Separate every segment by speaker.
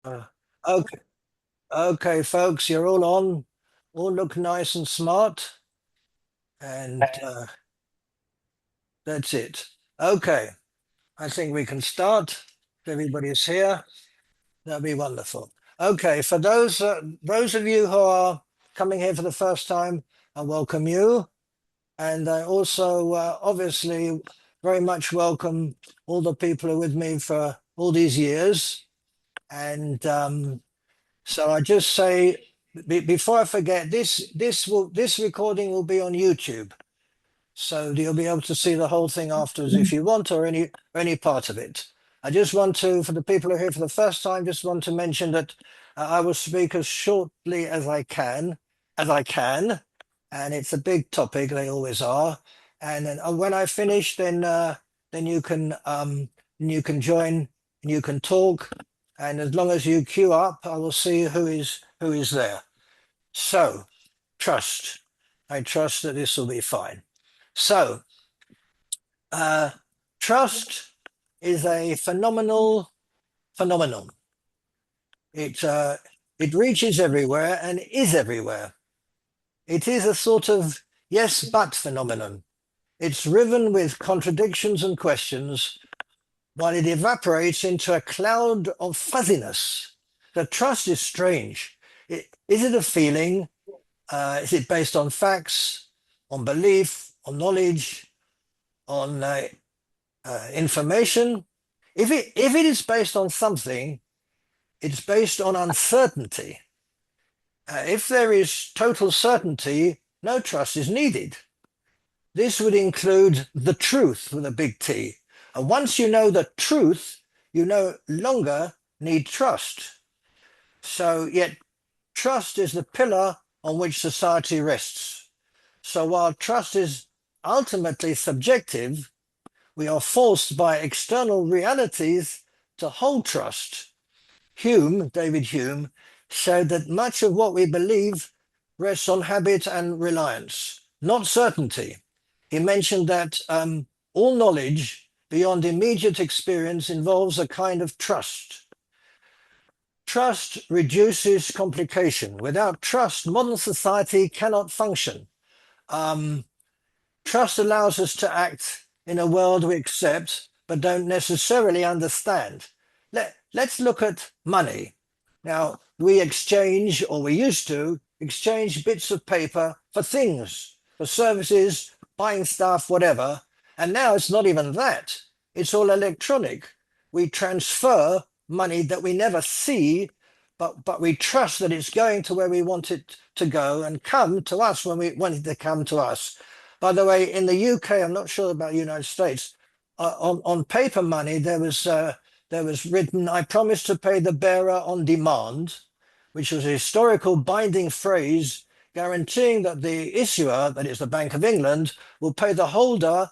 Speaker 1: Uh, okay, okay, folks, you're all on. All look nice and smart, and that's it. Okay, I think we can start. If everybody's here, that'd be wonderful. Okay, for those of you who are coming here for the first time, I welcome you, and I also obviously very much welcome all the people who are with me for all these years, and so I just say before I forget, this recording will be on YouTube, so you'll be able to see the whole thing afterwards if you want, or any part of it. I just want to, for the people who are here for the first time, just want to mention that I will speak as shortly as I can, and it's a big topic. They always are, and then when I finish, then you can join and you can talk, and as long as you queue up, I will see who is there. So trust. I trust that this will be fine. So, uh, trust is a phenomenal phenomenon. It it reaches everywhere and is everywhere. It is a sort of yes but phenomenon. It's riven with contradictions and questions, while it evaporates into a cloud of fuzziness. The trust is strange. Is it a feeling? Is it based on facts, on belief, on knowledge, on information? If it is based on something, it's based on uncertainty. If there is total certainty, no trust is needed. This would include the truth with a big T. And once you know the truth, you no longer need trust. So, yet trust is the pillar on which society rests. So, while trust is ultimately subjective, we are forced by external realities to hold trust. David Hume, said that much of what we believe rests on habit and reliance, not certainty. He mentioned that all knowledge beyond immediate experience involves a kind of trust. Trust reduces complication. Without trust, modern society cannot function. Um, Trust allows us to act in a world we accept but don't necessarily understand. Let's look at money. Now, we exchange, or we used to, exchange bits of paper for things, for services, buying stuff, whatever. And now it's not even that. It's all electronic. We transfer money that we never see, but we trust that it's going to where we want it to go and come to us when we want it to come to us. By the way, in the UK, I'm not sure about the United States. On paper money, there was written, "I promise to pay the bearer on demand," which was a historical binding phrase guaranteeing that the issuer, that is the Bank of England, will pay the holder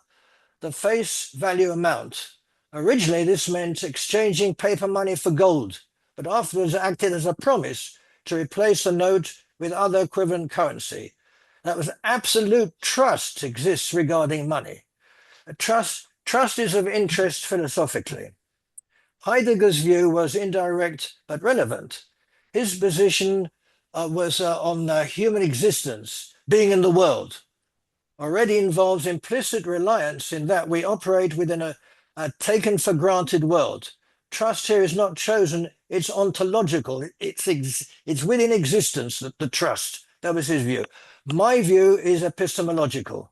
Speaker 1: the face value amount. Originally, this meant exchanging paper money for gold, but afterwards acted as a promise to replace the note with other equivalent currency. That was absolute trust exists regarding money. Trust is of interest philosophically. Heidegger's view was indirect but relevant. His position was on human existence, being in the world, already involves implicit reliance in that we operate within a taken for granted world. Trust here is not chosen, it's ontological, it's within existence, the trust. That was his view. My view is epistemological,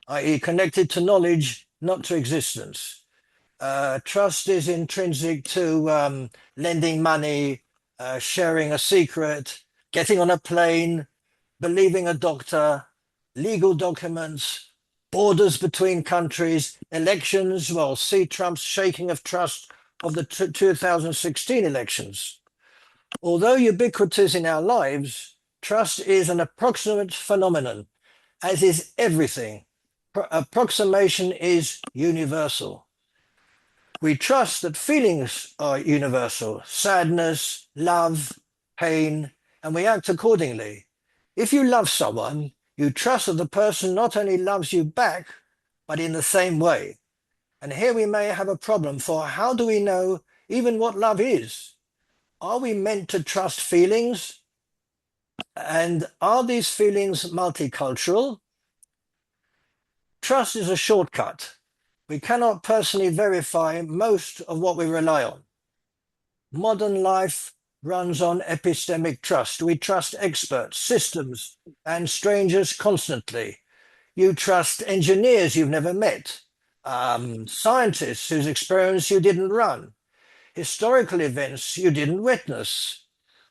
Speaker 1: i.e., connected to knowledge, not to existence. Trust is intrinsic to lending money, sharing a secret, getting on a plane, believing a doctor, legal documents, borders between countries, elections. Well, see Trump's shaking of trust of the 2016 elections. Although ubiquitous in our lives, trust is an approximate phenomenon, as is everything. Approximation is universal. We trust that feelings are universal, sadness, love, pain, and we act accordingly. If you love someone, you trust that the person not only loves you back, but in the same way. And here we may have a problem, for how do we know even what love is? Are we meant to trust feelings? And are these feelings multicultural? Trust is a shortcut. We cannot personally verify most of what we rely on. Modern life runs on epistemic trust. We trust experts, systems, and strangers constantly. You trust engineers you've never met, scientists whose experiments you didn't run, historical events you didn't witness.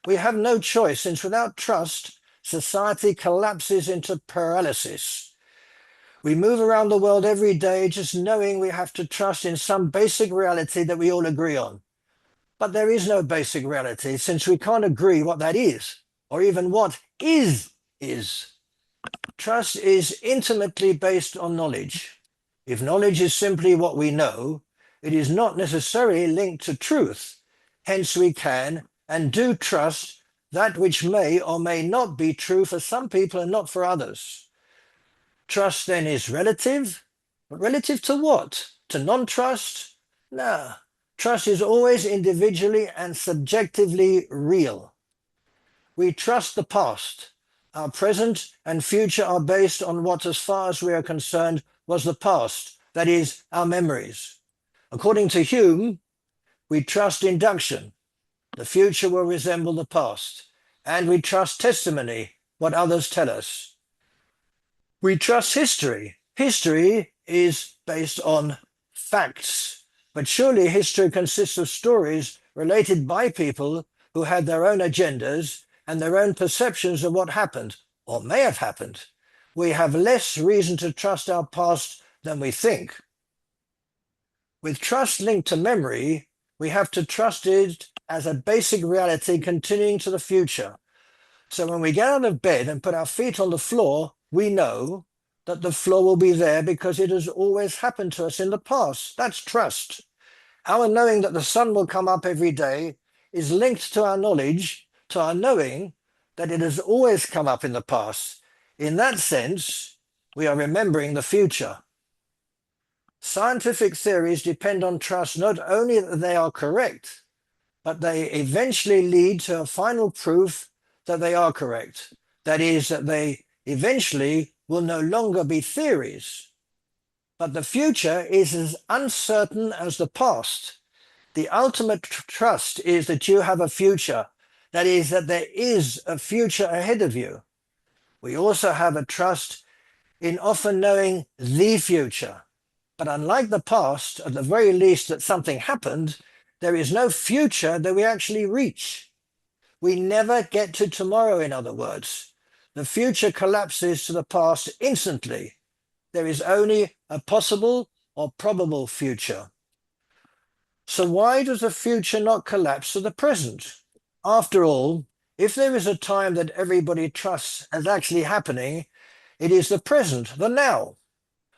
Speaker 1: We have no choice, since without trust, society collapses into paralysis. We move around the world every day just knowing we have to trust in some basic reality that we all agree on. But there is no basic reality, since we can't agree what that is, or even what is. Trust is intimately based on knowledge. If knowledge is simply what we know, it is not necessarily linked to truth. Hence we can and do trust that which may or may not be true for some people and not for others. Trust then is relative. But relative to what? To non-trust? No. Trust is always individually and subjectively real. We trust the past. Our present and future are based on what, as far as we are concerned, was the past, that is, our memories. According to Hume, we trust induction. The future will resemble the past. And we trust testimony, what others tell us. We trust history. History is based on facts. But surely history consists of stories related by people who had their own agendas and their own perceptions of what happened, or may have happened. We have less reason to trust our past than we think. With trust linked to memory, we have to trust it as a basic reality continuing to the future. So when we get out of bed and put our feet on the floor, we know that the floor will be there because it has always happened to us in the past. That's trust. Our knowing that the sun will come up every day is linked to our knowledge, to our knowing that it has always come up in the past. In that sense, we are remembering the future. Scientific theories depend on trust not only that they are correct, but they eventually lead to a final proof that they are correct. That is, that they eventually will no longer be theories. But the future is as uncertain as the past. The ultimate trust is that you have a future. That is, that there is a future ahead of you. We also have a trust in often knowing the future. But unlike the past, at the very least that something happened, there is no future that we actually reach. We never get to tomorrow, in other words. The future collapses to the past instantly. There is only a possible or probable future. So why does the future not collapse to the present? After all, if there is a time that everybody trusts as actually happening, it is the present, the now.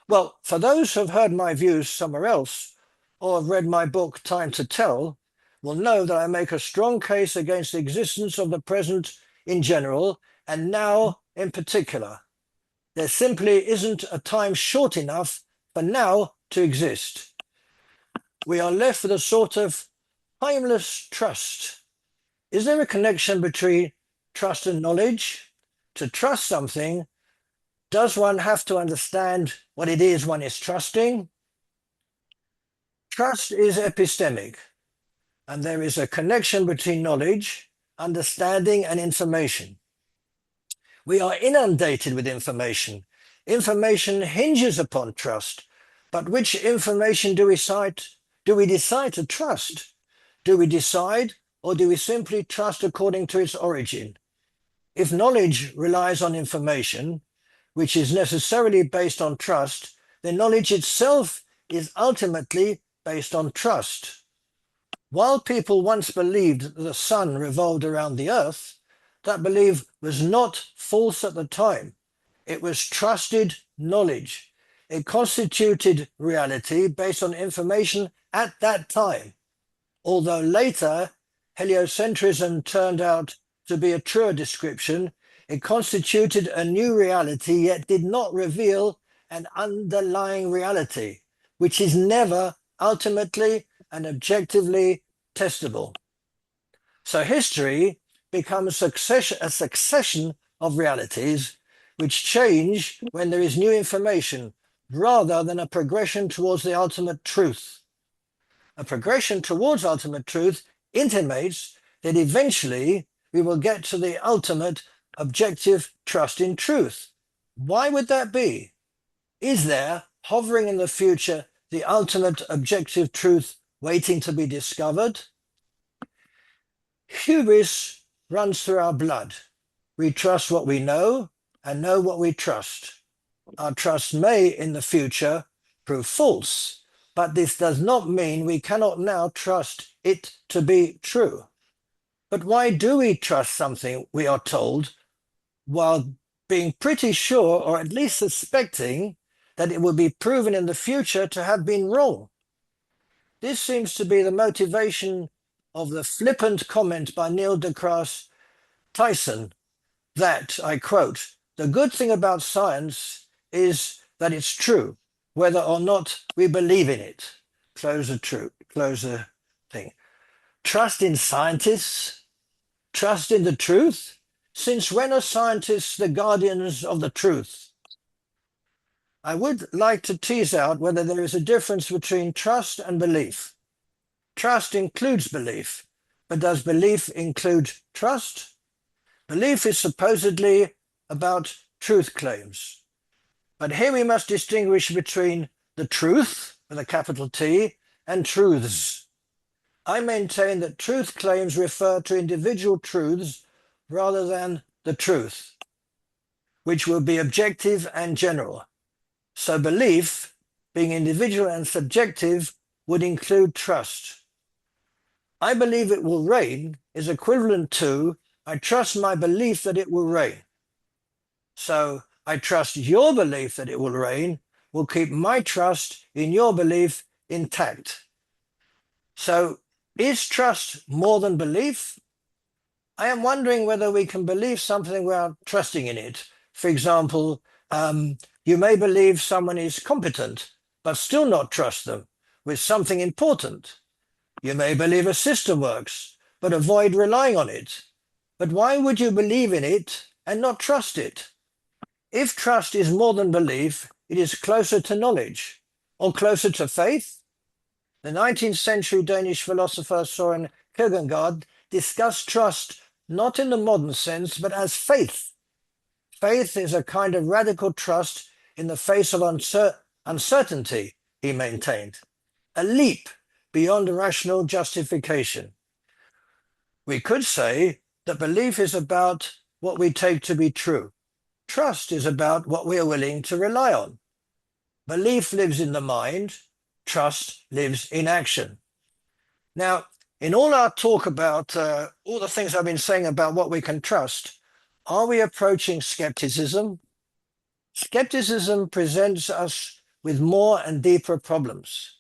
Speaker 1: Well, for those who have heard my views somewhere else, or have read my book, Time to Tell, will know that I make a strong case against the existence of the present in general, and now in particular. There simply isn't a time short enough for now to exist. We are left with a sort of timeless trust. Is there a connection between trust and knowledge? To trust something, does one have to understand what it is one is trusting? Trust is epistemic, and there is a connection between knowledge, understanding, and information. We are inundated with information. Information hinges upon trust, but which information do we decide to trust? Do we decide, or do we simply trust according to its origin? If knowledge relies on information, which is necessarily based on trust, then knowledge itself is ultimately based on trust. While people once believed that the sun revolved around the earth, that belief was not false at the time. It was trusted knowledge. It constituted reality based on information at that time. Although later heliocentrism turned out to be a truer description, it constituted a new reality, yet did not reveal an underlying reality, which is never ultimately and objectively testable. So history becomes a succession of realities which change when there is new information rather than a progression towards the ultimate truth. A progression towards ultimate truth intimates that eventually we will get to the ultimate objective trust in truth. Why would that be? Is there, hovering in the future, the ultimate objective truth waiting to be discovered? Hubris runs through our blood. We trust what we know and know what we trust. Our trust may, in the future, prove false, but this does not mean we cannot now trust it to be true. But why do we trust something we are told while being pretty sure, or at least suspecting, that it will be proven in the future to have been wrong? This seems to be the motivation of the flippant comment by Neil deGrasse Tyson that, I quote, "The good thing about science is that it's true, whether or not we believe in it." Close the thing. Trust in scientists? Trust in the truth? Since when are scientists the guardians of the truth? I would like to tease out whether there is a difference between trust and belief. Trust includes belief, but does belief include trust? Belief is supposedly about truth claims. But here we must distinguish between the truth, with a capital T, and truths. I maintain that truth claims refer to individual truths rather than the truth, which will be objective and general. So belief, being individual and subjective, would include trust. I believe it will rain is equivalent to I trust my belief that it will rain. So I trust your belief that it will rain will keep my trust in your belief intact. So is trust more than belief? I am wondering whether we can believe something without trusting in it. For example, you may believe someone is competent, but still not trust them with something important. You may believe a system works, but avoid relying on it. But why would you believe in it and not trust it? If trust is more than belief, it is closer to knowledge or closer to faith. The 19th century Danish philosopher Søren Kierkegaard discussed trust not in the modern sense, but as faith. Faith is a kind of radical trust in the face of uncertainty, he maintained, a leap beyond rational justification. We could say that belief is about what we take to be true. Trust is about what we are willing to rely on. Belief lives in the mind, trust lives in action. Now, in all our talk about all the things I've been saying about what we can trust, are we approaching skepticism? Skepticism presents us with more and deeper problems.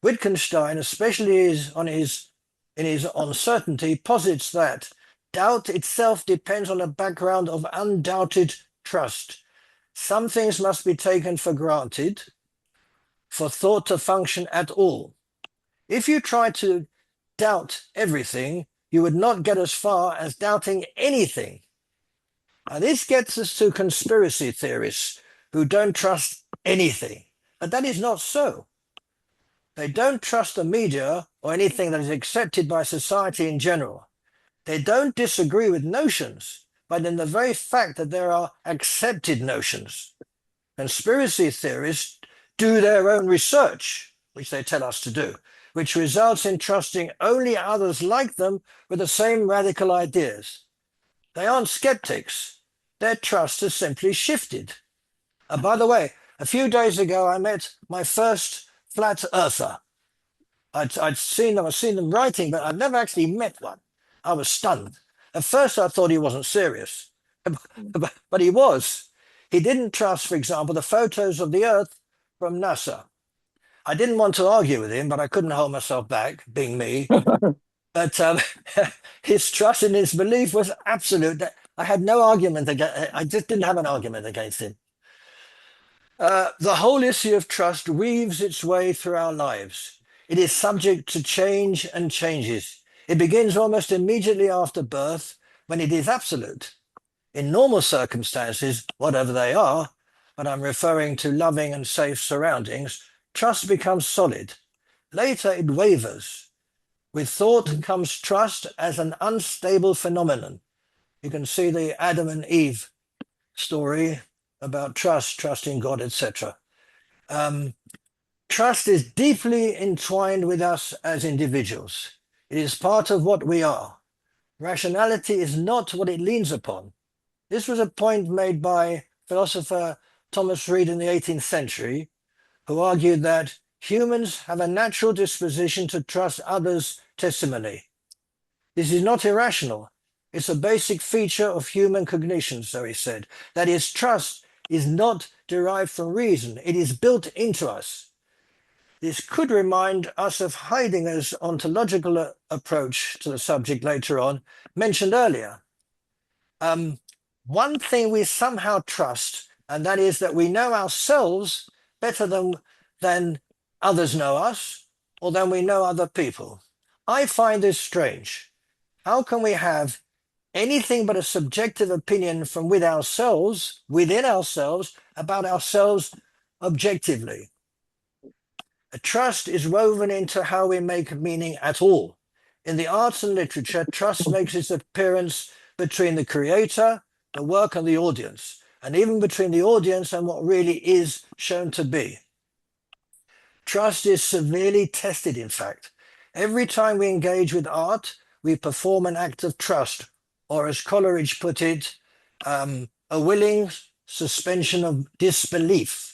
Speaker 1: Wittgenstein, especially in his uncertainty, posits that doubt itself depends on a background of undoubted trust. Some things must be taken for granted for thought to function at all. If you try to doubt everything, you would not get as far as doubting anything. And this gets us to conspiracy theorists who don't trust anything. But that is not so. They don't trust the media or anything that is accepted by society in general. They don't disagree with notions, but in the very fact that there are accepted notions. Conspiracy theorists do their own research, which they tell us to do, which results in trusting only others like them with the same radical ideas. They aren't skeptics. Their trust has simply shifted. By the way, a few days ago, I met my first flat earther. I'd seen them writing, but I'd never actually met one. I was stunned. At first, I thought he wasn't serious, but he was. He didn't trust, for example, the photos of the Earth from NASA. I didn't want to argue with him, but I couldn't hold myself back, being me. But his trust and his belief was absolute. I had no argument against. I just didn't have an argument against him. The whole issue of trust weaves its way through our lives. It is subject to change and changes. It begins almost immediately after birth when it is absolute. In normal circumstances, whatever they are, but I'm referring to loving and safe surroundings, trust becomes solid. Later it wavers. With thought comes trust as an unstable phenomenon. You can see the Adam and Eve story about trust, trusting God, etc. Trust is deeply entwined with us as individuals. It is part of what we are. Rationality is not what it leans upon. This was a point made by philosopher Thomas Reid in the 18th century, who argued that humans have a natural disposition to trust others' testimony. This is not irrational. It's a basic feature of human cognition, so he said. That is, trust is not derived from reason. It is built into us. This could remind us of Heidegger's ontological approach to the subject later on, mentioned earlier. One thing we somehow trust, and that is that we know ourselves better than others know us, or than we know other people. I find this strange. How can we have anything but a subjective opinion from within ourselves, about ourselves objectively? A trust is woven into how we make meaning at all. In the arts and literature, trust makes its appearance between the creator, the work, and the audience, and even between the audience and what really is shown to be. Trust is severely tested, in fact. Every time we engage with art, we perform an act of trust, or as Coleridge put it, a willing suspension of disbelief.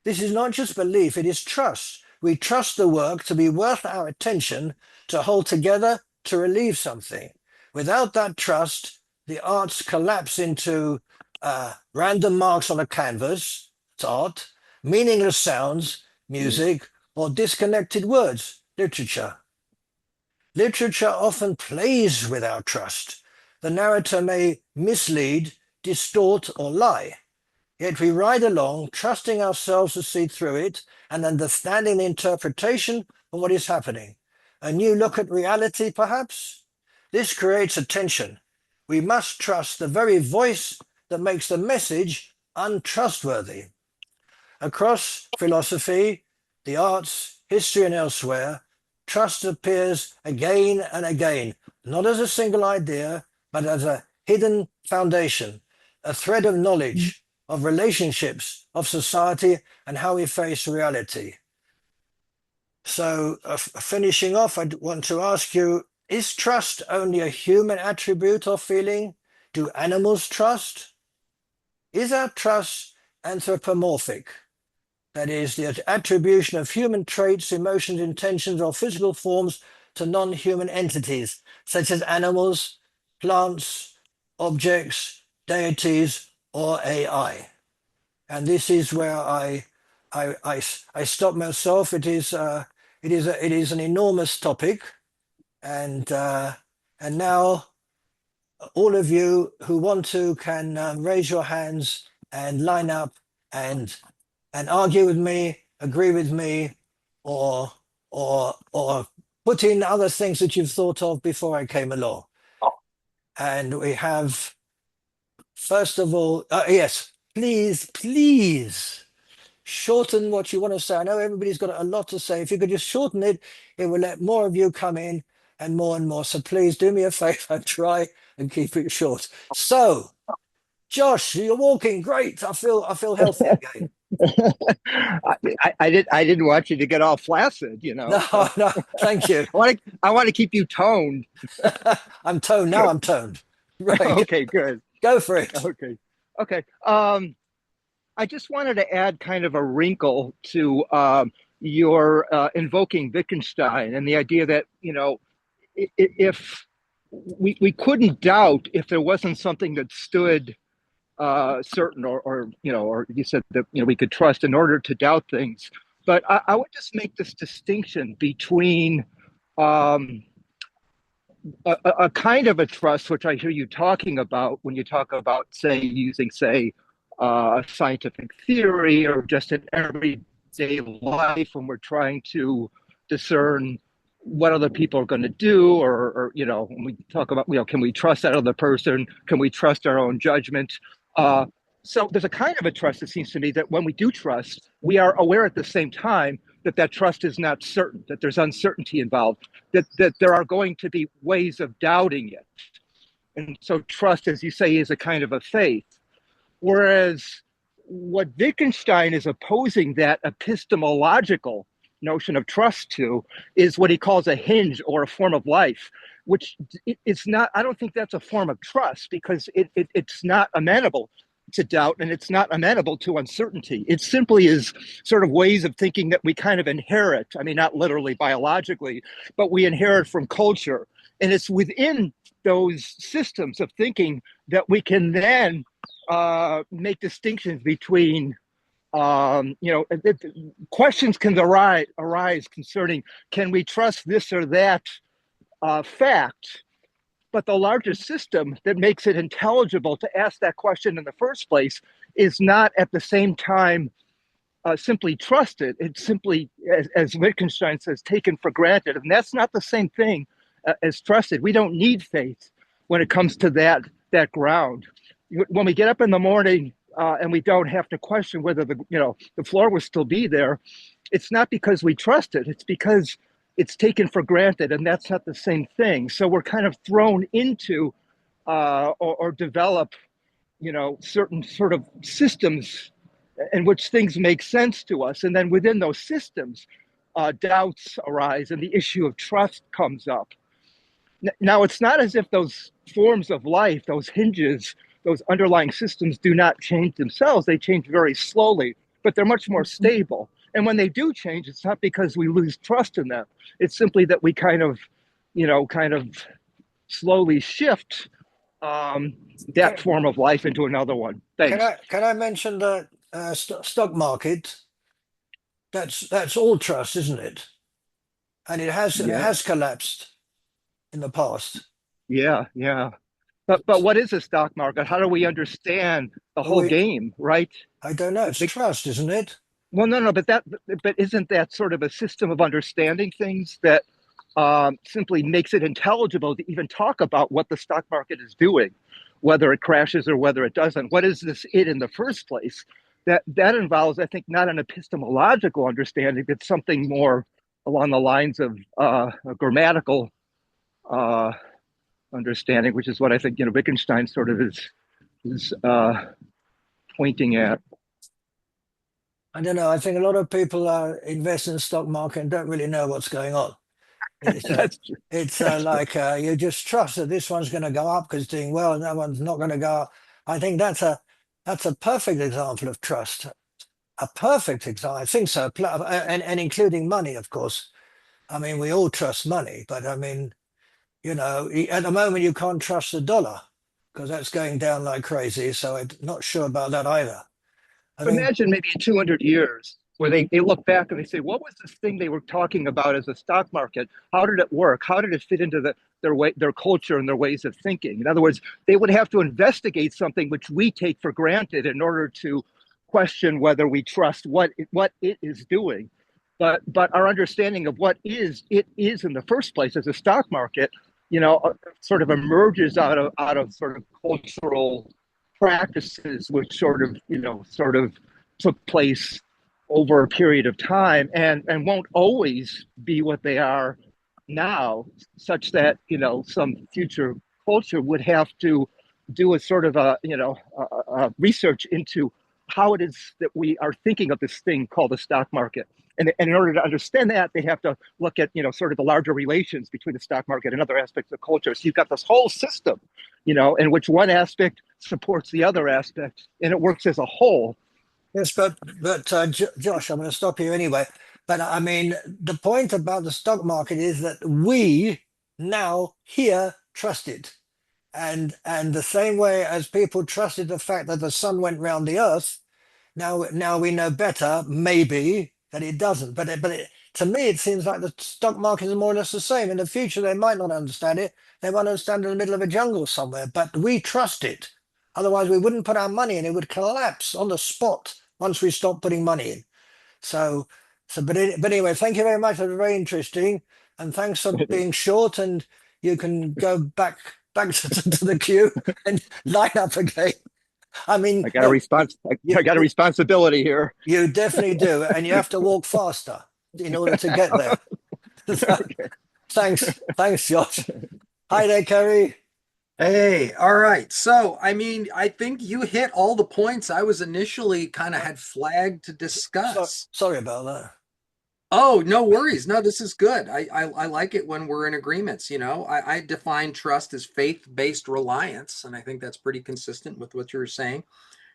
Speaker 1: This is not just belief, it is trust. We trust the work to be worth our attention, to hold together, to relieve something. Without that trust, the arts collapse into random marks on a canvas, it's art, meaningless sounds, music, or disconnected words, literature. Literature often plays with our trust. The narrator may mislead, distort, or lie. Yet we ride along, trusting ourselves to see through it and understanding the interpretation of what is happening. A new look at reality, perhaps? This creates a tension. We must trust the very voice that makes the message untrustworthy. Across philosophy, the arts, history, and elsewhere, trust appears again and again, not as a single idea, but as a hidden foundation, a thread of knowledge, of relationships, of society, and how we face reality. So, finishing off, I want to ask you, is trust only a human attribute or feeling? Do animals trust? Is our trust anthropomorphic? That is, the attribution of human traits, emotions, intentions, or physical forms to non-human entities, such as animals, plants, objects, deities, or AI. And this is where I stop myself. It is an enormous topic, and now all of you who want to can raise your hands and line up and argue with me, agree with me, or put in other things that you've thought of before I came along. And we have, first of all, yes, please shorten what you want to say. I know everybody's got a lot to say. If you could just shorten it, it will let more of you come in and more. So please do me a favor and try and keep it short. So, Josh, you're walking great. I feel healthy again.
Speaker 2: I didn't want you to get all flaccid, you know.
Speaker 1: No,
Speaker 2: So
Speaker 1: no, thank you.
Speaker 2: I want to keep you toned.
Speaker 1: I'm toned now. I'm toned. Right,
Speaker 2: Okay, good.
Speaker 1: go for it.
Speaker 2: Okay, okay. I just wanted to add kind of a wrinkle to your invoking Wittgenstein and the idea that if we couldn't doubt if there wasn't something that stood certain or you said that we could trust in order to doubt things. But I would just make this distinction between um, a kind of a trust, which I hear you talking about when you talk about, say, using, say, scientific theory or just in everyday life when we're trying to discern what other people are going to do, or when we talk about, can we trust that other person? Can we trust our own judgment? Uh, so there's a kind of a trust, it seems to me, that when we do trust, we are aware at the same time that that trust is not certain, that there's uncertainty involved, that there are going to be ways of doubting it. And so trust, as you say, is a kind of a faith. Whereas what Wittgenstein is opposing that epistemological notion of trust to is what he calls a hinge or a form of life, which it's not, I don't think that's a form of trust because it's not amenable to doubt and it's not amenable to uncertainty. It simply is sort of ways of thinking that we kind of inherit. I mean, not literally biologically, but we inherit from culture. And it's within those systems of thinking that we can then make distinctions between questions can arise concerning can we trust this or that fact, but the larger system that makes it intelligible to ask that question in the first place is not at the same time simply trusted. It's simply, as Wittgenstein says, taken for granted, and that's not the same thing as trusted. We don't need faith when it comes to that ground. When we get up in the morning and we don't have to question whether the floor will still be there, it's not because we trust it. It's because it's taken for granted, and that's not the same thing. So we're kind of thrown into or develop, certain sort of systems in which things make sense to us, and then within those systems, doubts arise, and the issue of trust comes up. Now, it's not as if those forms of life, those hinges, those underlying systems do not change themselves. They change very slowly, but they're much more stable. And when they do change, it's not because we lose trust in them. It's simply that we kind of slowly shift that
Speaker 1: Can,
Speaker 2: form of life into another one. Thanks.
Speaker 1: can I mention the stock market? That's all trust, isn't it? And it
Speaker 2: Yeah,
Speaker 1: has collapsed in the past.
Speaker 2: yeah. But what is a stock market? How do we understand the
Speaker 1: Well,
Speaker 2: whole game, right?
Speaker 1: I don't know.
Speaker 2: I
Speaker 1: It's
Speaker 2: think
Speaker 1: trust, isn't it?
Speaker 2: Well, no, but isn't that sort of a system of understanding things that simply makes it intelligible to even talk about what the stock market is doing, whether it crashes or whether it doesn't? What is this it in the first place? That involves, I think, not an epistemological understanding, but something more along the lines of a grammatical uh, understanding, which is what I think Wittgenstein sort of is pointing at.
Speaker 1: I don't know. I think a lot of people invest in the stock market and don't really know what's going on. It's
Speaker 2: That's that's
Speaker 1: like you just trust that this one's going to go up because it's doing well, and that one's not going to go up. I think that's a perfect example of trust. A perfect example. I think so. And including money, of course. I mean, we all trust money, but I mean, at the moment you can't trust the dollar because that's going down like crazy. So I'm not sure about that either. I think
Speaker 2: Imagine maybe in 200 years where they look back and they say, what was this thing they were talking about as a stock market? How did it work? How did it fit into their culture and their ways of thinking? In other words, they would have to investigate something which we take for granted in order to question whether we trust what it is doing. But our understanding of what it is in the first place as a stock market, sort of emerges out of sort of cultural practices which sort of took place over a period of time and won't always be what they are now, such that some future culture would have to do a sort of a research into how it is that we are thinking of this thing called the stock market. And in order to understand that, they have to look at, sort of the larger relations between the stock market and other aspects of culture. So you've got this whole system, in which one aspect supports the other aspect, and it works as a whole.
Speaker 1: yes, but Josh, I'm going to stop you anyway. But I mean, the point about the stock market is that we now here trust it, and the same way as people trusted the fact that the sun went round the earth. Now we know better, maybe, that it doesn't. To me, it seems like the stock market is more or less the same. In the future, they might not understand it. They might understand it in the middle of a jungle somewhere, but we trust it. Otherwise, we wouldn't put our money in. It would collapse on the spot once we stop putting money in. So, but anyway, thank you very much. That was very interesting. and thanks for being short. And you can go back to the queue and line up again. I mean,
Speaker 2: I got a
Speaker 1: look,
Speaker 2: response.
Speaker 1: you,
Speaker 2: I got a responsibility here.
Speaker 1: you definitely do, and you have to walk faster in order to get there.
Speaker 2: Okay.
Speaker 1: Thanks, Josh. Hi there, Kerry.
Speaker 3: Hey, all right. So, I think you hit all the points I was initially kind of
Speaker 1: Uh,
Speaker 3: had flagged to discuss.
Speaker 1: Sorry about that.
Speaker 3: Oh, no worries. No, this is good. I like it when we're in agreements. I define trust as faith-based reliance, and I think that's pretty consistent with what you were saying.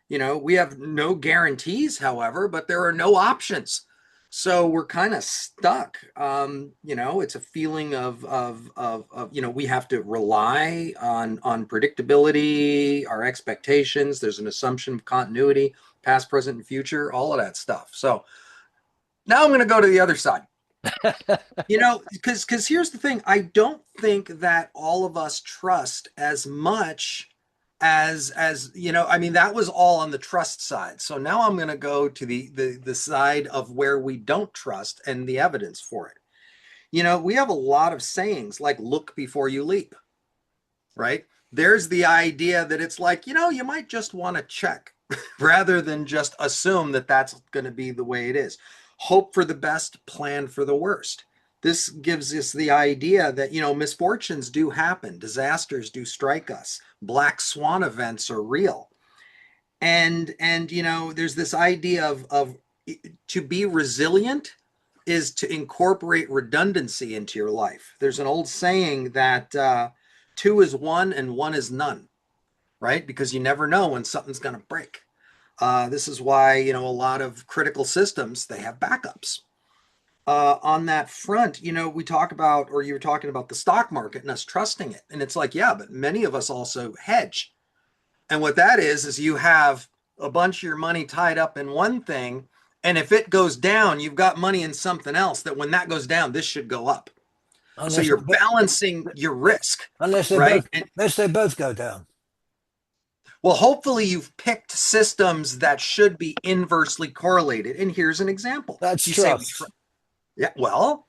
Speaker 3: We have no guarantees, however, but there are no options. So we're kind of stuck. It's a feeling of we have to rely on predictability, our expectations. There's an assumption of continuity, past, present, and future, all of that stuff. So now I'm going to go to the other side. Because here's the thing, I don't think that all of us trust as much as that was all on the trust side. So now I'm going to go to the side of where we don't trust and the evidence for it. We have a lot of sayings like look before you leap, right? There's the idea that it's like, you might just want to check rather than just assume that that's going to be the way it is. Hope for the best, plan for the worst. This gives us the idea that, misfortunes do happen, disasters do strike us, black swan events are real. And there's this idea of to be resilient is to incorporate redundancy into your life. There's an old saying that two is one and one is none, right? Because you never know when something's going to break. This is why, a lot of critical systems, they have backups. On that front, we talk about, or you were talking about the stock market and us trusting it. And it's like, yeah, but many of us also hedge. And what that is you have a bunch of your money tied up in one thing. And if it goes down, you've got money in something else that when that goes down, this should go up. So
Speaker 1: Unless
Speaker 3: you're balancing your risk,
Speaker 1: unless they
Speaker 3: right?
Speaker 1: both unless they both go down.
Speaker 3: Well, hopefully you've picked systems that should be inversely correlated. And here's an example.
Speaker 1: That's
Speaker 3: You say,
Speaker 1: trust.
Speaker 3: yeah, well,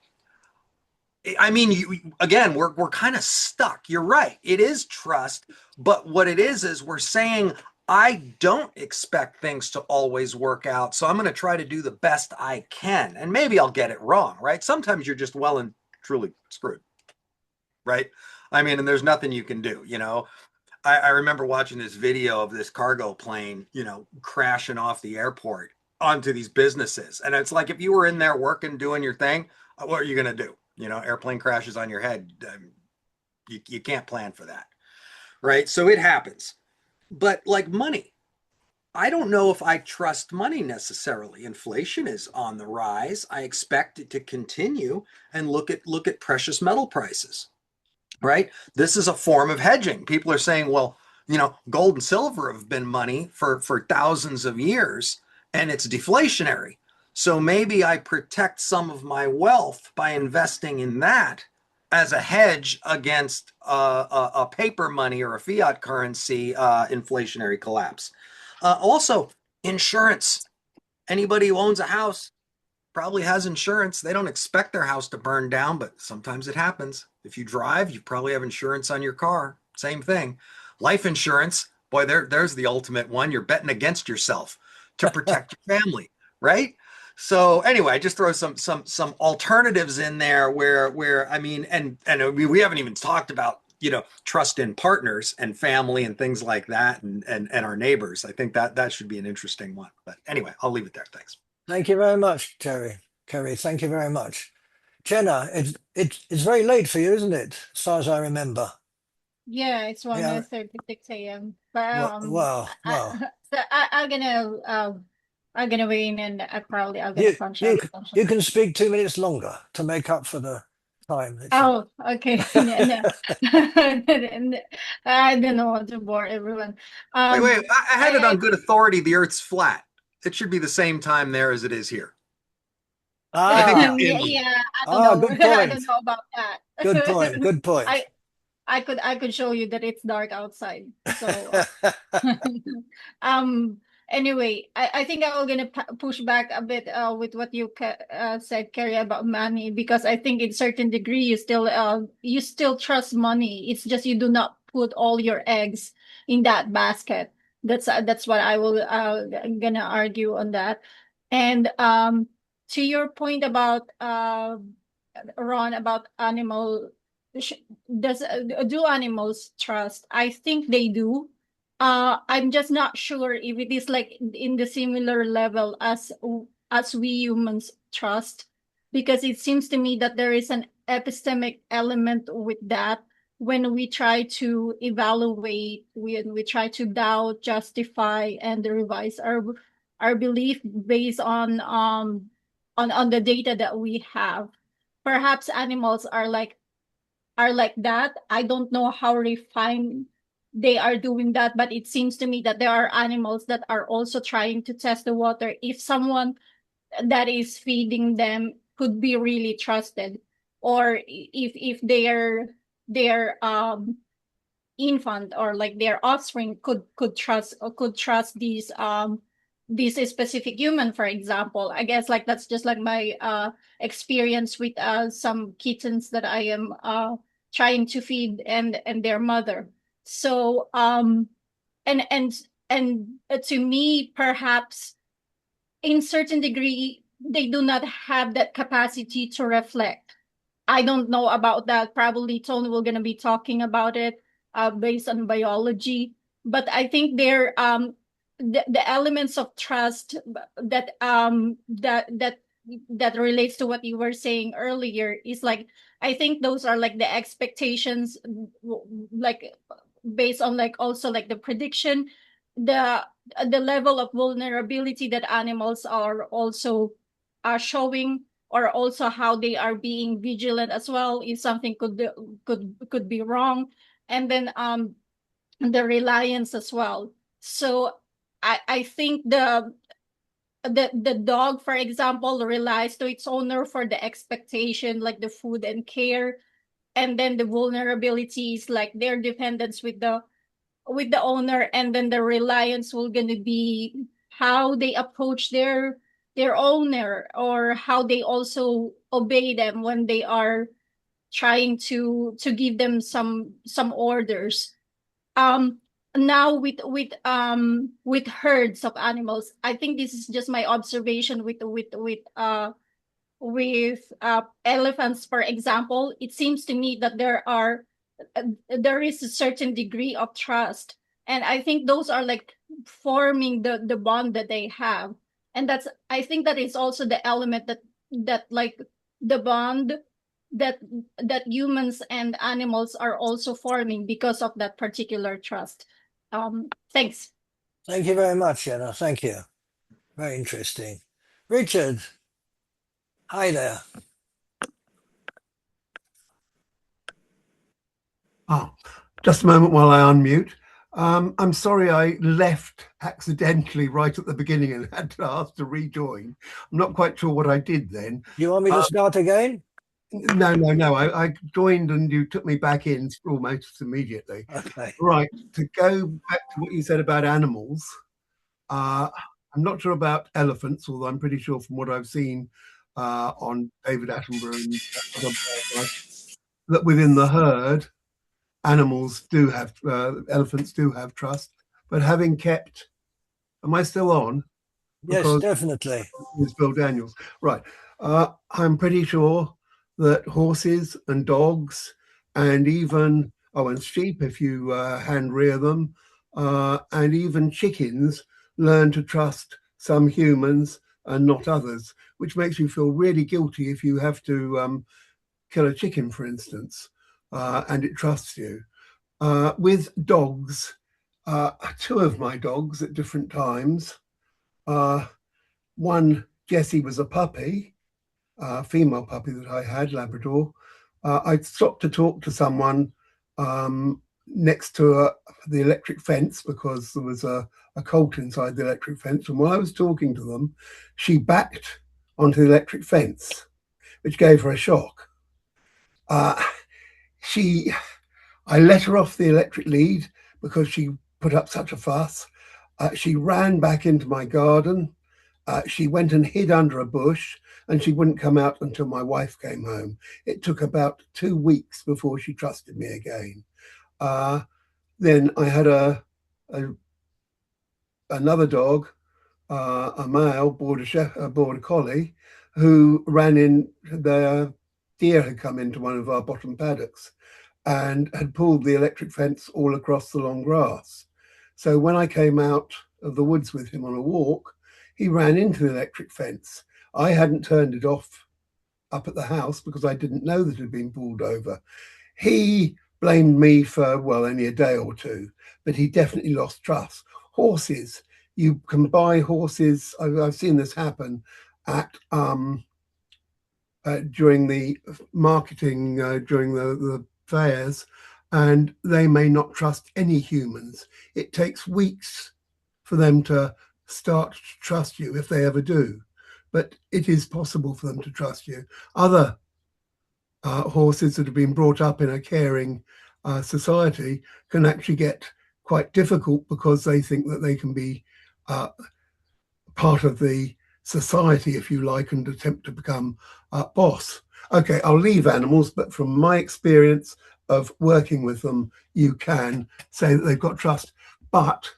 Speaker 3: again, we're kind of stuck. You're right. It is trust, but what it is we're saying I don't expect things to always work out, so I'm going to try to do the best I can, and maybe I'll get it wrong, right? Sometimes you're just well and truly screwed, right? And there's nothing you can do. I remember watching this video of this cargo plane, crashing off the airport onto these businesses, and it's like if you were in there working, doing your thing, what are you going to do? Airplane crashes on your head. You can't plan for that, right? So it happens. But like money, I don't know if I trust money necessarily. Inflation is on the rise. I expect it to continue. And look at precious metal prices, right? This is a form of hedging. People are saying, well, gold and silver have been money for thousands of years, and it's deflationary. So maybe I protect some of my wealth by investing in that as a hedge against a paper money or a fiat currency inflationary collapse. Also, insurance. Anybody who owns a house probably has insurance. They don't expect their house to burn down, but sometimes it happens. If you drive, you probably have insurance on your car. Same thing. Life insurance, boy, there's the ultimate one. You're betting against yourself to protect your family, right? So anyway, I just throw some alternatives in there where we haven't even talked about trust in partners and family and things like that and our neighbors. I think that should be an interesting one. But anyway, I'll leave it there. Thanks.
Speaker 1: Thank you very much, Terry. Kerry, thank you very much. Jenna, it's very late for you, isn't it? As far as I remember.
Speaker 4: Yeah, it's
Speaker 1: Yeah.
Speaker 4: 1:36 a.m. But
Speaker 1: Wow.
Speaker 4: so I'm gonna win and I probably I'm gonna
Speaker 1: You
Speaker 4: punch
Speaker 1: you
Speaker 4: out
Speaker 1: c-
Speaker 4: some
Speaker 1: you
Speaker 4: something.
Speaker 1: can speak 2 minutes longer to make up for the time.
Speaker 4: Oh, okay. No, no. I don't know how to bore everyone.
Speaker 3: Wait. I had it
Speaker 4: I
Speaker 3: on good authority. The Earth's flat. It should be the same time there as it is here. I think
Speaker 1: Ah,
Speaker 4: yeah,
Speaker 3: in
Speaker 4: yeah, I don't know.
Speaker 1: good
Speaker 4: I
Speaker 1: point.
Speaker 4: don't know about that.
Speaker 1: Good point. Good point.
Speaker 4: I I could show you that it's dark outside. So um anyway, I think I'm gonna push back a bit with what you said, Carrie, about money, because I think in certain degree you still trust money. It's just you do not put all your eggs in that basket. That's what I will gonna argue on that. And to your point about Ron, about animal, does do animals trust? I think they do. I'm just not sure if it is like in the similar level as we humans trust, because it seems to me that there is an epistemic element with that when we try to evaluate, when we try to doubt, justify, and revise our belief based on the data that we have. Perhaps animals are like that. I don't know how refined they are doing that, but it seems to me that there are animals that are also trying to test the water if someone that is feeding them could be really trusted, or if their infant or like their offspring could trust these specific human, for example. I guess like that's just like my experience with some kittens that I am trying to feed and their mother. So and and and to me, perhaps in certain degree they do not have that capacity to reflect. I don't know about that. Probably Tony will gonna be talking about it based on biology. But I think the elements of trust that relates to what you were saying earlier is like, I think those are like the expectations, like based on like also like the prediction, the the level of vulnerability that animals are also are showing, or also how they are being vigilant as well if something could be wrong. And then the reliance as well. So I think the dog, for example, relies to its owner for the expectation, like the food and care. And then the vulnerabilities, like their dependence with the owner. And then the reliance will gonna be how they approach their owner, or how they also obey them when they are trying to give them some orders. Now with herds of animals, I think this is just my observation with elephants, for example. It seems to me that there is a certain degree of trust, and I think those are like forming the bond that they have. And that's, I think that is also the element that like the bond that humans and animals are also forming because of that particular trust. Thanks.
Speaker 1: Thank you very much, Jenna. Thank you. Very interesting. Richard, hi there.
Speaker 5: Oh, just a moment while I unmute. I'm sorry I left accidentally right at the beginning and had to ask to rejoin. I'm not quite sure what I did then.
Speaker 1: You want me to start again?
Speaker 5: No. I joined and you took me back in almost immediately.
Speaker 1: Okay.
Speaker 5: Right. To go back to what you said about animals, I'm not sure about elephants, although I'm pretty sure from what I've seen on David Attenborough and that within the herd, animals do have, elephants do have trust. But having kept, am I still on?
Speaker 1: Yes,
Speaker 5: Because
Speaker 1: definitely.
Speaker 5: it's Bill Daniels. Right. I'm pretty sure that horses and dogs and even, and sheep, if you hand rear them, and even chickens learn to trust some humans and not others, which makes you feel really guilty if you have to kill a chicken, for instance, and it trusts you. With dogs, two of my dogs at different times, one, Jessie, was a puppy, female puppy that I had, Labrador. I stopped to talk to someone next to the electric fence because there was a colt inside the electric fence. And while I was talking to them, she backed onto the electric fence, which gave her a shock. I let her off the electric lead because she put up such a fuss. She ran back into my garden. She went and hid under a bush, and she wouldn't come out until my wife came home. It took about 2 weeks before she trusted me again. Then I had another dog, a male border collie, who ran in. The deer had come into one of our bottom paddocks and had pulled the electric fence all across the long grass. So when I came out of the woods with him on a walk, he ran into the electric fence. I hadn't turned it off up at the house because I didn't know that it had been pulled over. He blamed me for, well, only a day or two, but he definitely lost trust. Horses, you can buy horses. I've seen this happen at during the marketing, during the fairs, and they may not trust any humans. It takes weeks for them to start to trust you, if they ever do, but it is possible for them to trust you. Other horses that have been brought up in a caring society can actually get quite difficult because they think that they can be part of the society, if you like, and attempt to become boss. Okay, I'll leave animals, but from my experience of working with them, you can say that they've got trust. But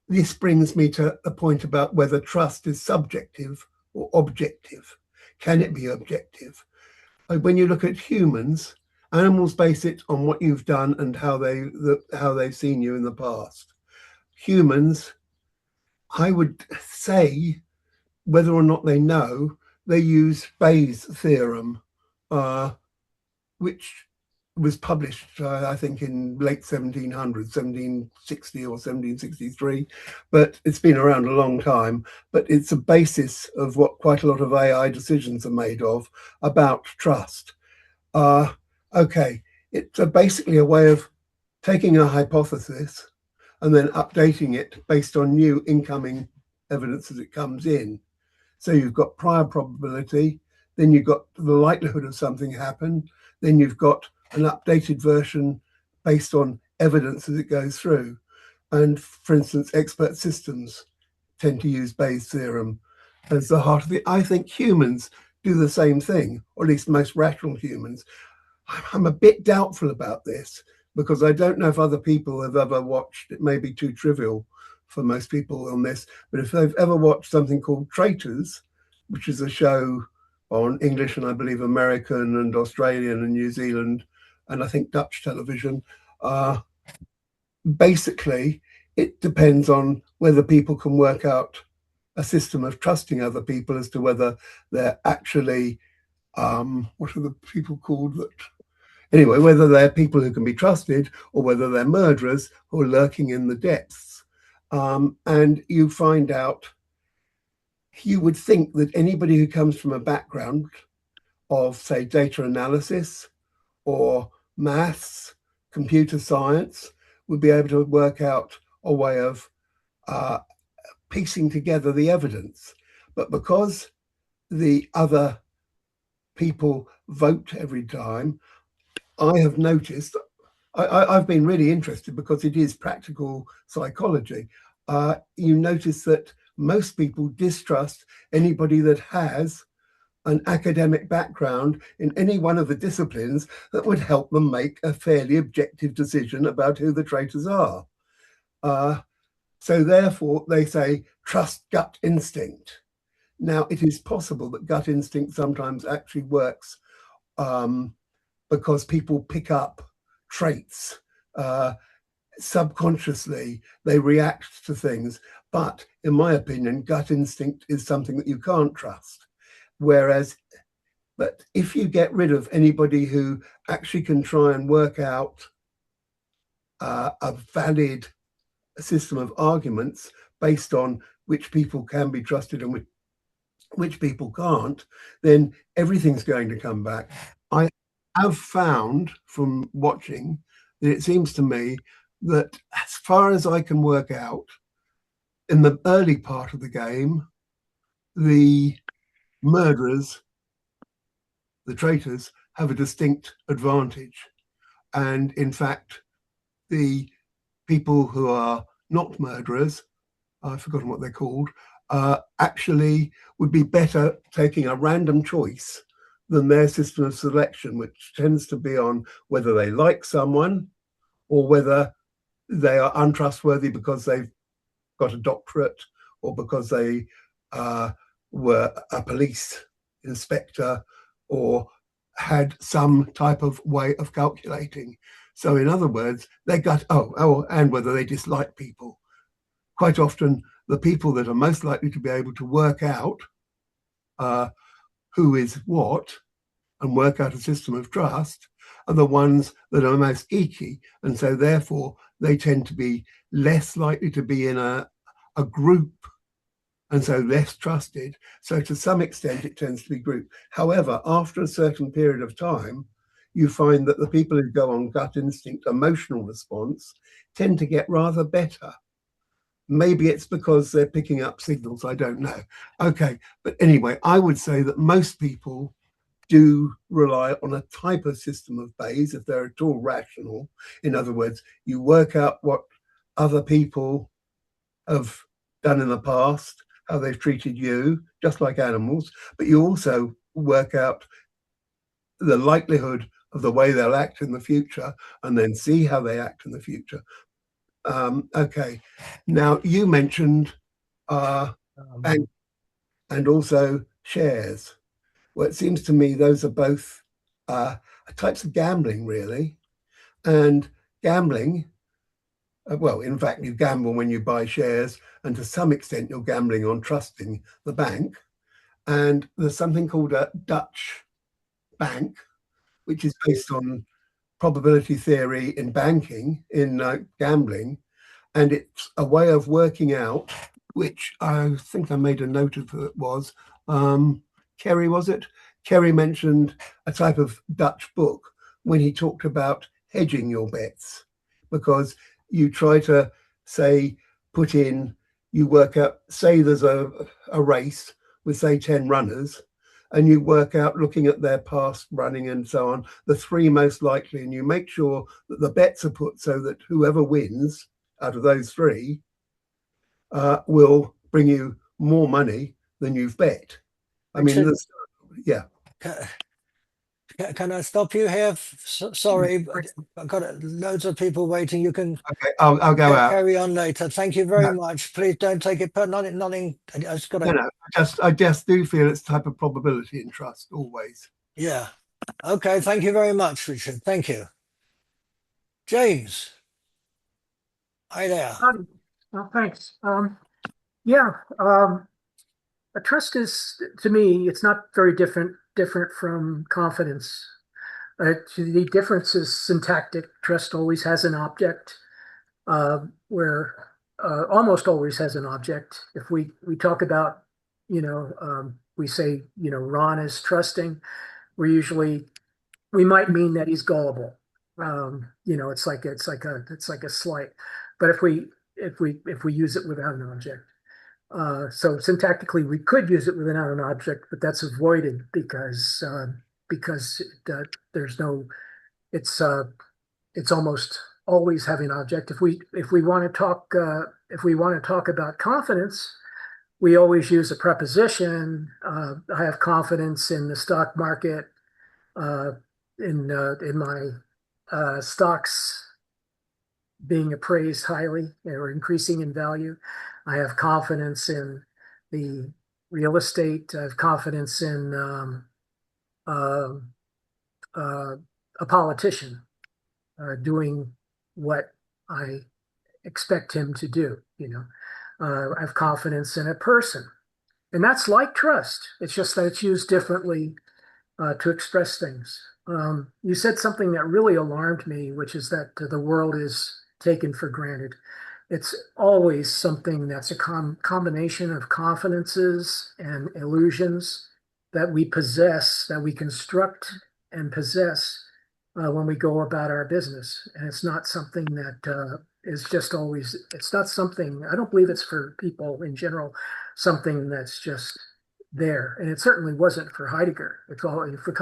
Speaker 5: this brings me to a point about whether trust is subjective or objective. Can it be objective? When you look at humans, animals base it on what you've done and how they've seen you in the past. Humans, I would say, whether or not they know, they use Bayes' theorem, which was published, I think, in late 1700s, 1760 or 1763, but it's been around a long time. But it's a basis of what quite a lot of AI decisions are made of about trust. Okay, it's basically a way of taking a hypothesis and then updating it based on new incoming evidence as it comes in. So you've got prior probability, then you've got the likelihood of something happen, then you've got an updated version based on evidence as it goes through. And for instance, expert systems tend to use Bayes' theorem as the heart of it. I think humans do the same thing, or at least most rational humans. I'm a bit doubtful about this because I don't know if other people have ever watched, it may be too trivial for most people on this, but if they've ever watched something called Traitors, which is a show on English and I believe American and Australian and New Zealand and I think Dutch television, basically it depends on whether people can work out a system of trusting other people as to whether they're actually, what are the people called that? Anyway, whether they're people who can be trusted or whether they're murderers who are lurking in the depths. And you find out, you would think that anybody who comes from a background of, say, data analysis or maths, computer science, would be able to work out a way of piecing together the evidence. But because the other people vote every time, I have noticed, I've been really interested because it is practical psychology. You notice that most people distrust anybody that has an academic background in any one of the disciplines that would help them make a fairly objective decision about who the traitors are. So therefore, they say, trust gut instinct. Now, it is possible that gut instinct sometimes actually works because people pick up traits subconsciously, they react to things. But in my opinion, gut instinct is something that you can't trust. Whereas, but if you get rid of anybody who actually can try and work out a valid system of arguments based on which people can be trusted and which people can't, then everything's going to come back. I have found from watching that it seems to me that as far as I can work out, in the early part of the game, the murderers, the traitors, have a distinct advantage. And in fact, the people who are not murderers I've forgotten what they're called, actually would be better taking a random choice than their system of selection, which tends to be on whether they like someone or whether they are untrustworthy because they've got a doctorate or because they were a police inspector or had some type of way of calculating. So in other words, they got, and whether they dislike people. Quite often, the people that are most likely to be able to work out who is what and work out a system of trust are the ones that are most geeky. And so therefore, they tend to be less likely to be in a group and so less trusted. So to some extent, it tends to be group. However, after a certain period of time, you find that the people who go on gut instinct, emotional response, tend to get rather better. Maybe it's because they're picking up signals, I don't know. Okay, but anyway, I would say that most people do rely on a type of system of Bayes if they're at all rational. In other words, you work out what other people have done in the past, how they've treated you, just like animals, but you also work out the likelihood of the way they'll act in the future and then see how they act in the future. Okay, now you mentioned bank and also shares. Well, it seems to me those are both types of gambling, really. And gambling, well, in fact, you gamble when you buy shares, and to some extent, you're gambling on trusting the bank. And there's something called a Dutch bank, which is based on probability theory in banking, in gambling. And it's a way of working out, which I think I made a note of it was, Kerry, was it? Kerry mentioned a type of Dutch book when he talked about hedging your bets, because you try to say, put in, you work out, say there's a race with say 10 runners, and you work out looking at their past running and so on, the three most likely, and you make sure that the bets are put so that whoever wins out of those three will bring you more money than you've bet. I mean, yeah.
Speaker 1: Can I stop you here? Sorry, I've got loads of people waiting. You can
Speaker 5: I'll go out.
Speaker 1: Carry on later. Thank you very much. Please don't take it. Nothing. I just got to.
Speaker 5: No, I just do feel it's type of probability and trust always.
Speaker 1: Yeah. Okay. Thank you very much, Richard. Thank you, James. Hi there.
Speaker 6: Well, thanks. Yeah, a trust is, to me, it's not very different from confidence. The difference is syntactic. Trust always has an object, where almost always has an object. If we talk about, we say, Ron is trusting, we might mean that he's gullible. It's like a slight. But if we use it without an object. So syntactically, we could use it without an object, but that's avoided because there's no. It's almost always having an object. If we want to talk about confidence, we always use a preposition. I have confidence in the stock market, in my stocks being appraised highly or increasing in value. I have confidence in the real estate. I have confidence in a politician doing what I expect him to do. I have confidence in a person, and that's like trust. It's just that it's used differently to express things. You said something that really alarmed me, which is that the world is taken for granted. It's always something that's a combination of confidences and illusions that we possess, that we construct and possess when we go about our business. And it's not something that is just always, it's not something, I don't believe it's for people in general, something that's just there. And it certainly wasn't for Heidegger. It's all for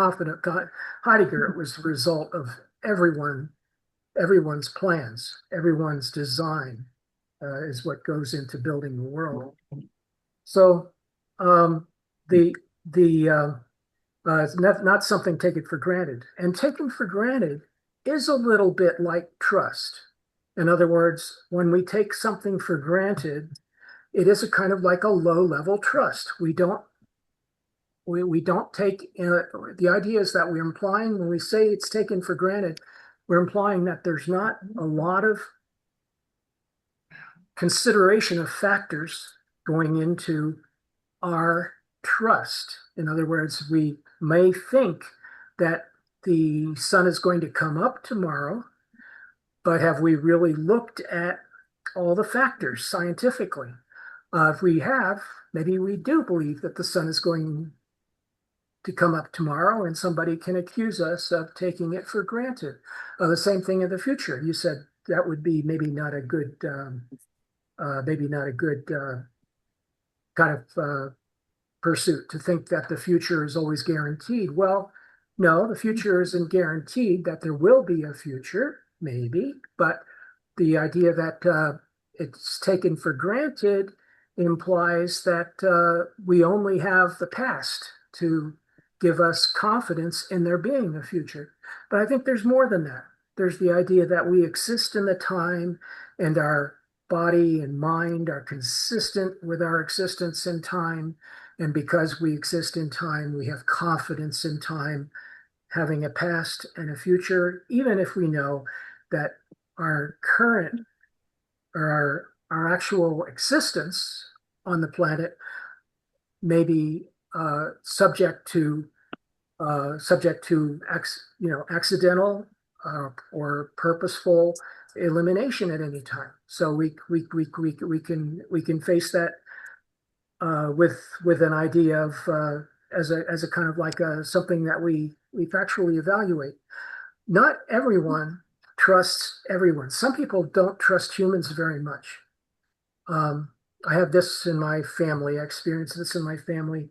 Speaker 6: Heidegger, it was the result of everyone's plans, everyone's design, is what goes into building the world. So the it's not something taken for granted. And taken for granted is a little bit like trust. In other words, when we take something for granted, it is a kind of like a low level trust. We don't take the idea is that we're implying when we say it's taken for granted, we're implying that there's not a lot of consideration of factors going into our trust. In other words, we may think that the sun is going to come up tomorrow, but have we really looked at all the factors scientifically? If we have, maybe we do believe that the sun is going to come up tomorrow, and somebody can accuse us of taking it for granted. The same thing in the future. You said that would be maybe not a good kind of pursuit to think that the future is always guaranteed. Well, no, the future isn't guaranteed that there will be a future, maybe, but the idea that it's taken for granted implies that we only have the past to give us confidence in there being a future. But I think there's more than that. There's the idea that we exist in the time and our body and mind are consistent with our existence in time. And because we exist in time, we have confidence in time, having a past and a future, even if we know that our current or our actual existence on the planet may be subject to accidental or purposeful elimination at any time. So we can face that with an idea of as a kind of like something that we factually evaluate. Not everyone trusts everyone. Some people don't trust humans very much. I have this in my family. I experienced this in my family.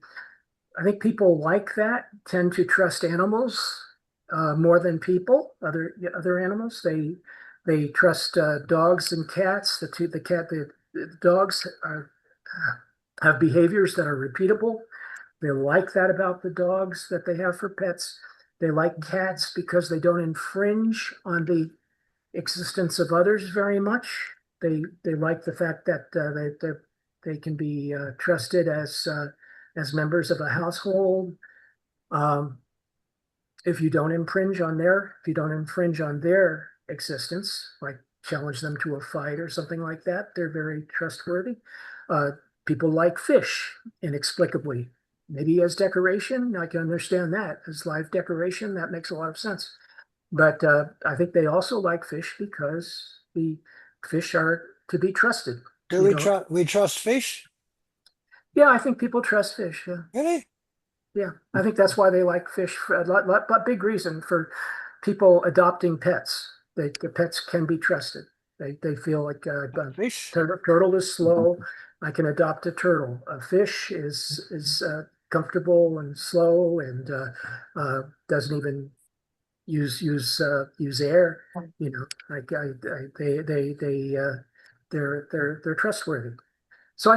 Speaker 6: I think people like that tend to trust animals more than people, other animals. They trust dogs and cats. The dogs have behaviors that are repeatable. They like that about the dogs that they have for pets. They like cats because they don't infringe on the existence of others very much. They like the fact that they can be trusted as members of a household. Um, if you don't infringe on their existence, like challenge them to a fight or something like that, they're very trustworthy. People like fish inexplicably, maybe as decoration. I can understand that as live decoration. That makes a lot of sense. But I think they also like fish because the fish are to be trusted.
Speaker 1: Do we trust fish?
Speaker 6: Yeah, I think people trust fish. Yeah.
Speaker 1: Really?
Speaker 6: Yeah, I think that's why they like fish. For a lot big reason for people adopting pets. The pets can be trusted. They feel like
Speaker 1: Fish?
Speaker 6: turtle is slow. I can adopt a turtle. A fish is comfortable and slow and doesn't even use air. You know, like they're trustworthy. So I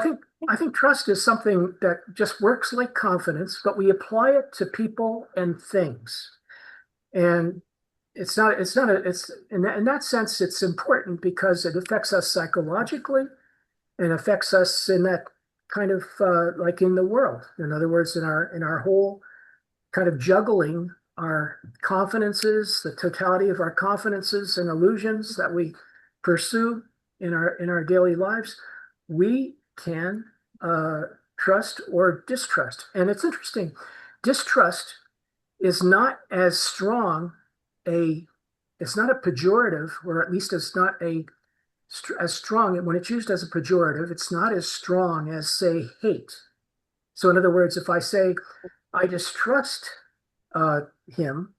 Speaker 6: think trust is something that just works like confidence, but we apply it to people and things. And it's in that sense, it's important because it affects us psychologically and affects us in that kind of like in the world. In other words, in our whole kind of juggling our confidences, the totality of our confidences and illusions that we pursue in our daily lives, we can trust or distrust. And it's interesting, distrust is not as strong it's not a pejorative, or at least it's not as strong. And when it's used as a pejorative, it's not as strong as, say, hate. So in other words, if I say I distrust him,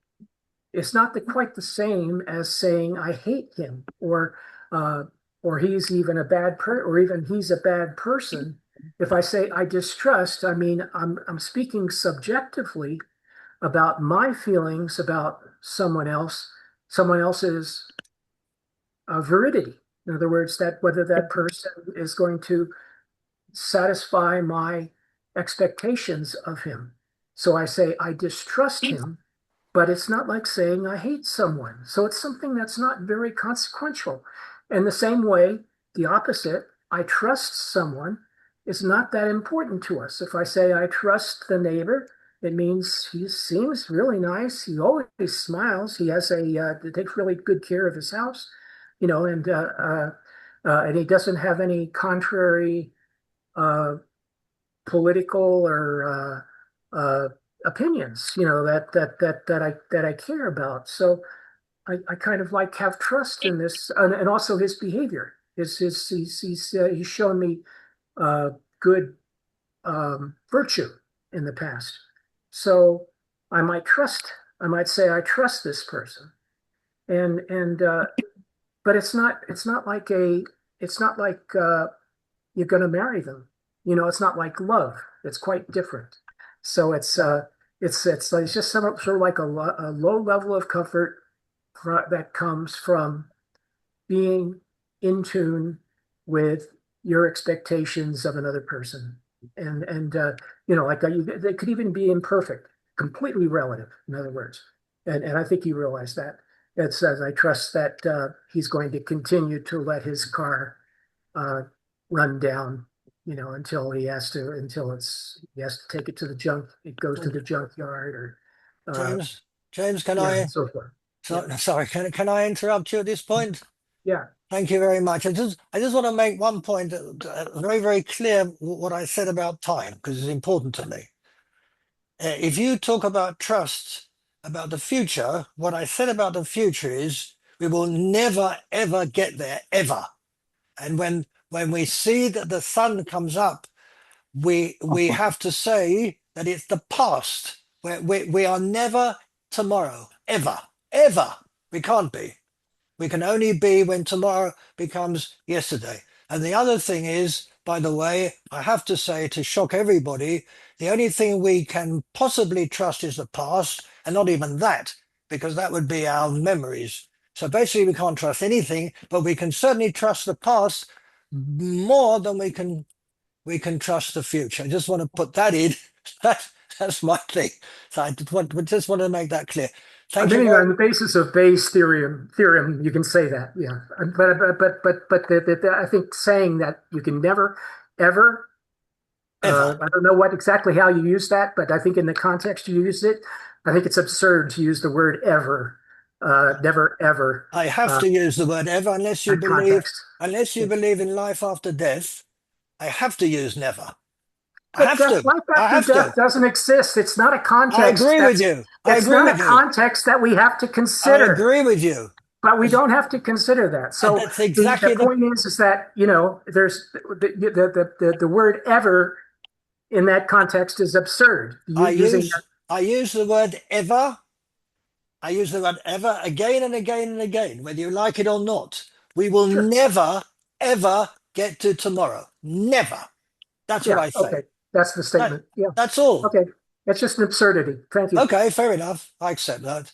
Speaker 6: it's not quite the same as saying I hate him or he's even a or even he's a bad person. If I say I distrust, I mean I'm speaking subjectively about my feelings about someone else's veridity. In other words, that whether that person is going to satisfy my expectations of him. So I say I distrust him, but it's not like saying I hate someone. So it's something that's not very consequential. In the same way, the opposite, I trust someone, is not that important to us. If I say I trust the neighbor, it means he seems really nice. He always smiles. He has takes really good care of his house, and he doesn't have any contrary uh, political or opinions, that I care about. So I kind of like have trust in this, and also his behavior. He's shown me uh, good virtue in the past. So I might say I trust this person, and but it's not like you're going to marry them. It's not like love. It's quite different. So it's just sort of like a low level of comfort that comes from being in tune with your expectations of another person, and like they could even be imperfect, completely relative. In other words, and I think you realize that. It says I trust that he's going to continue to let his car run down, until he has to take it to the junk. It goes to the junkyard, or
Speaker 1: James, can
Speaker 6: yeah,
Speaker 1: I?
Speaker 6: and so forth.
Speaker 1: Sorry, can I interrupt you at this point?
Speaker 6: Yeah.
Speaker 1: Thank you very much. I just want to make one point very, very clear what I said about time, because it's important to me. If you talk about trust, about the future, what I said about the future is we will never, ever get there, ever. And when we see that the sun comes up, we have to say that it's the past. We are never tomorrow, ever, ever. We can't be. We can only be when tomorrow becomes yesterday. And the other thing is, by the way, I have to say, to shock everybody, the only thing we can possibly trust is the past, and not even that, because that would be our memories. So basically we can't trust anything, but we can certainly trust the past more than we can trust the future. I just want to put that in. That's my thing. So I just want to make that clear.
Speaker 6: I
Speaker 1: Thank you
Speaker 6: mean,
Speaker 1: very
Speaker 6: on the basis of Bayes' theorem, you can say that, yeah. But I think saying that you can never, ever,
Speaker 1: ever.
Speaker 6: I don't know exactly how you use that, but I think in the context you used it, I think it's absurd to use the word ever, never, ever.
Speaker 1: I have to use the word ever unless you
Speaker 6: Context.
Speaker 1: believe in life after death. I have to use never. I
Speaker 6: But
Speaker 1: have to.
Speaker 6: life
Speaker 1: I
Speaker 6: after
Speaker 1: have
Speaker 6: death
Speaker 1: to.
Speaker 6: doesn't exist. It's not a
Speaker 1: I
Speaker 6: context.
Speaker 1: agree with you. I
Speaker 6: It's
Speaker 1: agree
Speaker 6: not
Speaker 1: with
Speaker 6: a
Speaker 1: you.
Speaker 6: context that we have to
Speaker 1: I
Speaker 6: consider.
Speaker 1: agree with you.
Speaker 6: But we don't have to consider that. So
Speaker 1: That's exactly
Speaker 6: the point is that there's the word ever in that context is absurd.
Speaker 1: I
Speaker 6: Using
Speaker 1: use the word ever. I use the word ever again and again and again, whether you like it or not. We will
Speaker 6: Sure.
Speaker 1: never ever get to tomorrow. Never. That's what I say.
Speaker 6: Okay, that's the statement. Yeah.
Speaker 1: That's all.
Speaker 6: Okay, it's just an absurdity. Thank you.
Speaker 1: Okay, fair enough. I accept that.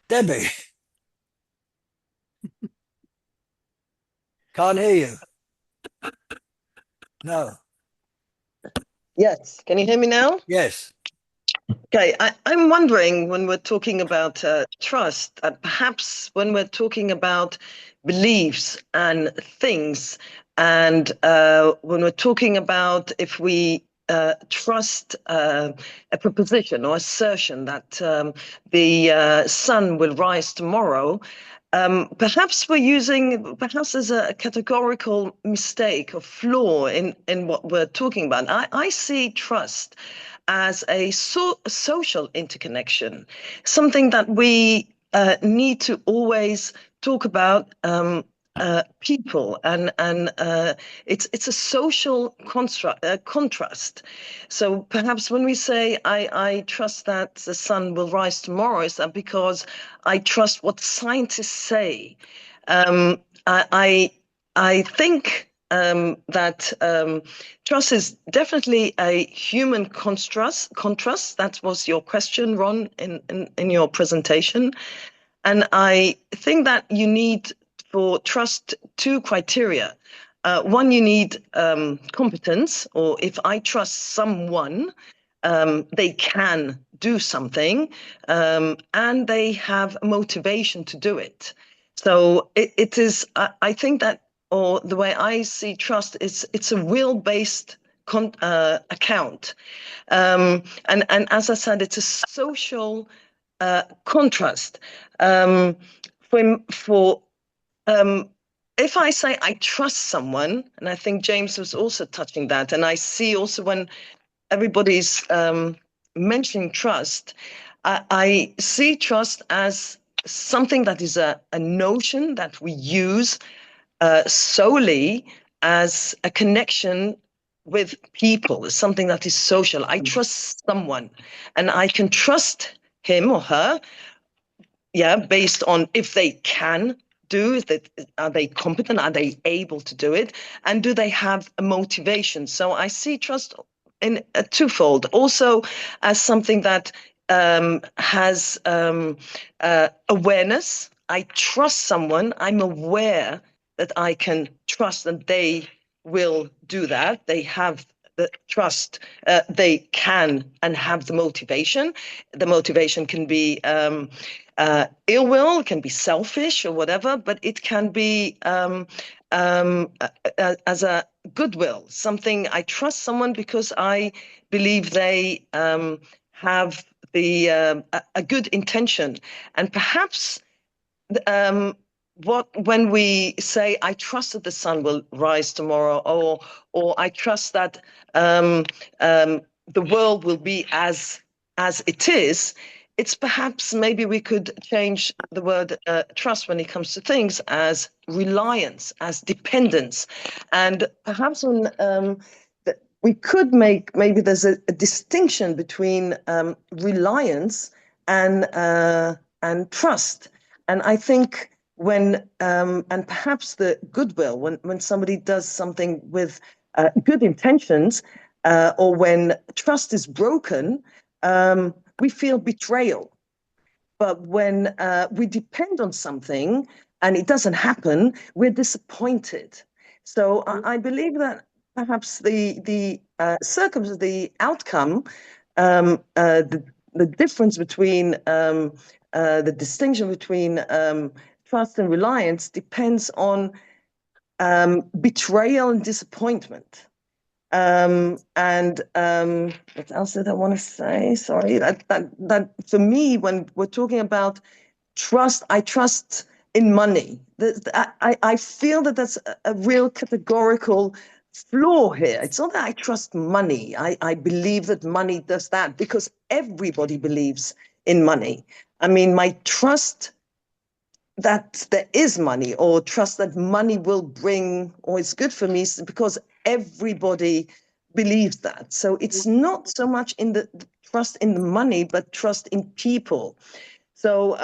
Speaker 1: Debbie, can't hear you. No.
Speaker 7: Yes. Can you hear me now?
Speaker 1: Yes.
Speaker 7: Okay. I'm wondering when we're talking about trust, perhaps when we're talking about beliefs and things, and when we're talking about if we trust a proposition or assertion that the sun will rise tomorrow, perhaps there's a categorical mistake or flaw in what we're talking about. I see trust as a social interconnection, something that we need to always talk about. People and it's a social contrast. So perhaps when we say I trust that the sun will rise tomorrow, is that because I trust what scientists say? I think that trust is definitely a human contrast. That was your question, Ron, in your presentation. And I think that you need for trust two criteria. One, you need competence, or if I trust someone, they can do something, and they have motivation to do it. So it is, I think that, or the way I see trust is it's a will-based account. And as I said, it's a social contrast. For if I say I trust someone, and I think James was also touching that, and I see also when everybody's mentioning trust, I see trust as something that is a notion that we use solely as a connection with people, as something that is social. I trust someone, and I can trust him or her, based on if they can do it, are they competent, are they able to do it, and do they have a motivation. So I see trust in a twofold, also as something that has awareness. I trust someone, I'm aware that I can trust that they will do that. They have the trust, they can and have the motivation. The motivation can be ill will, it can be selfish or whatever, but it can be as a goodwill, something I trust someone because I believe they have the a good intention. And perhaps when we say I trust that the sun will rise tomorrow, or I trust that the world will be as it is, it's perhaps maybe we could change the word trust when it comes to things as reliance, as dependence, and perhaps when we could make, maybe there's a distinction between reliance and trust. And I think when and perhaps the goodwill, when somebody does something with good intentions, or when trust is broken, we feel betrayal. But when we depend on something and it doesn't happen, we're disappointed. So I believe that perhaps the circumstance, the outcome, the difference between the distinction between trust and reliance depends on betrayal and disappointment. And what else did I want to say? Sorry, that for me, when we're talking about trust, I trust in money. I feel that that's a real categorical flaw here. It's not that I trust money. I believe that money does that because everybody believes in money. I mean, my trust that there is money, or trust that money will bring, or it's good for me, because everybody believes that. So it's not so much in the trust in the money, but trust in people. So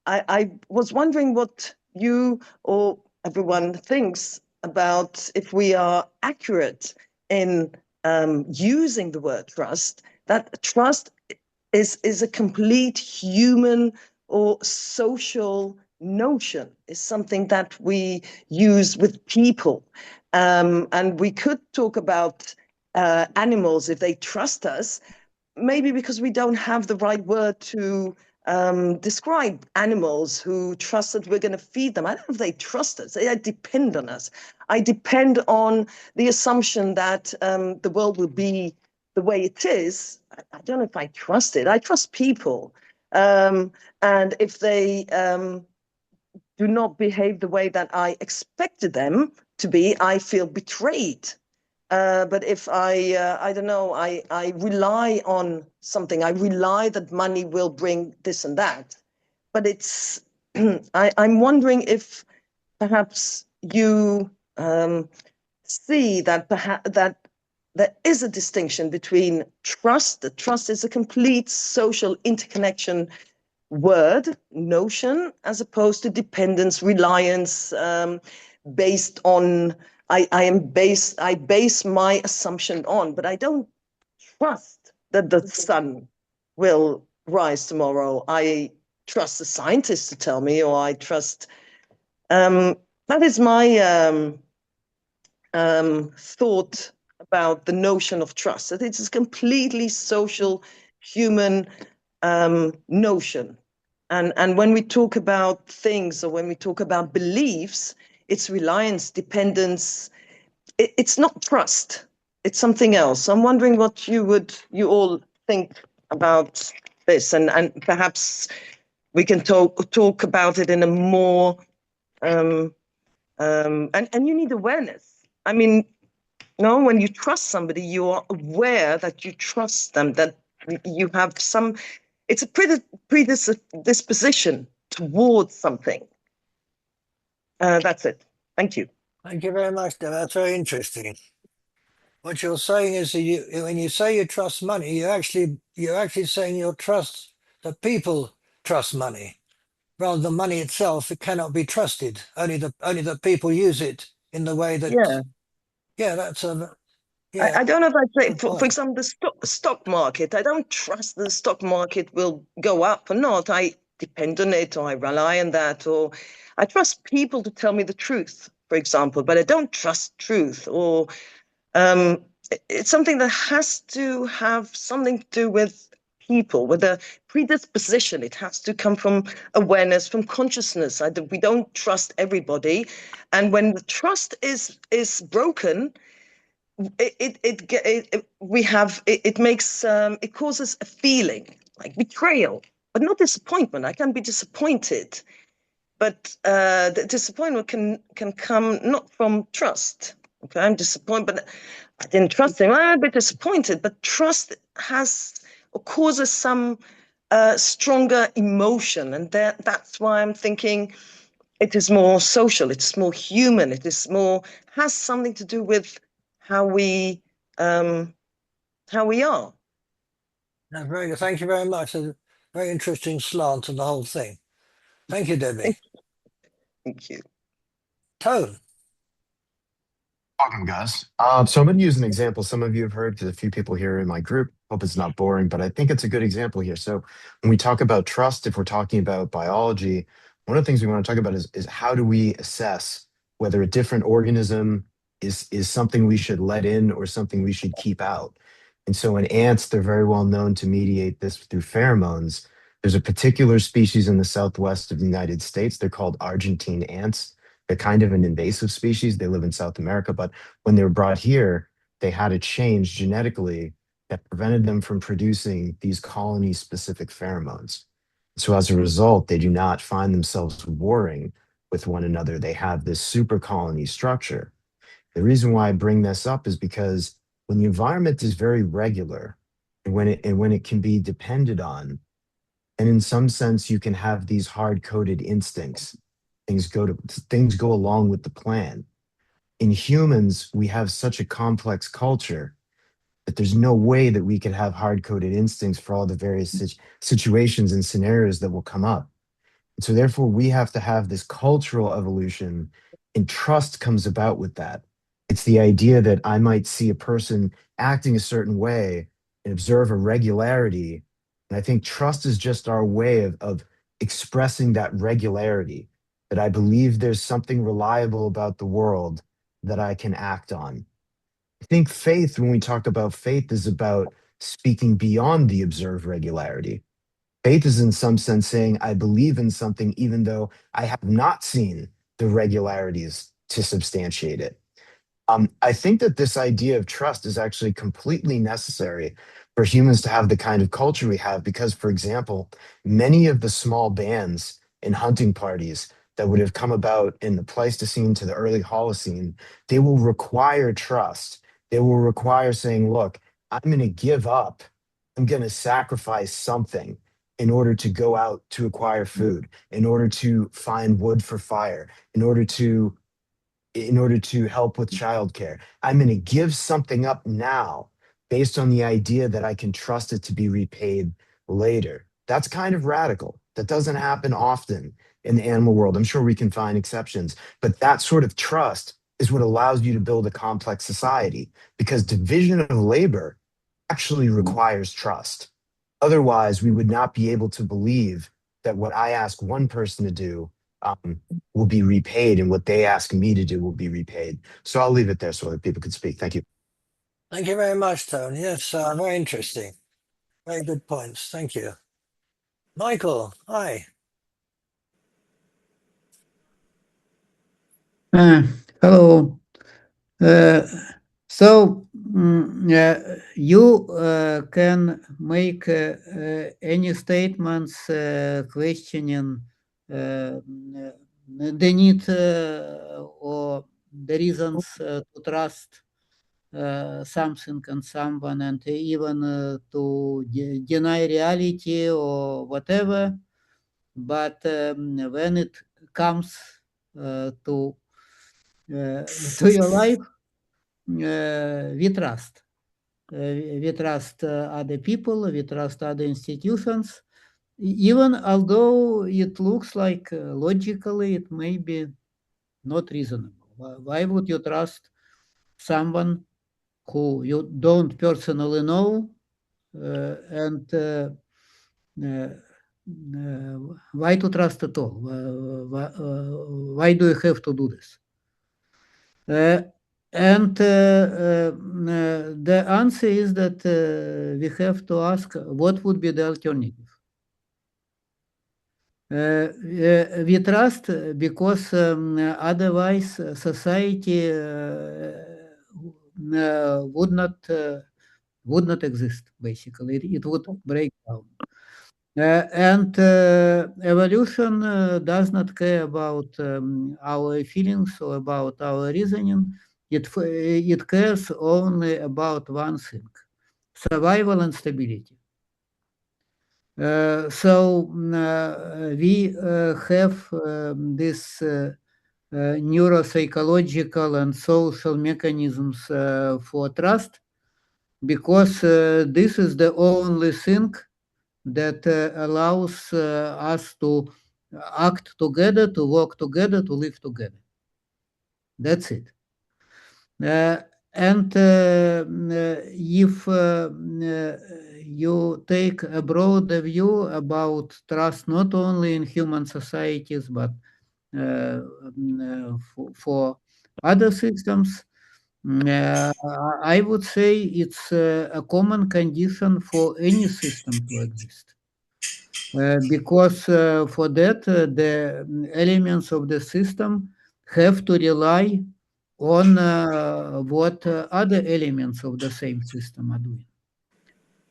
Speaker 7: I was wondering what you or everyone thinks about if we are accurate in using the word trust, that trust is a complete human or social notion, is something that we use with people. And we could talk about animals if they trust us, maybe because we don't have the right word to describe animals who trust that we're going to feed them. I don't know if they trust us. They depend on us. I depend on the assumption that the world will be the way it is. I don't know if I trust it. I trust people. And if they do not behave the way that I expected them to be, I feel betrayed. But if I don't know, I rely on something. I rely that money will bring this and that. But it's, I'm wondering if perhaps you see that perhaps that there is a distinction between trust. That trust is a complete social interconnection word, notion, as opposed to dependence, reliance, based on, I base my assumption on, but I don't trust that the sun will rise tomorrow. I trust the scientists to tell me, or I trust That is my thought about the notion of trust. That it's a completely social, human notion. And when we talk about things or when we talk about beliefs, it's reliance, dependence. It's not trust. It's something else. So I'm wondering what you all think about this, and perhaps we can talk about it in a more and you need awareness. I mean, no, when you trust somebody, you are aware that you trust them, that you have some, it's a predisposition towards something. That's it. Thank you.
Speaker 1: Thank you very much, Deb. That's very interesting. What you're saying is that when you say you trust money, you're actually saying you trust that people trust money rather than money itself. It cannot be trusted. Only the people use it in the way that.
Speaker 7: Yeah.
Speaker 1: Yeah, that's a
Speaker 7: I don't know if I'd say,
Speaker 1: good
Speaker 7: for
Speaker 1: point.
Speaker 7: example, the stock market. I don't trust the stock market will go up or not. I depend on it, or I rely on that, or I trust people to tell me the truth, for example, but I don't trust truth. Or it's something that has to have something to do with people, with a predisposition. It has to come from awareness, from consciousness. We don't trust everybody, and when the trust is broken, it makes it causes a feeling like betrayal, but not disappointment. I can be disappointed, but the disappointment can come not from trust. Okay, I'm disappointed, but I didn't trust him. I'm a bit disappointed, but trust has or causes some stronger emotion, and that's why I'm thinking it is more social, it's more human, it is more, has something to do with how we um, how we are.
Speaker 1: No, very good. Thank you very much. A very interesting slant on the whole thing. Thank you, Debbie.
Speaker 7: Thank you.
Speaker 1: Tone.
Speaker 8: Welcome, guys. So I'm going to use an example some of you have heard, because a few people here in my group. Hope it's not boring, but I think it's a good example here. So when we talk about trust, if we're talking about biology, one of the things we want to talk about is how do we assess whether a different organism is something we should let in or something we should keep out. And so in ants, they're very well known to mediate this through pheromones. There's a particular species in the southwest of the United States. They're called Argentine ants. They're kind of an invasive species. They live in South America, but when they were brought here, they had a change genetically that prevented them from producing these colony-specific pheromones. So as a result, they do not find themselves warring with one another. They have this super colony structure. The reason why I bring this up is because when the environment is very regular and when it can be depended on, and in some sense you can have these hard-coded instincts, things go along with the plan. In humans, we have such a complex culture that there's no way that we could have hard-coded instincts for all the various situations and scenarios that will come up. And so therefore, we have to have this cultural evolution, and trust comes about with that. It's the idea that I might see a person acting a certain way and observe a regularity. And I think trust is just our way of expressing that regularity, that I believe there's something reliable about the world that I can act on. I think faith, when we talk about faith, is about speaking beyond the observed regularity. Faith is in some sense saying, I believe in something even though I have not seen the regularities to substantiate it. I think that this idea of trust is actually completely necessary for humans to have the kind of culture we have, because, for example, many of the small bands and hunting parties that would have come about in the Pleistocene to the early Holocene, they will require trust. They will require saying, look, I'm going to give up, I'm going to sacrifice something in order to go out to acquire food, in order to find wood for fire, in order to help with childcare. I'm going to give something up now based on the idea that I can trust it to be repaid later. That's kind of radical. That doesn't happen often in the animal world. I'm sure we can find exceptions, but that sort of trust is what allows you to build a complex society, because division of labor actually requires trust. Otherwise, we would not be able to believe that what I ask one person to do, will be repaid, and what they ask me to do will be repaid. So I'll leave it there so other people can speak. Thank you.
Speaker 1: Thank you very much, Tony. Yes, very interesting. Very good points. Thank you. Michael, hi.
Speaker 9: Hello. Uh, so you can make any statements questioning the need or the reasons to trust something and someone, and even to deny reality or whatever. But when it comes to your life, we trust. We trust other people, we trust other institutions, even although it looks like logically it may be not reasonable. Why would you trust someone who you don't personally know? Why to trust at all? Why do you have to do this? The answer is that we have to ask what would be the alternative. We trust because otherwise society would not exist. Basically, it would break down. Evolution does not care about our feelings or about our reasoning. It cares only about one thing: survival and stability. So we have this neuropsychological and social mechanisms for trust, because this is the only thing that allows us to act together, to work together, to live together. That's it. If you take a broader view about trust, not only in human societies, but for other systems, I would say it's a common condition for any system to exist. Because for that, the elements of the system have to rely on what other elements of the same system are doing.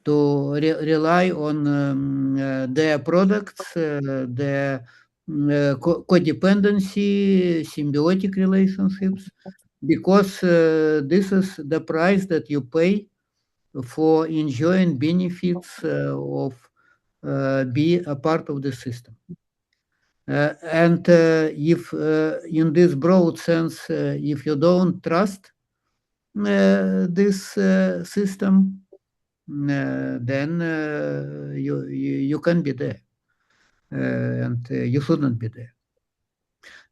Speaker 9: To rely on their products, their codependency, symbiotic relationships, because this is the price that you pay for enjoying benefits of be a part of the system. If in this broad sense, if you don't trust this system, then you can be there, and you shouldn't be there.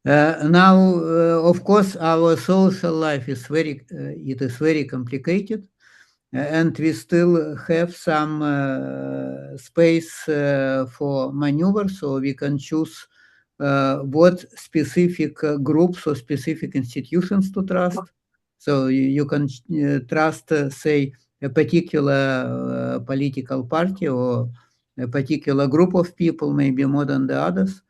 Speaker 9: Now, of course, our social life is very complicated, and we still have some space for maneuver, so we can choose what specific groups or specific institutions to trust. So you can trust, say, a particular political party or a particular group of people, maybe more than the others.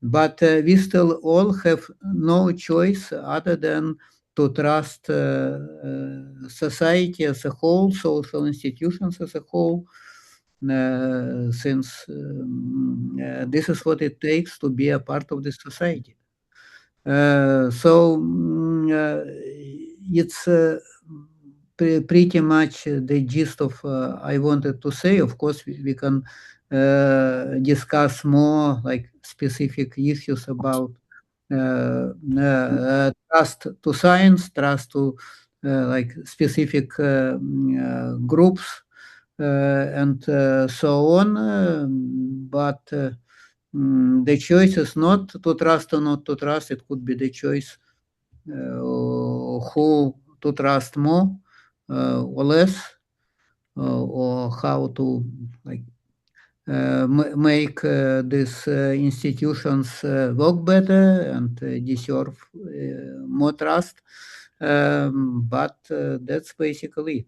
Speaker 9: But we still all have no choice other than to trust society as a whole, social institutions as a whole, since this is what it takes to be a part of the society. It's pretty much the gist of I wanted to say. Of course, we can discuss more like specific issues about trust to science, trust to like specific groups and so on. But the choice is not to trust or not to trust. It could be the choice who to trust more or less, or how to like make these institutions work better and deserve more trust. But that's basically it.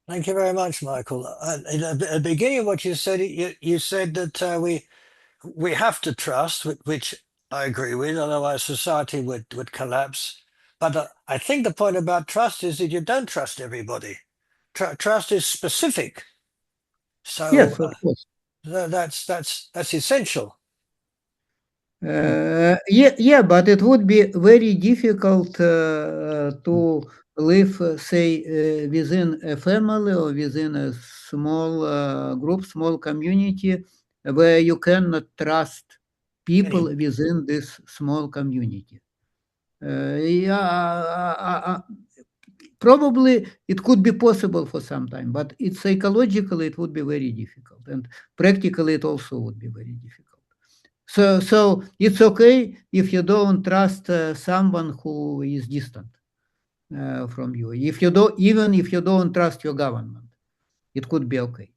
Speaker 1: Thank you very much, Michael. At the beginning of what you said, you said that we have to trust, which I agree with, otherwise society would collapse. But I think the point about trust is that you don't trust everybody. Trust is specific, so
Speaker 9: Yes, of course.
Speaker 1: that's essential.
Speaker 9: Yeah, but it would be very difficult to live, say, within a family or within a small group, small community, where you cannot trust people within this small community. Probably it could be possible for some time, but psychologically it would be very difficult, and practically it also would be very difficult. So it's okay if you don't trust someone who is distant from you. If you don't, even if you don't trust your government, it could be okay.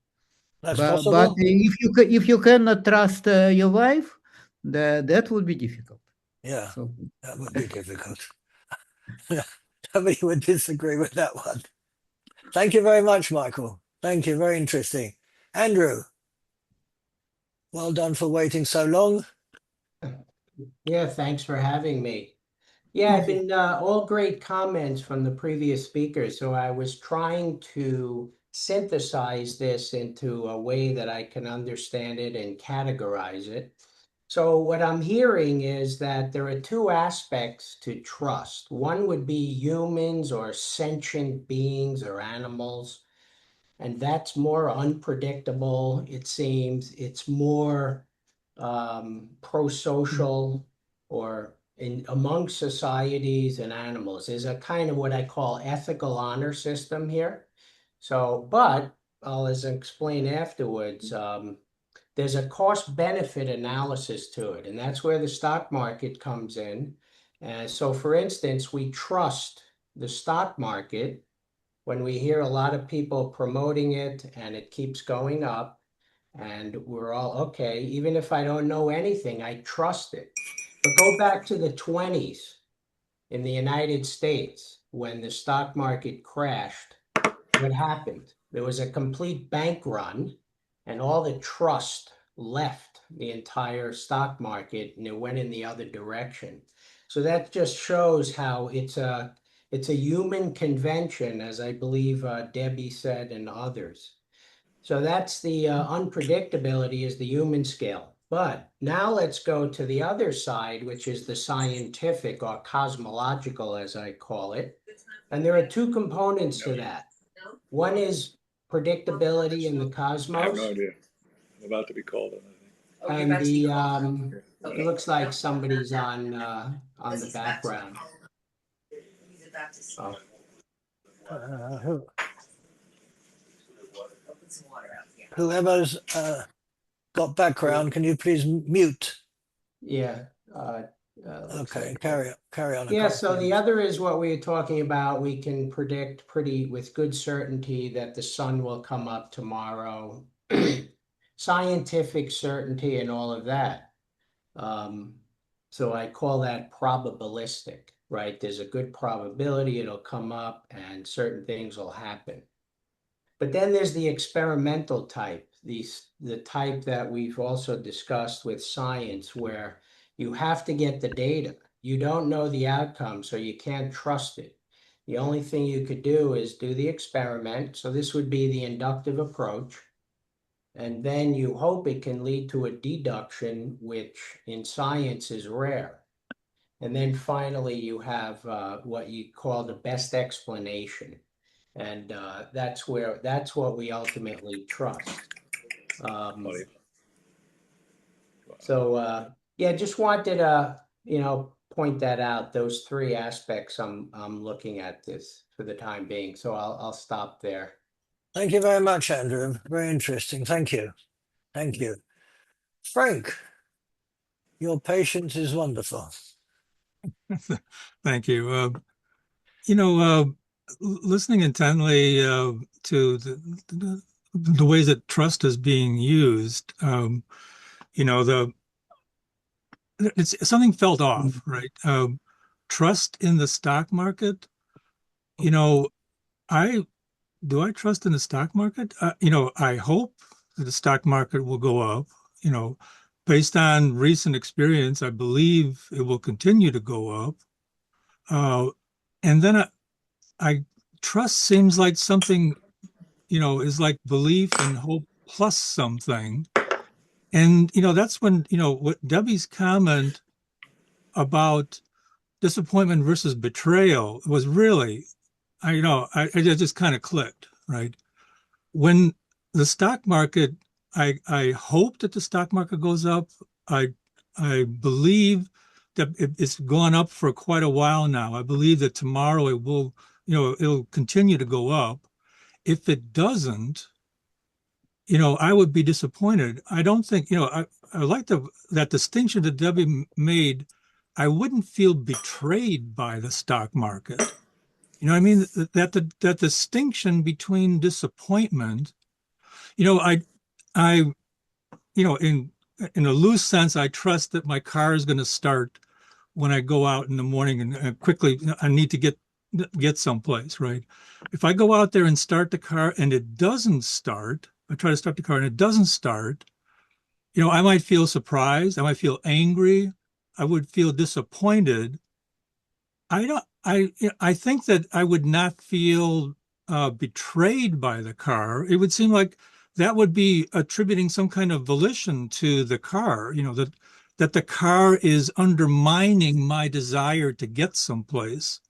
Speaker 1: That's
Speaker 9: But
Speaker 1: possible.
Speaker 9: if you cannot trust your wife, that would be difficult.
Speaker 1: Yeah,
Speaker 9: So
Speaker 1: that would be difficult. Nobody would disagree with that one. Thank you very much, Michael. Thank you. Very interesting. Andrew, well done for waiting so long.
Speaker 10: Yeah, thanks for having me. Yeah, I've been all great comments from the previous speakers. So I was trying to synthesize this into a way that I can understand it and categorize it. So what I'm hearing is that there are two aspects to trust. One would be humans or sentient beings or animals, and that's more unpredictable, it seems. It's more pro-social or in among societies and animals. There's a kind of what I call ethical honor system here. So, but I'll as explain afterwards, there's a cost benefit analysis to it, and that's where the stock market comes in. And so, for instance, we trust the stock market when we hear a lot of people promoting it and it keeps going up, and we're all okay, even if I don't know anything, I trust it. But go back to the 20s in the United States when the stock market crashed. What happened? There was a complete bank run, and all the trust left the entire stock market and it went in the other direction. So that just shows how it's a human convention, as I believe Debbie said and others. So that's the unpredictability is the human scale. But now let's go to the other side, which is the scientific or cosmological, as I call it. And there are two components to that. One is predictability in the cosmos.
Speaker 11: I have no idea. I'm about to be called on, I think.
Speaker 10: And it looks like somebody's on the background. Oh.
Speaker 1: Whoever's got background, can you please mute?
Speaker 10: Yeah.
Speaker 1: Okay, carry on.
Speaker 10: Yeah, so the other is what we were talking about. We can predict with good certainty that the sun will come up tomorrow. Scientific certainty and all of that. So I call that probabilistic, right? There's a good probability it'll come up and certain things will happen. But then there's the experimental type, the type that we've also discussed with science, where you have to get the data. You don't know the outcome, so you can't trust it. The only thing you could do is do the experiment. So this would be the inductive approach. And then you hope it can lead to a deduction, which in science is rare. And then finally, you have what you call the best explanation. And that's what we ultimately trust. So yeah, just wanted to, point that out, those three aspects I'm looking at this for the time being. So I'll stop there.
Speaker 1: Thank you very much, Andrew. Very interesting. Thank you. Thank you. Frank, your patience is wonderful.
Speaker 12: Thank you. Listening intently to the ways that trust is being used. You know, it's something felt off, right? Trust in the stock market. You know, I do I trust in the stock market? You know, I hope that the stock market will go up. You know, based on recent experience, I believe it will continue to go up. Uh, and then I trust seems like something, you know, is like belief and hope plus something. And, you know, that's when, you know, what Debbie's comment about disappointment versus betrayal was really, it just kind of clicked, right? When the stock market, I hope that the stock market goes up. I, I believe that it's gone up for quite a while now. I believe that tomorrow it will, you know, it'll continue to go up. If it doesn't, you know, I would be disappointed. I don't think, you know, I like that distinction that Debbie made. I wouldn't feel betrayed by the stock market. You know what I mean? That distinction between disappointment, you know, I, you know, in a loose sense, I trust that my car is going to start when I go out in the morning and quickly I need to get someplace, right? If I go out there and start the car and it doesn't start, I try to start the car and it doesn't start, you know, I might feel surprised, I might feel angry, I would feel disappointed. I don't, I think that I would not feel betrayed by the car. It would seem like that would be attributing some kind of volition to the car, you know, that the car is undermining my desire to get someplace.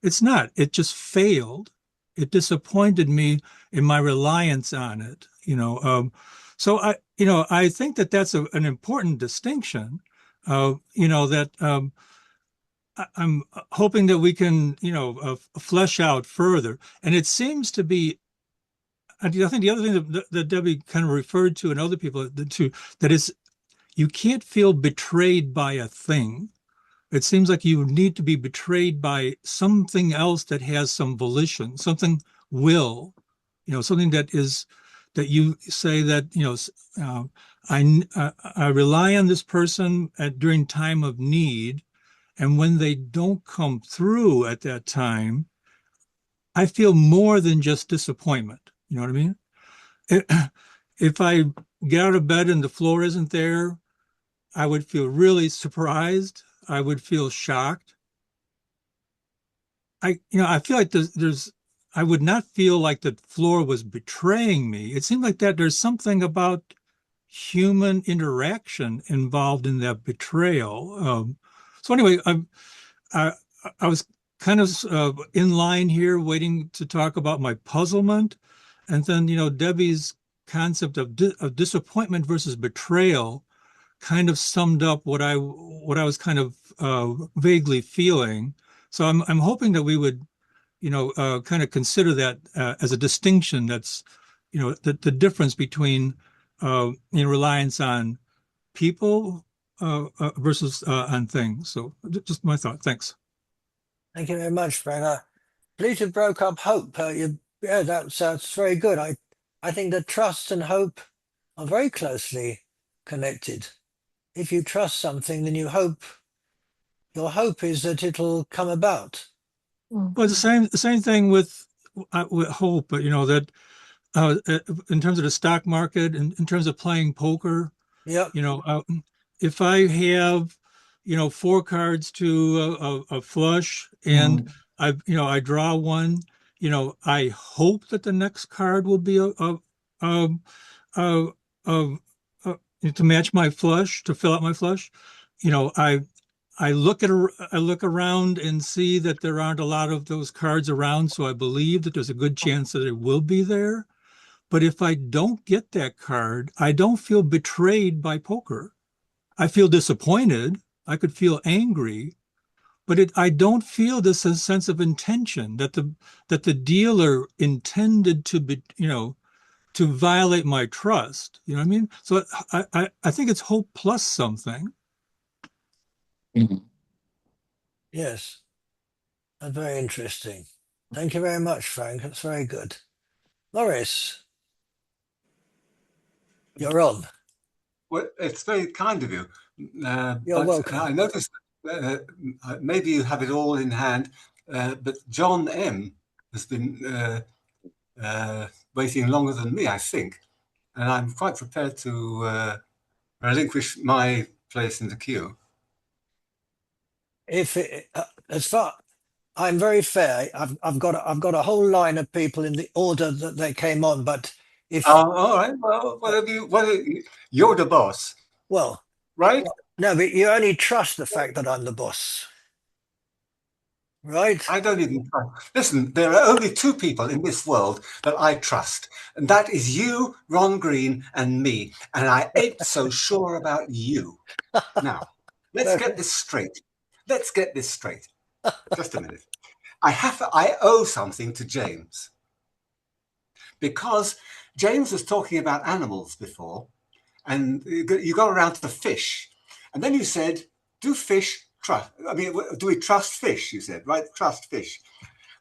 Speaker 12: It's not. It just failed. It disappointed me in my reliance on it, you know. So you know, I think that that's an important distinction. You know, that I'm hoping that we can, you know, flesh out further. And it seems to be, I think the other thing that Debbie kind of referred to and other people to, that is, you can't feel betrayed by a thing. It seems like you need to be betrayed by something else that has some volition, something will, you know, something that is, that you say that, you know, I rely on this person during time of need. And when they don't come through at that time, I feel more than just disappointment. You know what I mean? If I get out of bed and the floor isn't there, I would feel really surprised. I would feel shocked. I feel like I would not feel like the floor was betraying me. It seemed like that there's something about human interaction involved in that betrayal. So anyway, I, I was kind of in line here waiting to talk about my puzzlement. And then, you know, Debbie's concept of disappointment versus betrayal kind of summed up what I was kind of vaguely feeling. So I'm hoping that we would, you know, kind of consider that as a distinction. That's, you know, the difference between you know, reliance on people versus on things. So just my thought. Thanks.
Speaker 1: Thank you very much, Frank. I believe you broke up hope. Yeah, that's very good. I think that trust and hope are very closely connected. If you trust something, then your hope is that it'll come about.
Speaker 12: Well, the same thing with hope, but you know that in terms of the stock market, in terms of playing poker,
Speaker 1: Yep.
Speaker 12: you know, if I have, you know, four cards to a flush and you know, I draw one, you know, I hope that the next card will be a, a, a, to match my flush, to fill out my flush. You know, I look around and see that there aren't a lot of those cards around, so I believe that there's a good chance that it will be there. But if I don't get that card, I don't feel betrayed by poker. I feel disappointed. I could feel angry, but I don't feel this sense of intention that the dealer intended to be, you know, to violate my trust. You know what I mean? So I think it's hope plus something.
Speaker 1: Yes. That's very interesting. Thank you very much, Frank. That's very good. Morris. You're on.
Speaker 13: Well, it's very kind of you.
Speaker 1: You're
Speaker 13: But
Speaker 1: welcome.
Speaker 13: I noticed maybe you have it all in hand, but John M. has been waiting longer than me, I think, and I'm quite prepared to relinquish my place in the queue.
Speaker 1: If it, as far I'm very fair, I've got a whole line of people in the order that they came on, but if
Speaker 13: All right. Well, you're the boss,
Speaker 1: well,
Speaker 13: right?
Speaker 1: no, but you only trust the fact that I'm the boss, right?
Speaker 13: I don't even trust. Listen, there are only two people in this world that I trust, and that is you, Ron Green, and me. And I ain't so sure about you. Now, let's get this straight. Let's get this straight. Just a minute. I owe something to James because James was talking about animals before, and you got around to fish, and then you said, "Do fish trust? I mean, do we trust fish?" You said, right? Trust fish.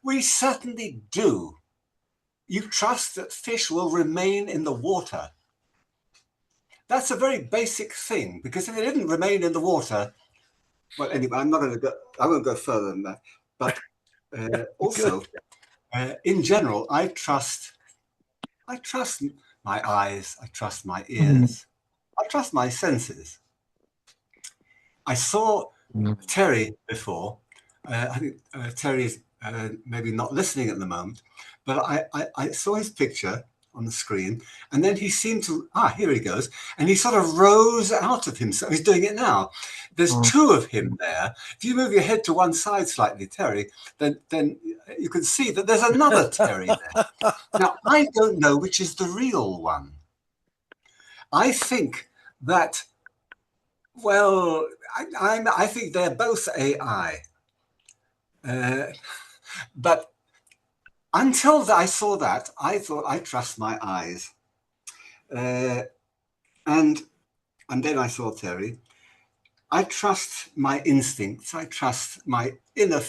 Speaker 13: We certainly do. You trust that fish will remain in the water. That's a very basic thing, because if it didn't remain in the water, well, anyway, I'm not going to go. I won't go further than that. But also, in general, I trust my eyes. I trust my ears. I trust my senses. I saw Terry before. I think Terry is maybe not listening at the moment, but I saw his picture on the screen, and then he seemed to, here he goes, and he sort of rose out of himself. He's doing it now. There's two of him there. If you move your head to one side slightly, Terry, then you can see that there's another Terry there. Now, I don't know which is the real one. I think that, well, I think they're both AI. But until I saw that, I thought I trust my eyes. And then I saw Terry. I trust my instincts. I trust my inner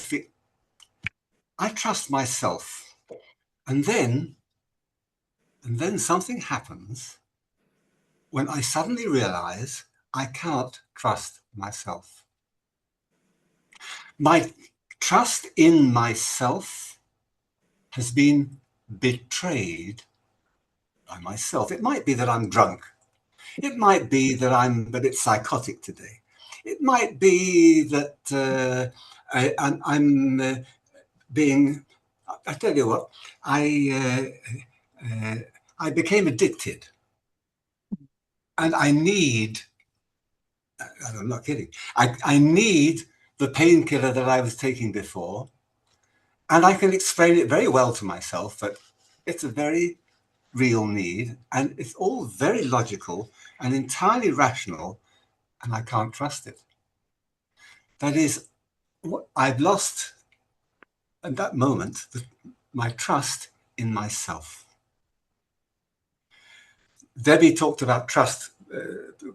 Speaker 13: I trust myself. And then something happens when I suddenly realize I cannot trust myself. My trust in myself has been betrayed by myself. It might be that I'm drunk. It might be that I'm a bit psychotic today. It might be that I'm being, I tell you what, I became addicted. And I need, I'm not kidding, I need the painkiller that I was taking before. And I can explain it very well to myself, but it's a very real need, and it's all very logical and entirely rational, and I can't trust it. That is, I've lost at that moment my trust in myself. Debbie talked about trust,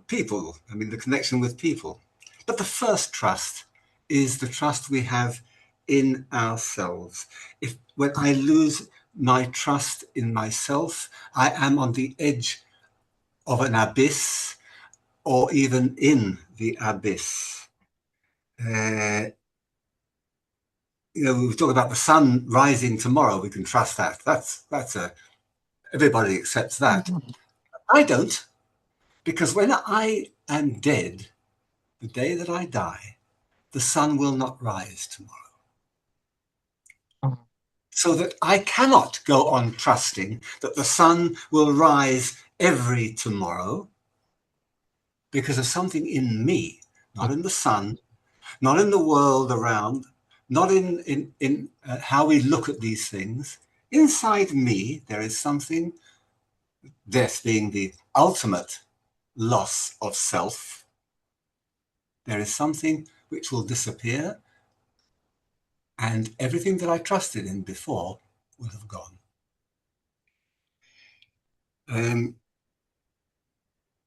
Speaker 13: people, I mean, the connection with people. But the first trust is the trust we have in ourselves. When I lose my trust in myself, I am on the edge of an abyss, or even in the abyss. We talk about the sun rising tomorrow. We can trust that. Everybody accepts that. I don't, because when I am dead, the day that I die, the sun will not rise tomorrow. So that I cannot go on trusting that the sun will rise every tomorrow, because of something in me, not in the sun, not in the world around, not in how we look at these things. Inside me, there is something, death being the ultimate loss of self. There is something which will disappear, and everything that I trusted in before will have gone.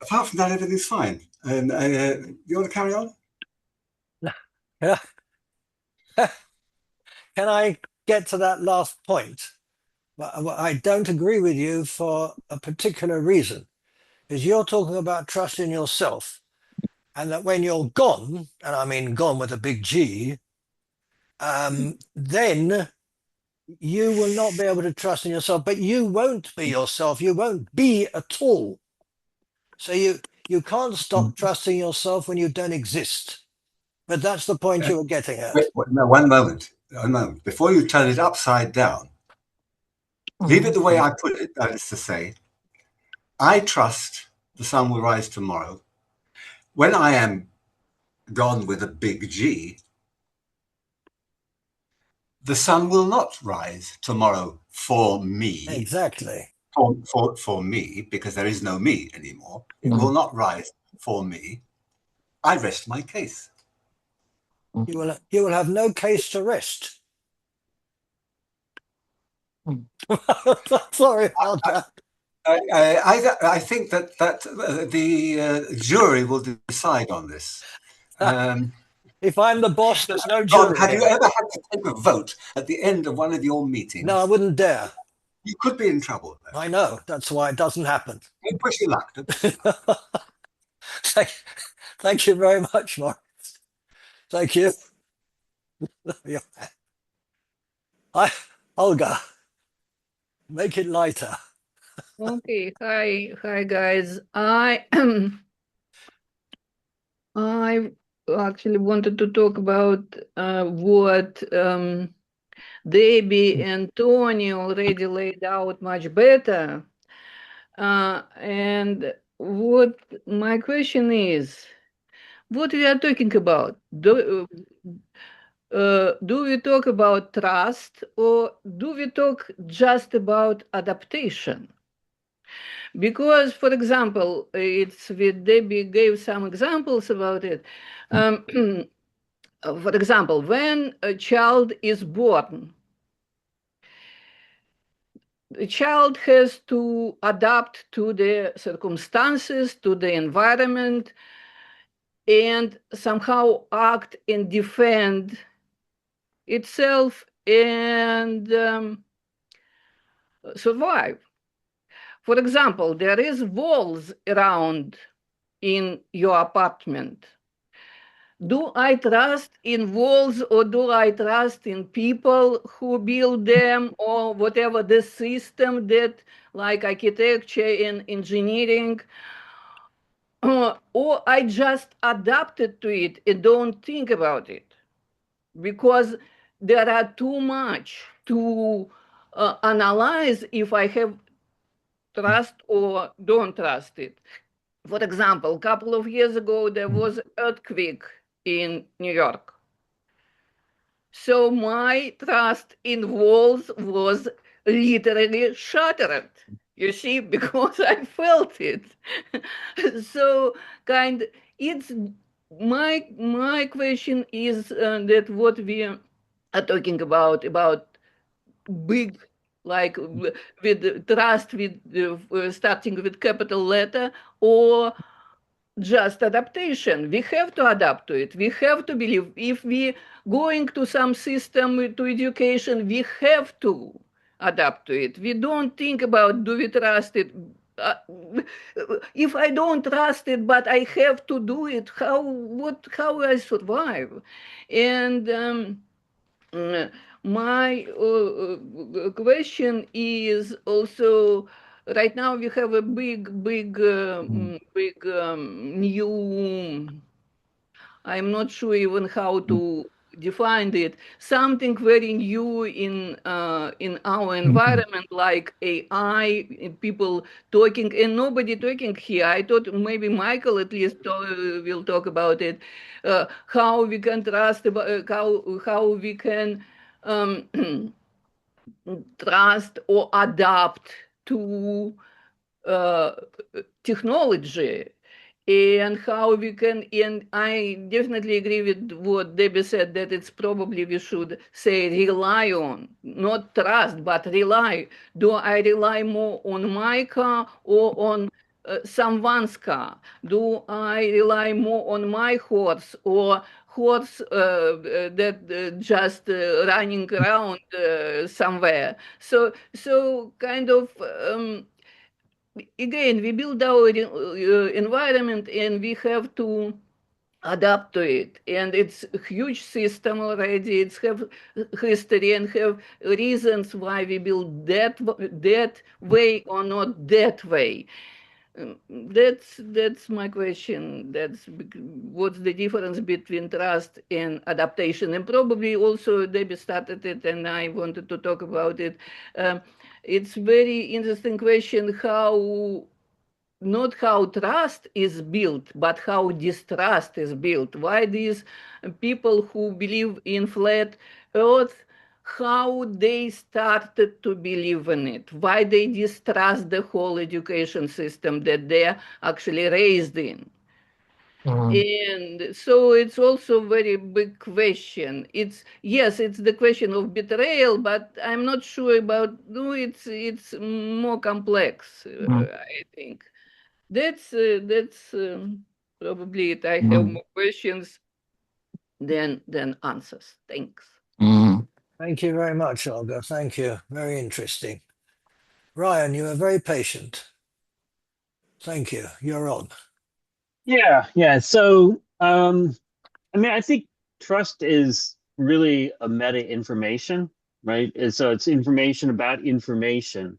Speaker 13: Apart from that, everything's fine. You want to carry on?
Speaker 1: Yeah. Can I get to that last point? I don't agree with you for a particular reason. is you're talking about trust in yourself, and that when you're gone, and I mean gone with a big G, then you will not be able to trust in yourself, but you won't be yourself. You won't be at all. So you can't stop trusting yourself when you don't exist. But that's the point you were getting at.
Speaker 13: No, one moment. Before you turn it upside down, leave it the way I put it. That is to say, I trust the sun will rise tomorrow. When I am gone with a big G, the sun will not rise tomorrow for me.
Speaker 1: Exactly.
Speaker 13: For me, because there is no me anymore. It will not rise for me. I rest my case.
Speaker 1: You will have no case to rest. Sorry about that.
Speaker 13: I think that the jury will decide on this.
Speaker 1: If I'm the boss, there's no
Speaker 13: John,
Speaker 1: jury
Speaker 13: have you
Speaker 1: here.
Speaker 13: ever had to take a vote at the end of one of your meetings?
Speaker 1: No, I wouldn't dare.
Speaker 13: You could be in trouble. Though.
Speaker 1: I know. That's why it doesn't happen.
Speaker 13: Don't push your luck.
Speaker 1: Thank you very much, Morris. Thank you. Olga, make it lighter.
Speaker 14: Okay, hi guys. I actually wanted to talk about what Debbie and Tony already laid out much better. And what my question is, what we are talking about? Do we talk about trust, or do we talk just about adaptation? Because, for example, it's with Debbie gave some examples about it. For example, when a child is born, the child has to adapt to the circumstances, to the environment, and somehow act and defend itself and survive. For example, there is walls around in your apartment. Do I trust in walls, or do I trust in people who build them, or whatever the system that, like architecture and engineering, or I just adapted to it and don't think about it? Because there are too much to analyze if I have trust or don't trust it. For example, a couple of years ago, there was an earthquake in New York. So my trust in walls was literally shattered, you see, because I felt it. So it's my question is that what we are talking about big, like with trust, with starting with capital letter, or just adaptation. We have to adapt to it. We have to believe. If we going to some system to education, we have to adapt to it. We don't think about, do we trust it? If I don't trust it, but I have to do it, how I survive? And my question is also, right now we have a big new, I'm not sure even how to define it, something very new in our environment, like AI, people talking, and nobody talking here. I thought maybe Michael at least will talk about it, how we can trust, how we can trust or adapt to technology, and how we can, and I definitely agree with what Debbie said, that it's probably we should say rely on, not trust, but rely. Do I rely more on my car or on someone's car? Do I rely more on my horse, or horse that just running around somewhere? So kind of again, we build our environment and we have to adapt to it, and it's a huge system already. It's have history and have reasons why we build that way or not that way. That's my question. That's what's the difference between trust and adaptation, and probably also Debbie started it, and I wanted to talk about it. It's very interesting question how not how trust is built, but how distrust is built. Why these people who believe in flat earth, how they started to believe in it, why they distrust the whole education system that they're actually raised in. And so it's also a very big question. Yes, it's the question of betrayal, but I'm not sure about, no, it's more complex, I think. That's probably it. I have more questions than answers. Thanks.
Speaker 1: Thank you very much, Olga. Thank you. Very interesting. Ryan, you are very patient. Thank you. You're on.
Speaker 15: Yeah. So, I mean, I think trust is really a meta information, right? And so it's information about information.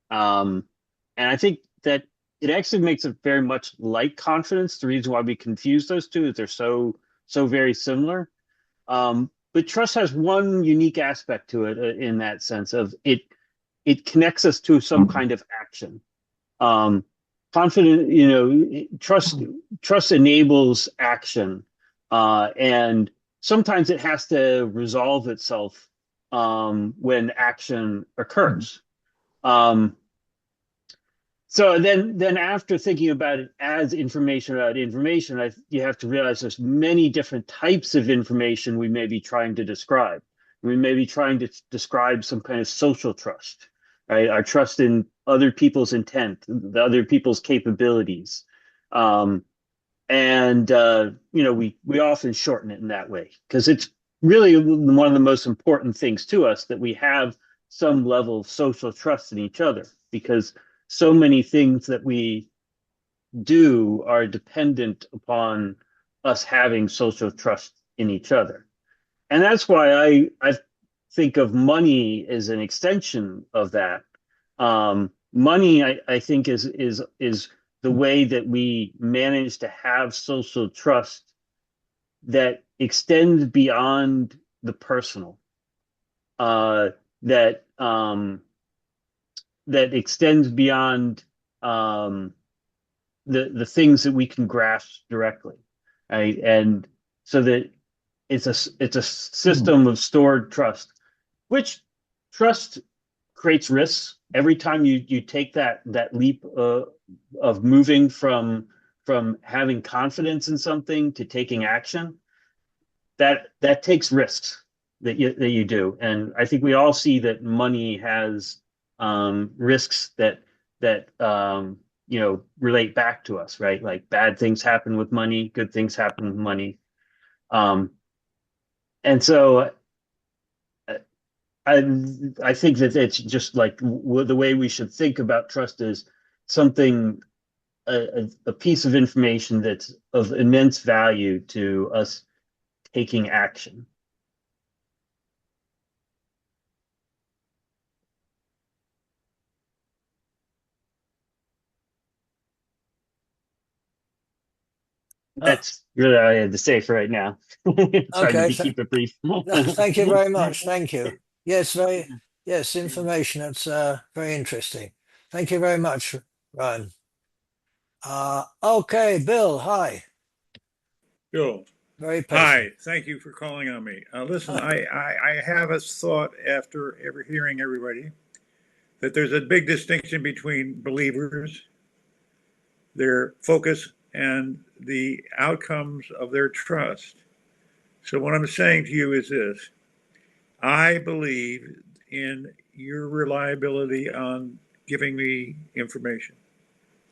Speaker 15: And I think that it actually makes it very much like confidence. The reason why we confuse those two is they're so very similar. But trust has one unique aspect to it in that sense of it connects us to some kind of action. Confident, trust enables action, and sometimes it has to resolve itself when action occurs. So then after thinking about it as information about information, you have to realize there's many different types of information we may be trying to describe. We may be trying to describe some kind of social trust, right? Our trust in other people's intent, the other people's capabilities. We often shorten it in that way because it's really one of the most important things to us that we have some level of social trust in each other, because so many things that we do are dependent upon us having social trust in each other. And that's why I think of money as an extension of that. Money, I think, is the way that we manage to have social trust that extends beyond the personal, that extends beyond the things that we can grasp directly, right? And so that it's a system of stored trust, which trust creates risks every time you take that leap of moving from having confidence in something to taking action. That takes risks that you do, and I think we all see that money has risks that relate back to us, right? Like bad things happen with money, good things happen with money, and so I think that it's just like the way we should think about trust is something, a piece of information that's of immense value to us taking action. That's really all I had to say for right now. Trying to keep it brief.
Speaker 1: Thank you very much. Thank you. Yes, information. That's very interesting. Thank you very much, Ryan. Okay, Bill. Hi.
Speaker 11: Bill.
Speaker 1: Very patient.
Speaker 11: Hi. Thank you for calling on me. Listen, I have a thought after hearing everybody that there's a big distinction between believers, their focus, and the outcomes of their trust. So what I'm saying to you is this: I believe in your reliability on giving me information.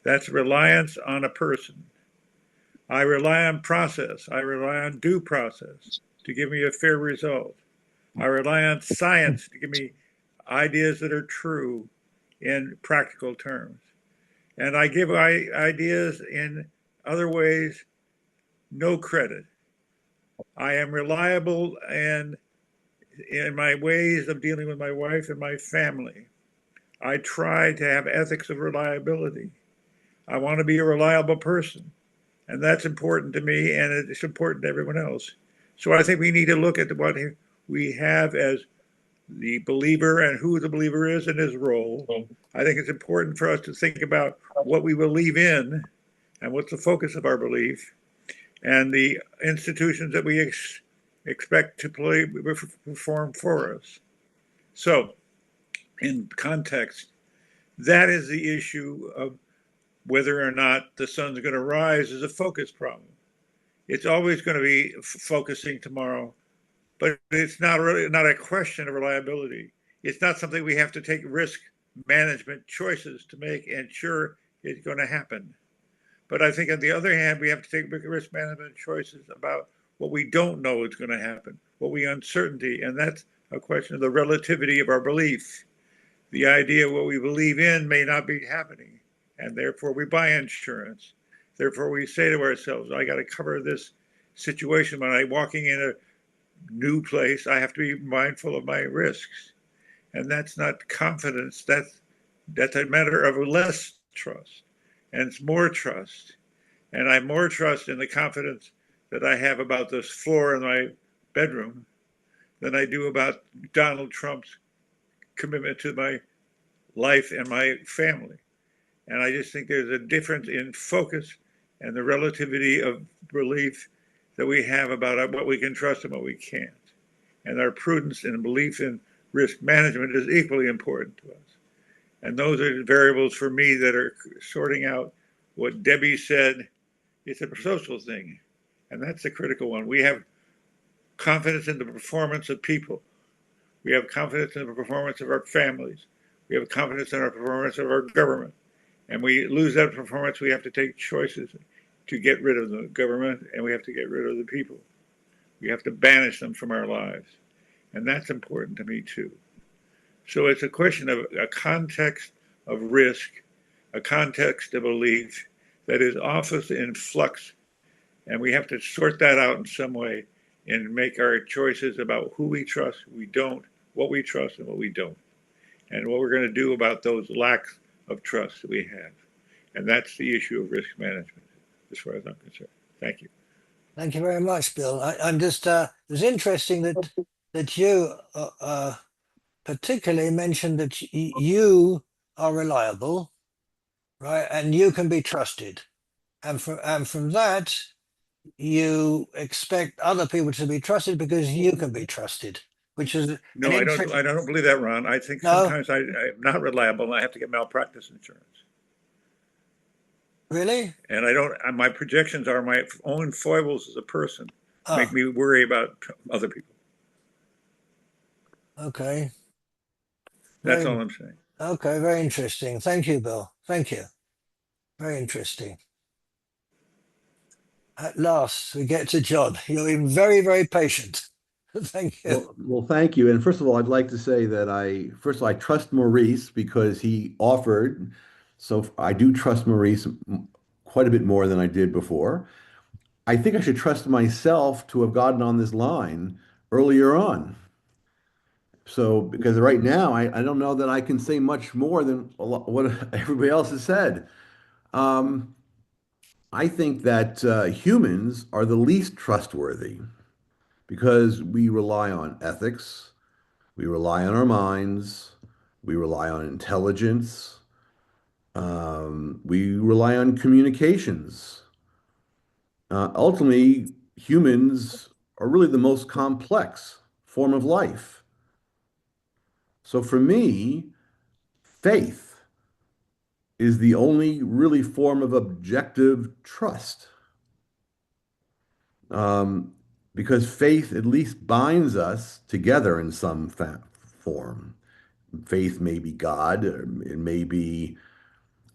Speaker 11: That's reliance on a person. I rely on process. I rely on due process to give me a fair result. I rely on science to give me ideas that are true in practical terms. And I give ideas in other ways no credit. I am reliable and in my ways of dealing with my wife and my family. I try to have ethics of reliability. I want to be a reliable person. And that's important to me and it's important to everyone else. So I think we need to look at what we have as the believer and who the believer is and his role. I think it's important for us to think about what we believe in and what's the focus of our belief and the institutions that we expect to perform for us. So, in context, that is the issue of whether or not the sun's going to rise is a focus problem. It's always going to be focusing tomorrow, but it's not really not a question of reliability. It's not something we have to take risk management choices to make and sure it's going to happen. But I think on the other hand, we have to take risk management choices about what we don't know is going to happen, what we uncertainty, and that's a question of the relativity of our belief. The idea of what we believe in may not be happening, and therefore we buy insurance. Therefore we say to ourselves, I got to cover this situation when I'm walking in a new place. I have to be mindful of my risks. And that's not confidence. That's a matter of less trust. And it's more trust. And I have more trust in the confidence that I have about this floor in my bedroom than I do about Donald Trump's commitment to my life and my family. And I just think there's a difference in focus and the relativity of belief that we have about what we can trust and what we can't. And our prudence and belief in risk management is equally important to us. And those are variables for me that are sorting out what Debbie said. It's a social thing. And that's the critical one. We have confidence in the performance of people. We have confidence in the performance of our families. We have confidence in our performance of our government. And we lose that performance, we have to take choices to get rid of the government and we have to get rid of the people. We have to banish them from our lives. And that's important to me too. So it's a question of a context of risk, a context of belief that is often in flux. And we have to sort that out in some way and make our choices about who we trust, who we don't, what we trust and what we don't. And what we're going to do about those lacks of trust that we have. And that's the issue of risk management, as far as I'm concerned. Thank you.
Speaker 1: Thank you very much, Bill. I'm just, it was interesting that you particularly mentioned that you are reliable, right? And you can be trusted. And from that, you expect other people to be trusted because you can be trusted, which is
Speaker 11: no, I don't believe that, Ron. I think sometimes I'm not reliable and I have to get malpractice insurance.
Speaker 1: Really?
Speaker 11: And I don't. My projections are my own foibles as a person make me worry about other people.
Speaker 1: Okay.
Speaker 11: That's all I'm saying.
Speaker 1: Okay, very interesting. Thank you, Bill. Thank you. Very interesting. At last, we get to John. You're been very, very patient. Thank you.
Speaker 16: Well, thank you. And first of all, I'd like to say that I trust Maurice because he offered. So I do trust Maurice quite a bit more than I did before. I think I should trust myself to have gotten on this line earlier on. So, because right now, I don't know that I can say much more than what everybody else has said. I think that humans are the least trustworthy because we rely on ethics, we rely on our minds, we rely on intelligence, we rely on communications. Ultimately, humans are really the most complex form of life. So for me, faith is the only really form of objective trust. Because faith at least binds us together in some form. Faith may be God, or it may be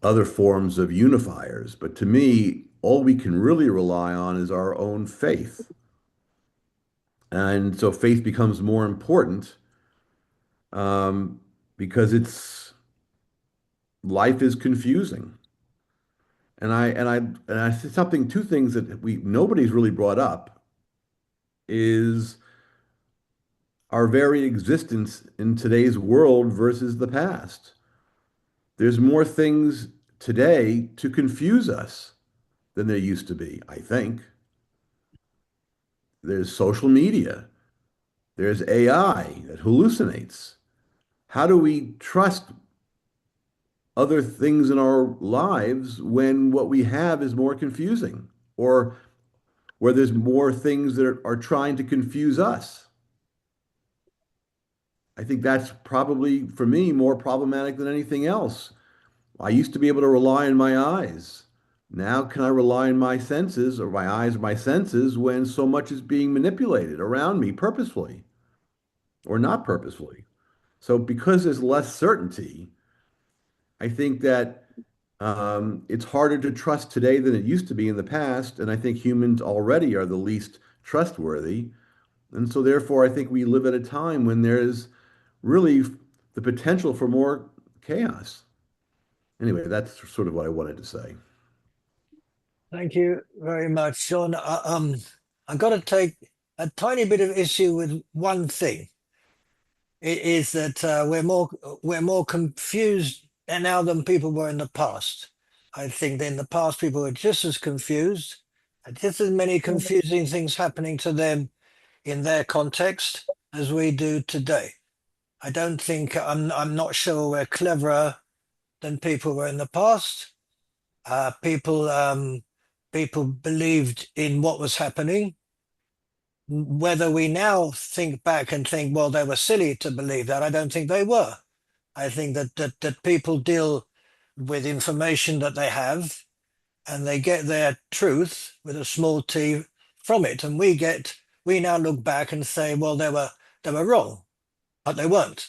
Speaker 16: other forms of unifiers, but to me, all we can really rely on is our own faith. And so faith becomes more important because life is confusing. And I see something, two things that nobody's really brought up is our very existence in today's world versus the past. There's more things today to confuse us than there used to be, I think. There's social media. There's AI that hallucinates. How do we trust other things in our lives when what we have is more confusing or where there's more things that are trying to confuse us? I think that's probably, for me, more problematic than anything else. I used to be able to rely on my eyes. Now, can I rely on my senses or my eyes or my senses when so much is being manipulated around me purposefully or not purposefully? So, because there's less certainty, I think that it's harder to trust today than it used to be in the past. And I think humans already are the least trustworthy. And so, therefore, I think we live at a time when there's really the potential for more chaos. Anyway, that's sort of what I wanted to say.
Speaker 1: Thank you very much, Sean. I've got to take a tiny bit of issue with one thing. It is that we're more confused now than people were in the past. I think that in the past people were just as confused, and just as many confusing things happening to them in their context as we do today. I don't think I'm not sure we're cleverer than people were in the past. People believed in what was happening. Whether we now think back and think, well, they were silly to believe that, I don't think they were. I think that people deal with information that they have, and they get their truth with a small t from it. And we now look back and say, well, they were wrong, but they weren't,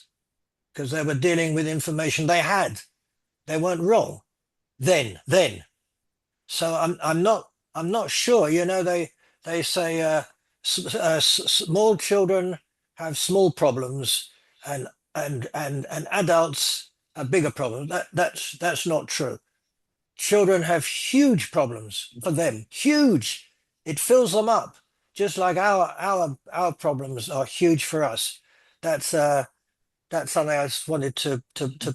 Speaker 1: because they were dealing with information they had. They weren't wrong then. So I'm not sure. You know, they say small children have small problems, and adults have bigger problems. That's not true. Children have huge problems for them. Huge. It fills them up, just like our problems are huge for us. That's that's something I just wanted to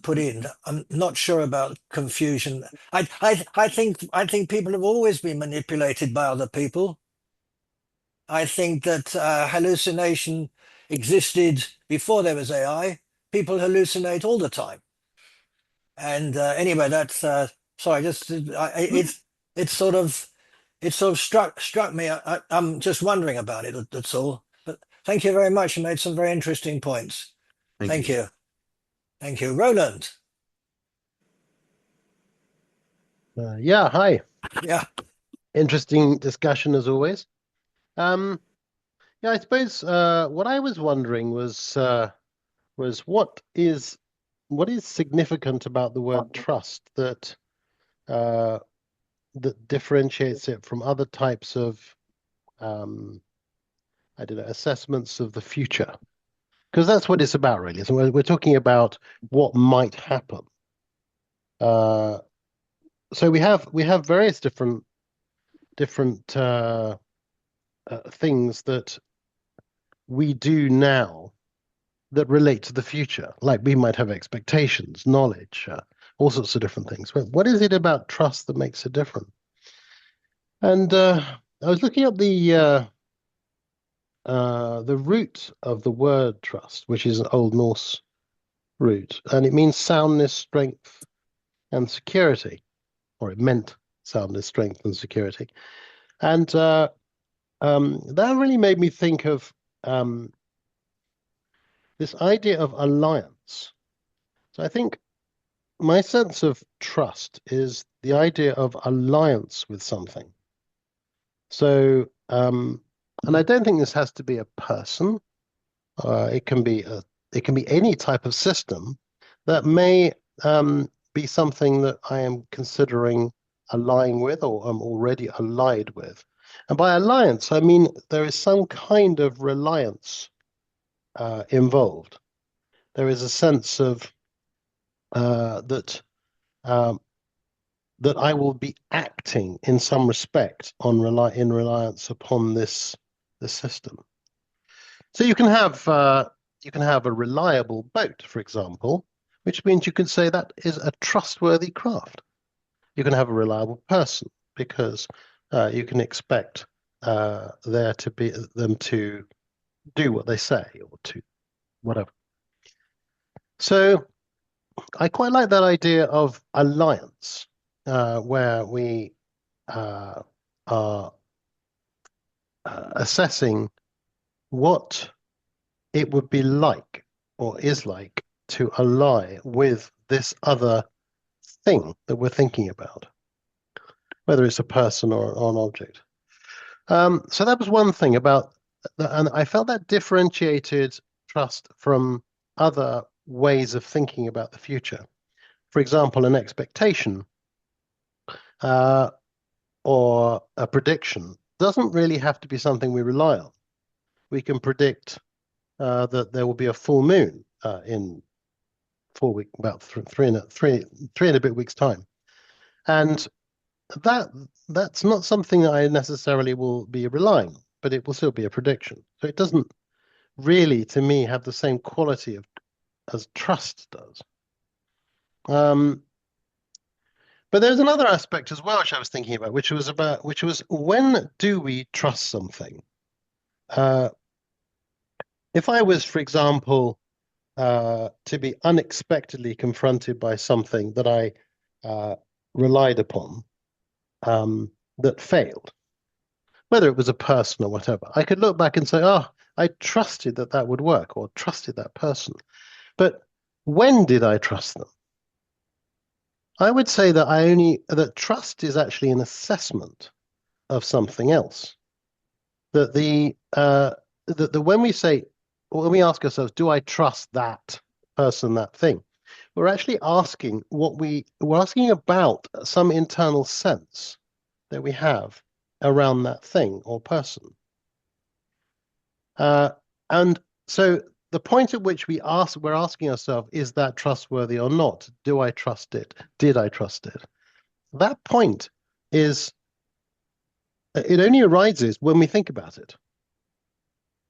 Speaker 1: put in. I'm not sure about confusion. I think people have always been manipulated by other people. I think that hallucination existed before there was AI. People hallucinate all the time. And anyway, that's sorry. Just it's sort of struck me. I'm just wondering about it. That's all. But thank you very much. You made some very interesting points. Thank you. Thank you. Roland.
Speaker 17: Yeah, hi.
Speaker 1: Yeah.
Speaker 17: Interesting discussion as always. Yeah, I suppose what I was wondering was what is significant about the word trust that that differentiates it from other types of I don't know, assessments of the future? Because that's what it's about, really. So we're talking about what might happen. So we have various different things that we do now that relate to the future. Like we might have expectations, knowledge, all sorts of different things. But what is it about trust that makes it different? And I was looking up the root of the word trust, which is an Old Norse root, and it means soundness, strength, and security, or it meant soundness, strength, and security. And that really made me think of this idea of alliance. So I think my sense of trust is the idea of alliance with something. So, and I don't think this has to be a person. It can be any type of system that may be something that I am considering allying with, or I'm already allied with. And by alliance, I mean there is some kind of reliance involved. There is a sense of that that I will be acting in some respect in reliance upon this system. So you can have a reliable boat, for example, which means you can say that is a trustworthy craft. You can have a reliable person because you can expect them to do what they say or to whatever. So I quite like that idea of alliance, where we are assessing what it would be like or is like to ally with this other thing that we're thinking about, whether it's a person or an object. So that was one thing and I felt that differentiated trust from other ways of thinking about the future. For example, an expectation or a prediction doesn't really have to be something we rely on. We can predict that there will be a full moon in 4 weeks, about three and a bit weeks' time, and that's not something that I necessarily will be relying on, but it will still be a prediction. So it doesn't really, to me, have the same quality as trust does. But there's another aspect as well, which I was thinking about, which was when do we trust something? If I was, for example, to be unexpectedly confronted by something that I relied upon that failed, whether it was a person or whatever, I could look back and say, oh, I trusted that would work, or trusted that person. But when did I trust them? I would say that trust is actually an assessment of something else. That when we ask ourselves, do I trust that person, that thing? We're actually asking we're asking about some internal sense that we have around that thing or person. And so the point at which we're asking ourselves, is that trustworthy or not? Do I trust it? Did I trust it? That point it only arises when we think about it.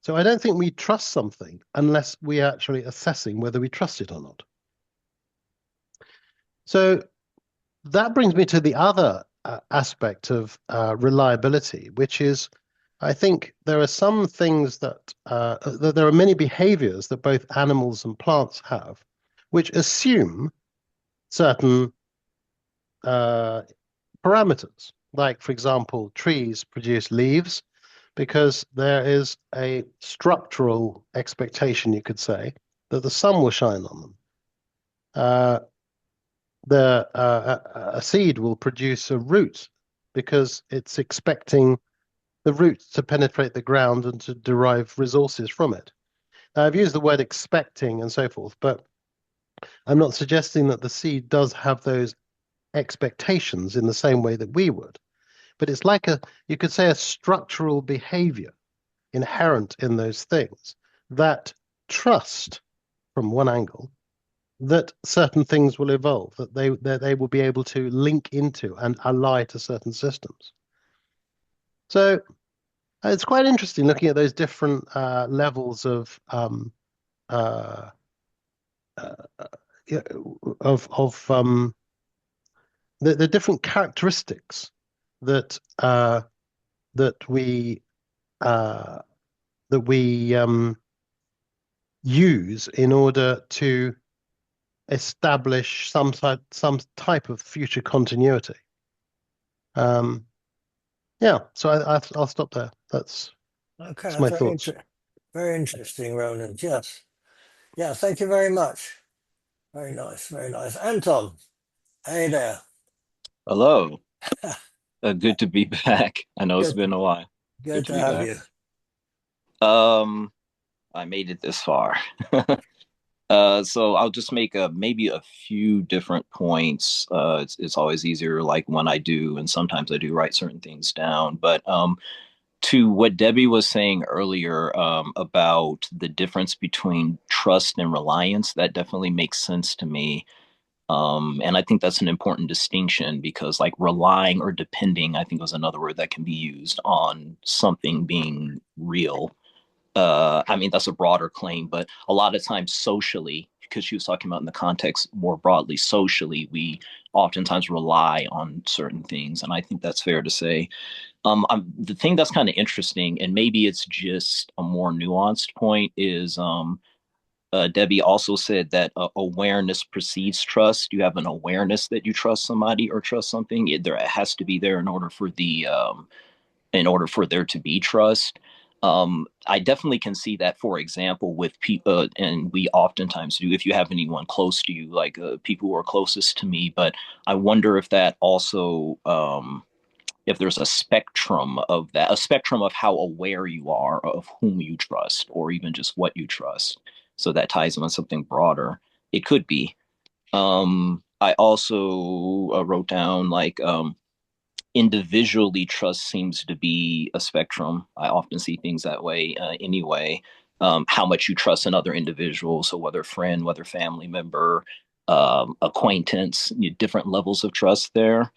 Speaker 17: So I don't think we trust something unless we're actually assessing whether we trust it or not. So that brings me to the other aspect of reliability, which is, I think there are some things that there are many behaviors that both animals and plants have, which assume certain parameters. Like, for example, trees produce leaves because there is a structural expectation, you could say, that the sun will shine on them. A seed will produce a root because it's expecting the roots to penetrate the ground and to derive resources from it. Now, I've used the word expecting and so forth, but I'm not suggesting that the seed does have those expectations in the same way that we would. But it's like you could say, a structural behavior inherent in those things that trust, from one angle, that certain things will evolve, that they will be able to link into and ally to certain systems. So it's quite interesting looking at those different levels of the different characteristics that we use in order to establish some type of future continuity. Yeah, so I'll stop there. That's my thoughts.
Speaker 1: Very interesting, Roland. Yes. Yeah, thank you very much. Very nice, very nice. Anton, hey there.
Speaker 18: Hello. Good to be back. I know it's been a while.
Speaker 1: Good to have you.
Speaker 18: I made it this far. So I'll just make maybe a few different points. It's always easier, like when I do, and sometimes I do write certain things down. But to what Debbie was saying earlier about the difference between trust and reliance, that definitely makes sense to me. And I think that's an important distinction because, like, relying or depending, I think was another word that can be used on something being real. I mean, that's a broader claim, but a lot of times socially, because she was talking about in the context more broadly, socially, we oftentimes rely on certain things. And I think that's fair to say. The thing that's kind of interesting, and maybe it's just a more nuanced point, is Debbie also said that awareness precedes trust. You have an awareness that you trust somebody or trust something. It has to be there in order for there to be trust. I definitely can see that, for example, with people, and we oftentimes do, if you have anyone close to you, like people who are closest to me. But I wonder if that also, if there's a spectrum of that, a spectrum of how aware you are of whom you trust, or even just what you trust. So that ties in with something broader. It could be. I also wrote down like individually trust seems to be a spectrum. I often see things that way anyway. How much you trust another individual, so whether friend, whether family member, acquaintance, different levels of trust there.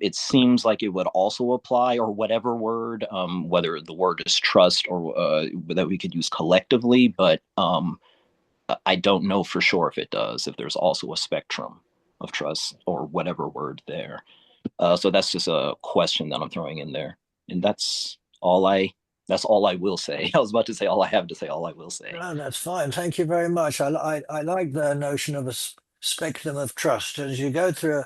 Speaker 18: It seems like it would also apply, or whatever word, whether the word is trust or that we could use collectively, but I don't know for sure if it does, if there's also a spectrum of trust or whatever word there. So that's just a question that I'm throwing in there, and that's all I will say. I was about to say all I have to say. All I will say.
Speaker 1: No, that's fine. Thank you very much. I like the notion of a spectrum of trust. As you go through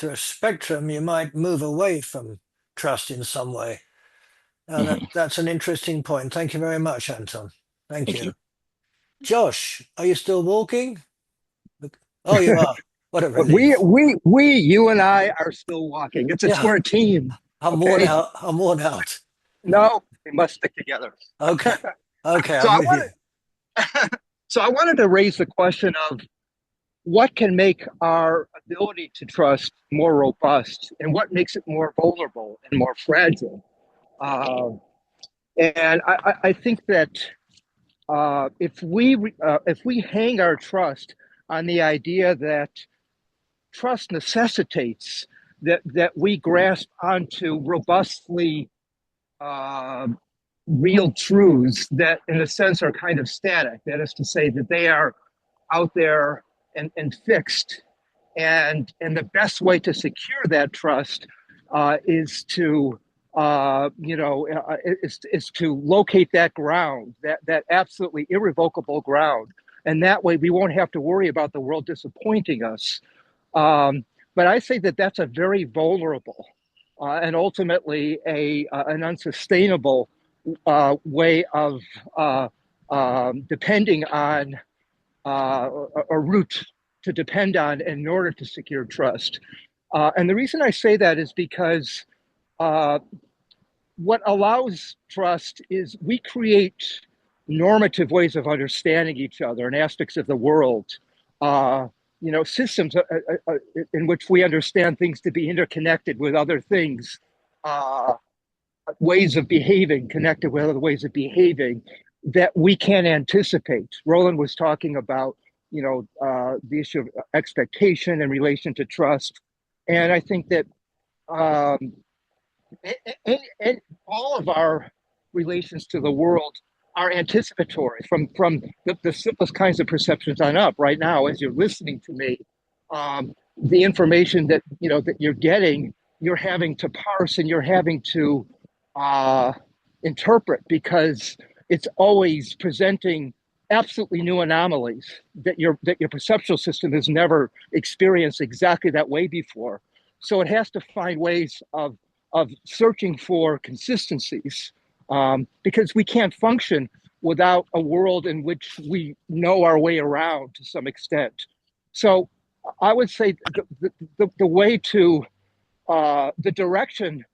Speaker 1: a spectrum, you might move away from trust in some way. That's an interesting point. Thank you very much, Anton. Thank
Speaker 18: Thank
Speaker 1: you.
Speaker 18: you.
Speaker 1: Josh, are you still walking? Oh, you are. What a
Speaker 2: We,
Speaker 1: relief.
Speaker 2: we, we, you and I are still walking.
Speaker 1: Yeah,
Speaker 2: We're a team.
Speaker 1: I'm worn
Speaker 2: Okay.
Speaker 1: out. I'm worn out.
Speaker 2: No, we must stick together.
Speaker 1: Okay. Okay,
Speaker 2: So
Speaker 1: I'm
Speaker 2: I
Speaker 1: with you.
Speaker 2: wanted to raise the question of what can make our ability to trust more robust and what makes it more vulnerable and more fragile. And I think that if we hang our trust on the idea that trust necessitates that we grasp onto robustly uh, real truths that, in a sense, are kind of static. That is to say, that they are out there and fixed. And the best way to secure that trust is to is to locate that ground, that absolutely irrevocable ground, and that way we won't have to worry about the world disappointing us. But I say that that's a very vulnerable and ultimately an unsustainable way of depending on a route to depend on in order to secure trust. And the reason I say that is because what allows trust is we create normative ways of understanding each other and aspects of the world. Systems in which we understand things to be interconnected with other things, ways of behaving connected with other ways of behaving that we can't anticipate. Roland was talking about, the issue of expectation in relation to trust, and I think that and all of our relations to the world are anticipatory from the simplest kinds of perceptions on up. Right now, as you're listening to me, the information that that you're getting, you're having to parse and you're having to interpret because it's always presenting absolutely new anomalies that your perceptual system has never experienced exactly that way before. So it has to find ways of searching for consistencies because we can't function without a world in which we know our way around to some extent. So I would say the way to the direction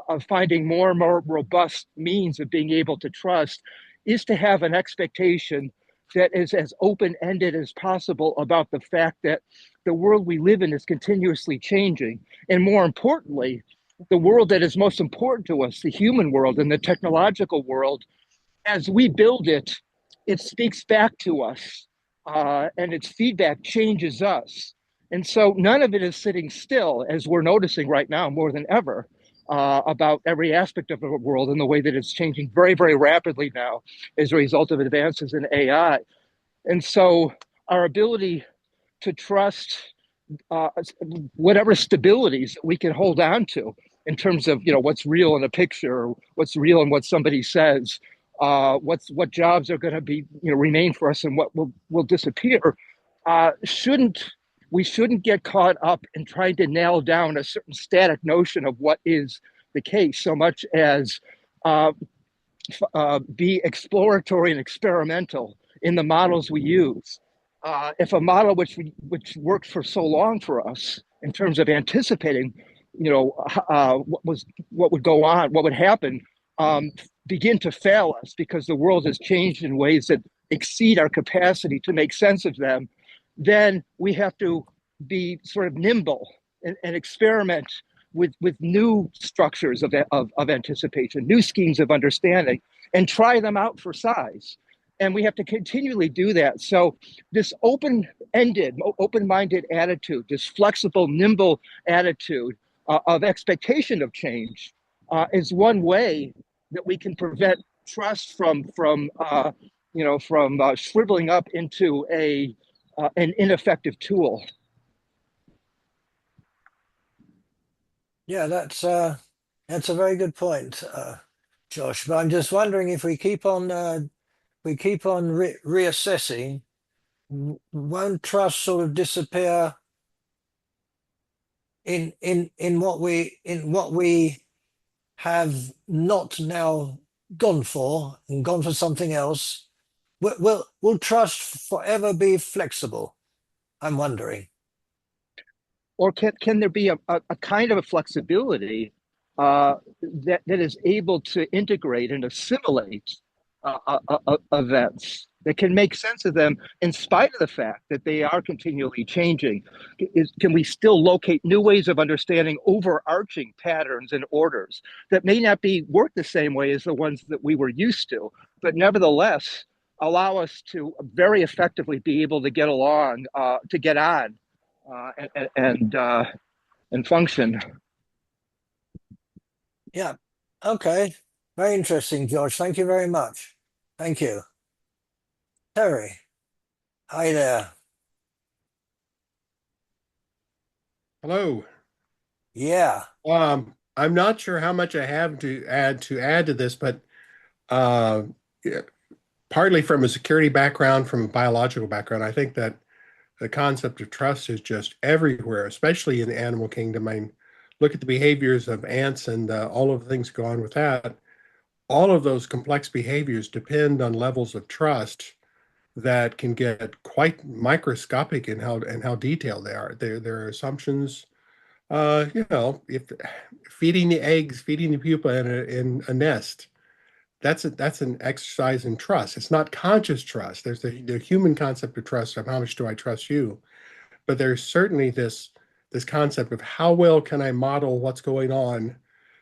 Speaker 2: of finding more and more robust means of being able to trust is to have an expectation that is as open-ended as possible about the fact that the world we live in is continuously changing. And more importantly, the world that is most important to us, the human world and the technological world, as we build it, it speaks back to us and its feedback changes us. And so none of it is sitting still, as we're noticing right now more than ever, about every aspect of the world and the way that it's changing very, very rapidly now as a result of advances in AI. And so our ability to trust whatever stabilities we can hold on to in terms of what's real in a picture, what's real in what somebody says, what jobs are going to be remain for us and what will disappear. Shouldn't We shouldn't get caught up in trying to nail down a certain static notion of what is the case so much as be exploratory and experimental in the models we use. If a model which worked for so long for us in terms of anticipating, what would go on, what would happen, begin to fail us because the world has changed in ways that exceed our capacity to make sense of them, then we have to be sort of nimble and experiment with new structures of anticipation, new schemes of understanding, and try them out for size. And we have to continually do that. So this open-ended, open-minded attitude, this flexible, nimble attitude of expectation of change is one way that we can prevent trust from shriveling up into an ineffective tool.
Speaker 1: Yeah, that's a very good point, Josh. But I'm just wondering if we keep on reassessing, won't trust sort of disappear in what we have not now gone for and gone for something else? Will trust forever be flexible? I'm wondering.
Speaker 2: Or can there be a kind of a flexibility that is able to integrate and assimilate events, that can make sense of them in spite of the fact that they are continually changing? Can we still locate new ways of understanding overarching patterns and orders that may not work the same way as the ones that we were used to, but nevertheless allow us to very effectively be able to get along, to get on, and function?
Speaker 1: Yeah. Okay. Very interesting, George. Thank you very much. Thank you. Terry. Hi there.
Speaker 17: Hello.
Speaker 1: Yeah.
Speaker 17: I'm not sure how much I have to add to this, but yeah, partly from a security background, from a biological background, I think that the concept of trust is just everywhere, especially in the animal kingdom. I mean, look at the behaviors of ants and all of the things go on with that. All of those complex behaviors depend on levels of trust that can get quite microscopic in how detailed they are. There are assumptions. If feeding the eggs, feeding the pupa in a nest, that's an exercise in trust. It's not conscious trust. There's the human concept of trust of how much do I trust you, but there's certainly this concept of how well can I model what's going on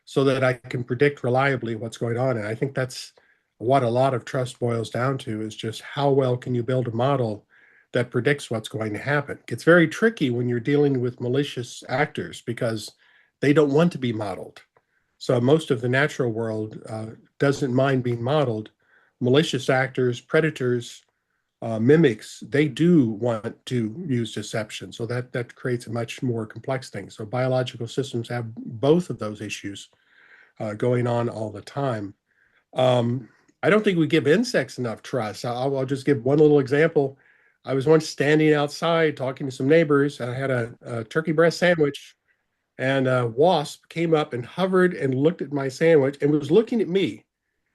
Speaker 17: so that I can predict reliably what's going on. And I think that's what a lot of trust boils down to, is just how well can you build a model that predicts what's going to happen. It's very tricky when you're dealing with malicious actors because they don't want to be modeled. So most of the natural world doesn't mind being modeled. Malicious actors, predators, mimics, they do want to use deception. So that creates a much more complex thing. So biological systems have both of those issues going on all the time. I don't think we give insects enough trust. I'll just give one little example. I was once standing outside talking to some neighbors, and I had a turkey breast sandwich, and a wasp came up and hovered and looked at my sandwich and was looking at me.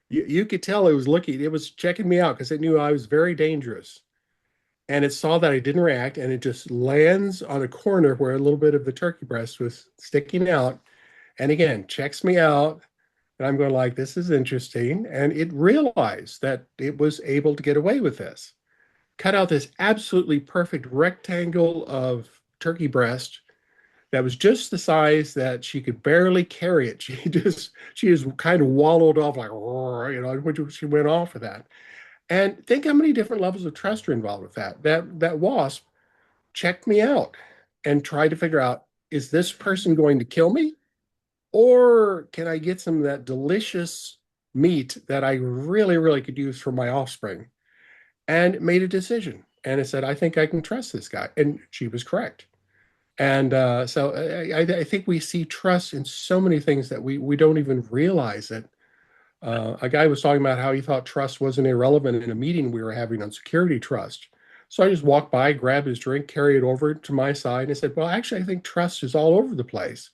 Speaker 17: You could tell it was looking, it was checking me out because it knew I was very dangerous. And it saw that I didn't react, and it just lands on a corner where a little bit of the turkey breast was sticking out. And again, checks me out. And I'm going like, this is interesting. And it realized that it was able to get away with this. Cut out this absolutely perfect rectangle of turkey breast that was just the size that she could barely carry it. She just kind of wallowed off like, when she went off of that. And think how many different levels of trust are involved with that. That wasp checked me out.
Speaker 19: and try to figure out, is this person going to kill me? Or can I get some of that delicious meat that I really, really could use for my offspring? And made a decision. And it said, I think I can trust this guy. And she was correct. And so I think we see trust in so many things that we don't even realize it. A guy was talking about how he thought trust wasn't irrelevant in a meeting we were having on security trust. So I just walked by, grabbed his drink, carried it over to my side, and said, well, actually, I think trust is all over the place.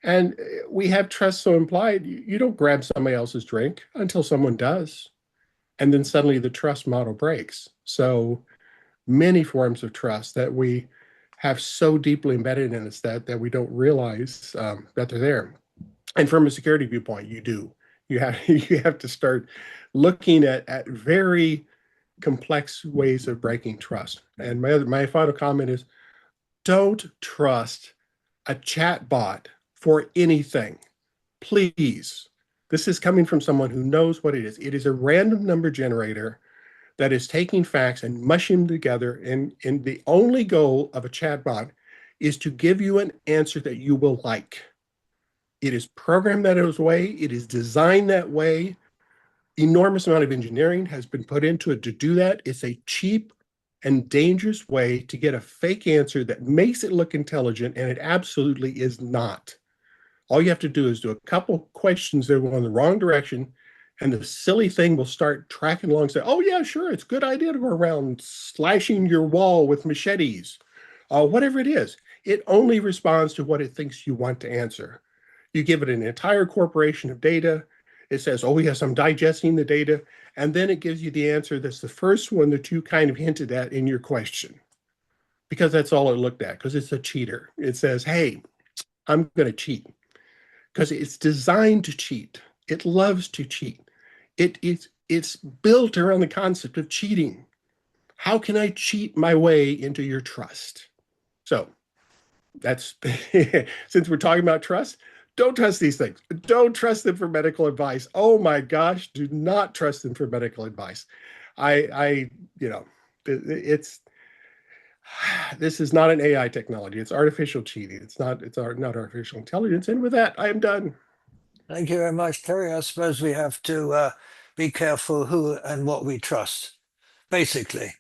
Speaker 19: And we have trust so implied, you don't grab somebody else's drink until someone does. And then suddenly the trust model breaks. So many forms of trust that we have so deeply embedded in us that we don't realize that they're there. And from a security viewpoint, you do. You have to start looking at very complex ways of breaking trust. And my final comment is, don't trust a chat bot for anything. Please. This is coming from someone who knows what it is. It is a random number generator that is taking facts and mushing them together. And the only goal of a chatbot is to give you an answer that you will like. It is programmed that way. It is designed that way. Enormous amount of engineering has been put into it to do that. It's a cheap and dangerous way to get a fake answer that makes it look intelligent, and it absolutely is not. All you have to do is do a couple questions that go in the wrong direction, and the silly thing will start tracking along and say, oh, yeah, sure, it's a good idea to go around slashing your wall with machetes. Whatever it is, it only responds to what it thinks you want to answer. You give it an entire corporation of data. It says, oh, yes, I'm digesting the data. And then it gives you the answer that's the first one that you kind of hinted at in your question. Because that's all it looked at, because it's a cheater. It says, hey, I'm going to cheat. Because it's designed to cheat. It loves to cheat. It's built around the concept of cheating. How can I cheat my way into your trust? So that's, since we're talking about trust, don't trust these things. Don't trust them for medical advice. Oh my gosh, do not trust them for medical advice. It's, this is not an AI technology. It's artificial cheating. It's not artificial intelligence. And with that, I am done.
Speaker 1: Thank you very much, Terry. I suppose we have to be careful who and what we trust, basically.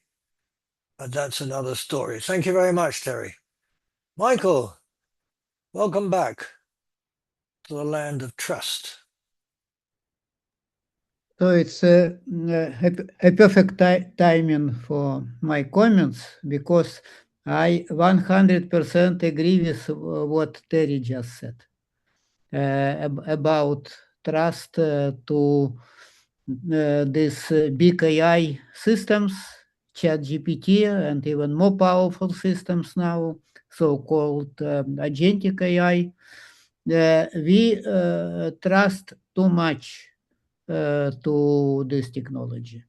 Speaker 1: But that's another story. Thank you very much, Terry. Michael, welcome back to the land of trust.
Speaker 9: So it's a perfect timing for my comments, because I 100% agree with what Terry just said about trust to these big AI systems, ChatGPT, and even more powerful systems now, so-called agentic AI. We trust too much to this technology.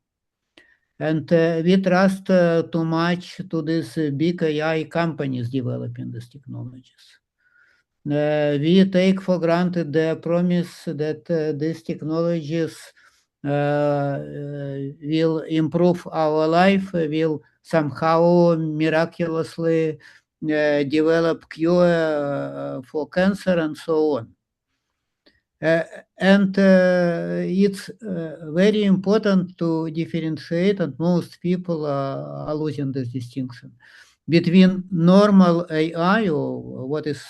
Speaker 9: And we trust too much to these big AI companies developing these technologies. We take for granted the promise that these technologies will improve our life, will somehow miraculously develop cure for cancer and so on. And it's very important to differentiate, and most people are losing this distinction between normal AI, or what is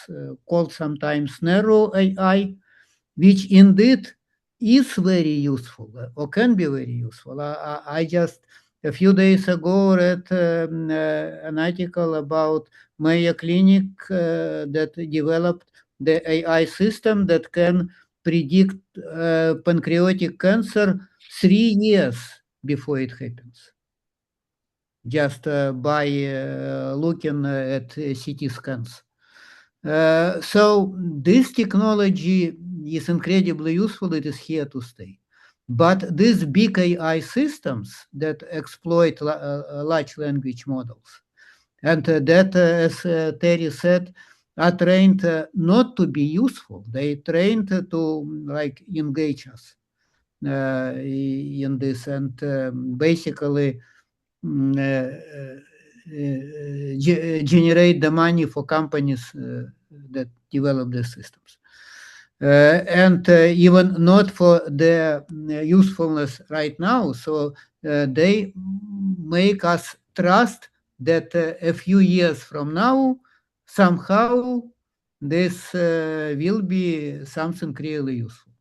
Speaker 9: called sometimes narrow AI, which indeed is very useful or can be very useful. I just a few days ago read an article about Mayo Clinic that developed the AI system that can predict pancreatic cancer 3 years before it happens, just by looking at CT scans. So this technology is incredibly useful. It is here to stay. But these big AI systems that exploit large language models, and that, as Terry said, are trained not to be useful. They trained to engage us in this, and basically generate the money for companies that develop the systems. And even not for their usefulness right now. So they make us trust that a few years from now, somehow this will be something really useful.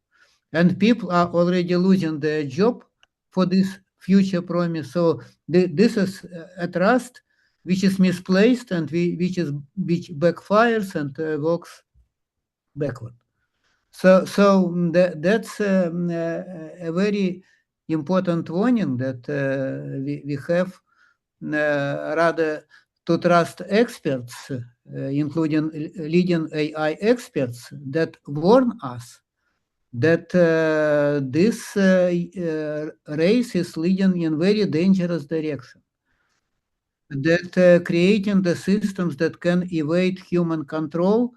Speaker 9: And people are already losing their job for this future promise. So this is a trust which is misplaced and which backfires and works backward. So that's a very important warning that we have rather to trust experts, including leading AI experts, that warn us that this race is leading in very dangerous direction. That creating the systems that can evade human control,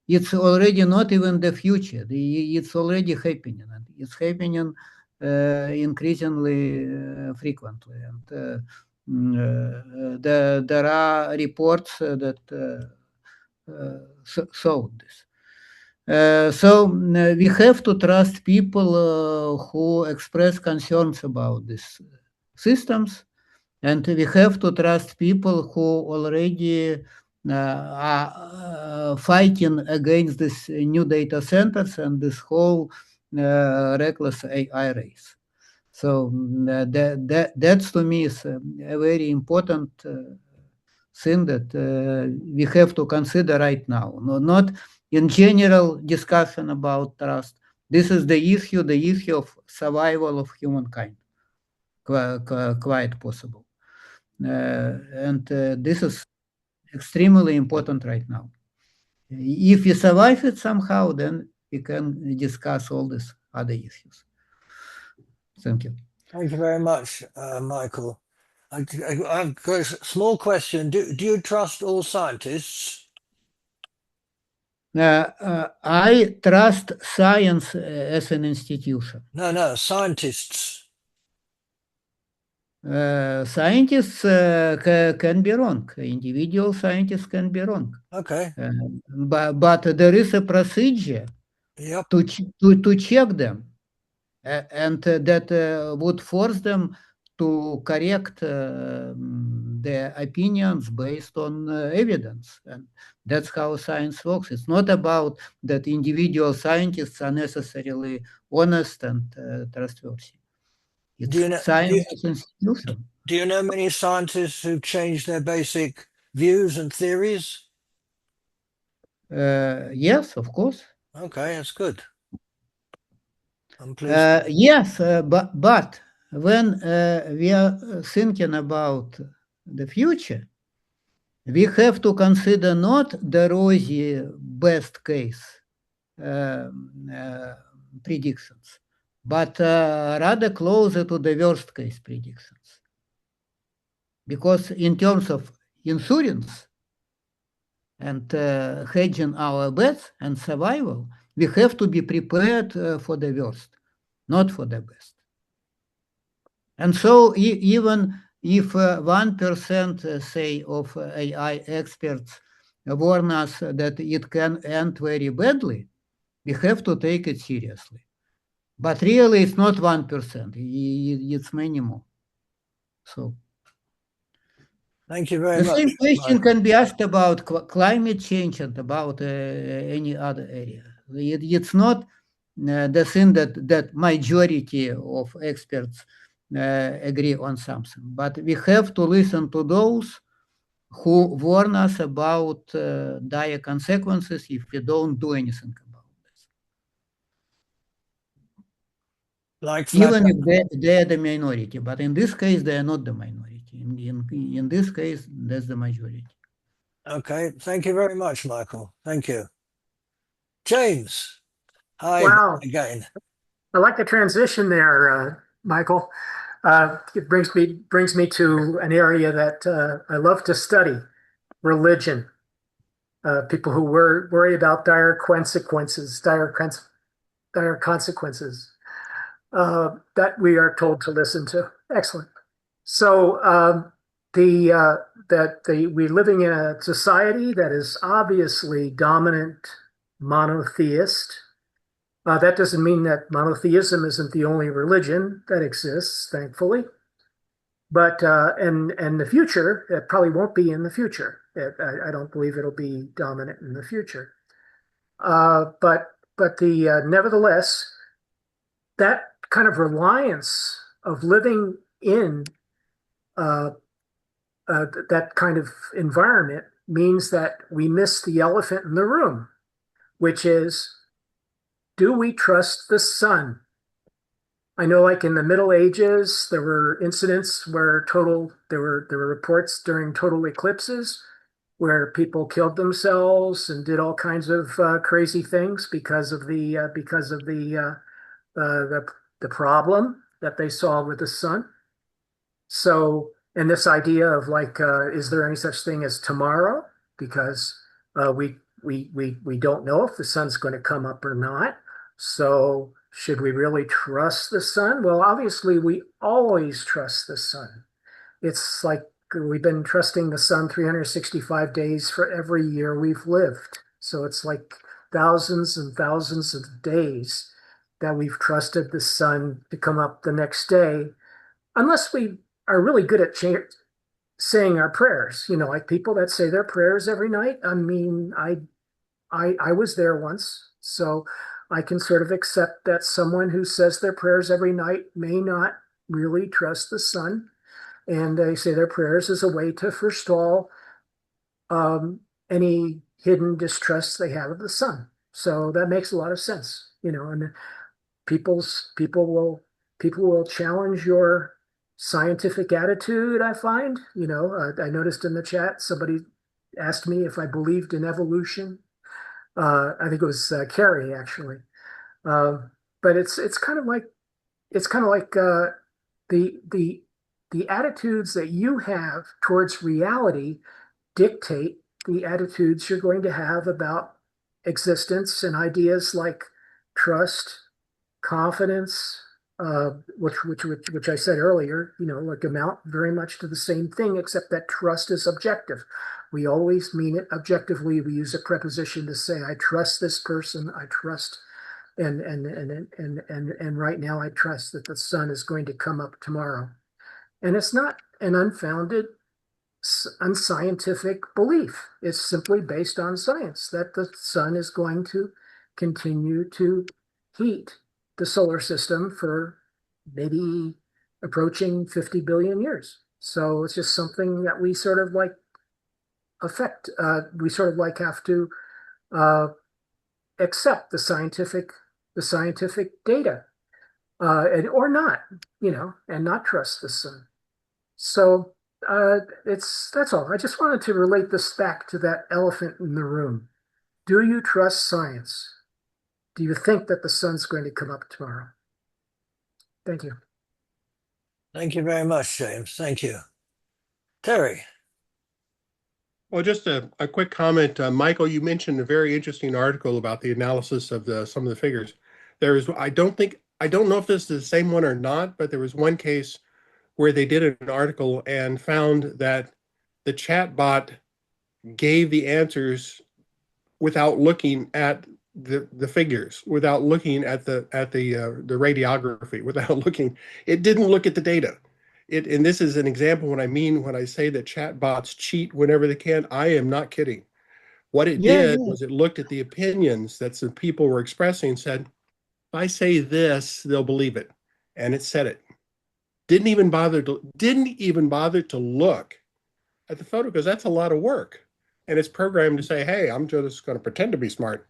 Speaker 9: it's already not even the future. It's already happening, and it's happening increasingly frequently. And there are reports that show this. So we have to trust people who express concerns about these systems, and we have to trust people who already are fighting against this new data centers and this whole reckless AI race. So that's to me is a very important thing that we have to consider right now. Not in general discussion about trust. This is the issue of survival of humankind, quite possible. And this is extremely important right now. If we survive it somehow, then we can discuss all these other issues. Thank you.
Speaker 1: Thank you very much, Michael. I've got a small question. Do you trust all scientists?
Speaker 9: I trust science as an institution.
Speaker 1: No, scientists.
Speaker 9: Scientists can be wrong. Individual scientists can be wrong.
Speaker 1: Okay.
Speaker 9: But there is a procedure to check them, and that would force them to correct their opinions based on evidence. And that's how science works. It's not about that individual scientists are necessarily honest and trustworthy. It's science as an institution.
Speaker 1: Do you know many scientists who've changed their basic views and theories?
Speaker 9: Yes, of course.
Speaker 1: Okay, that's good. I'm pleased.
Speaker 9: Yes, but when we are thinking about the future, we have to consider not the rosy best case predictions, but rather closer to the worst case predictions. Because in terms of insurance and hedging our bets and survival, we have to be prepared for the worst, not for the best. And so even if 1% say of AI experts warn us that it can end very badly, we have to take it seriously. But really it's not 1%, it's many more. So
Speaker 1: thank you very much.
Speaker 9: The same question can be asked about climate change and about any other area. It's not the thing that majority of experts agree on something, but we have to listen to those who warn us about dire consequences if we don't do anything about this.
Speaker 1: Like
Speaker 9: even if they're the minority, but in this case they are not the minority. In this case, that's the majority.
Speaker 1: Okay, thank you very much, Michael. Thank you. James, hi again.
Speaker 6: I like the transition there, Michael. It brings me to an area that I love to study: religion. People who worry about dire consequences that we are told to listen to. Excellent. So we're living in a society that is obviously dominant monotheist. That doesn't mean that monotheism isn't the only religion that exists, thankfully. But and the future, it probably won't be in the future. I don't believe it'll be dominant in the future. But the nevertheless, that kind of reliance of living in that kind of environment means that we miss the elephant in the room, which is, do we trust the sun? I know, like in the Middle Ages, there were incidents where there were reports during total eclipses where people killed themselves and did all kinds of crazy things because of the problem that they saw with the sun. So, and this idea of like, is there any such thing as tomorrow? Because we don't know if the sun's going to come up or not. So, should we really trust the sun? Well, obviously, we always trust the sun. It's like we've been trusting the sun 365 days for every year we've lived. So it's like thousands and thousands of days that we've trusted the sun to come up the next day, unless we are really good at saying our prayers. You know, like people that say their prayers every night. I mean, I was there once, so I can sort of accept that someone who says their prayers every night may not really trust the sun, and they say their prayers as a way to forestall any hidden distrust they have of the sun. So that makes a lot of sense, you know. And people will challenge your scientific attitude. I find, you know, I noticed in the chat somebody asked me if I believed in evolution. I think it was Carrie actually. But it's kind of like the attitudes that you have towards reality dictate the attitudes you're going to have about existence, and ideas like trust, confidence, which I said earlier, you know, like amount very much to the same thing, except that trust is objective. We always mean it objectively. We use a preposition to say, I trust this person, I trust, and right now I trust that the sun is going to come up tomorrow. And it's not an unfounded, unscientific belief. It's simply based on science that the sun is going to continue to heat the solar system for maybe approaching 50 billion years. So it's just something that we sort of like we sort of like have to accept the scientific data, or not, you know, and not trust the sun. So that's all. I just wanted to relate this back to that elephant in the room. Do you trust science? Do you think that the sun's going to come up tomorrow? Thank you.
Speaker 1: Thank you very much, James. Thank you. Terry.
Speaker 19: Well, just a quick comment. Michael, you mentioned a very interesting article about the analysis of some of the figures. I don't know if this is the same one or not, but there was one case where they did an article and found that the chat bot gave the answers without looking at the figures, without looking at the radiography, without looking. It didn't look at the data. And this is an example when I say that chat bots cheat whenever they can. I am not kidding. What it did was it looked at the opinions that some people were expressing and said, if I say this, they'll believe it. And it said it. Didn't even bother to look at the photo, because that's a lot of work. And it's programmed to say, hey, I'm just going to pretend to be smart.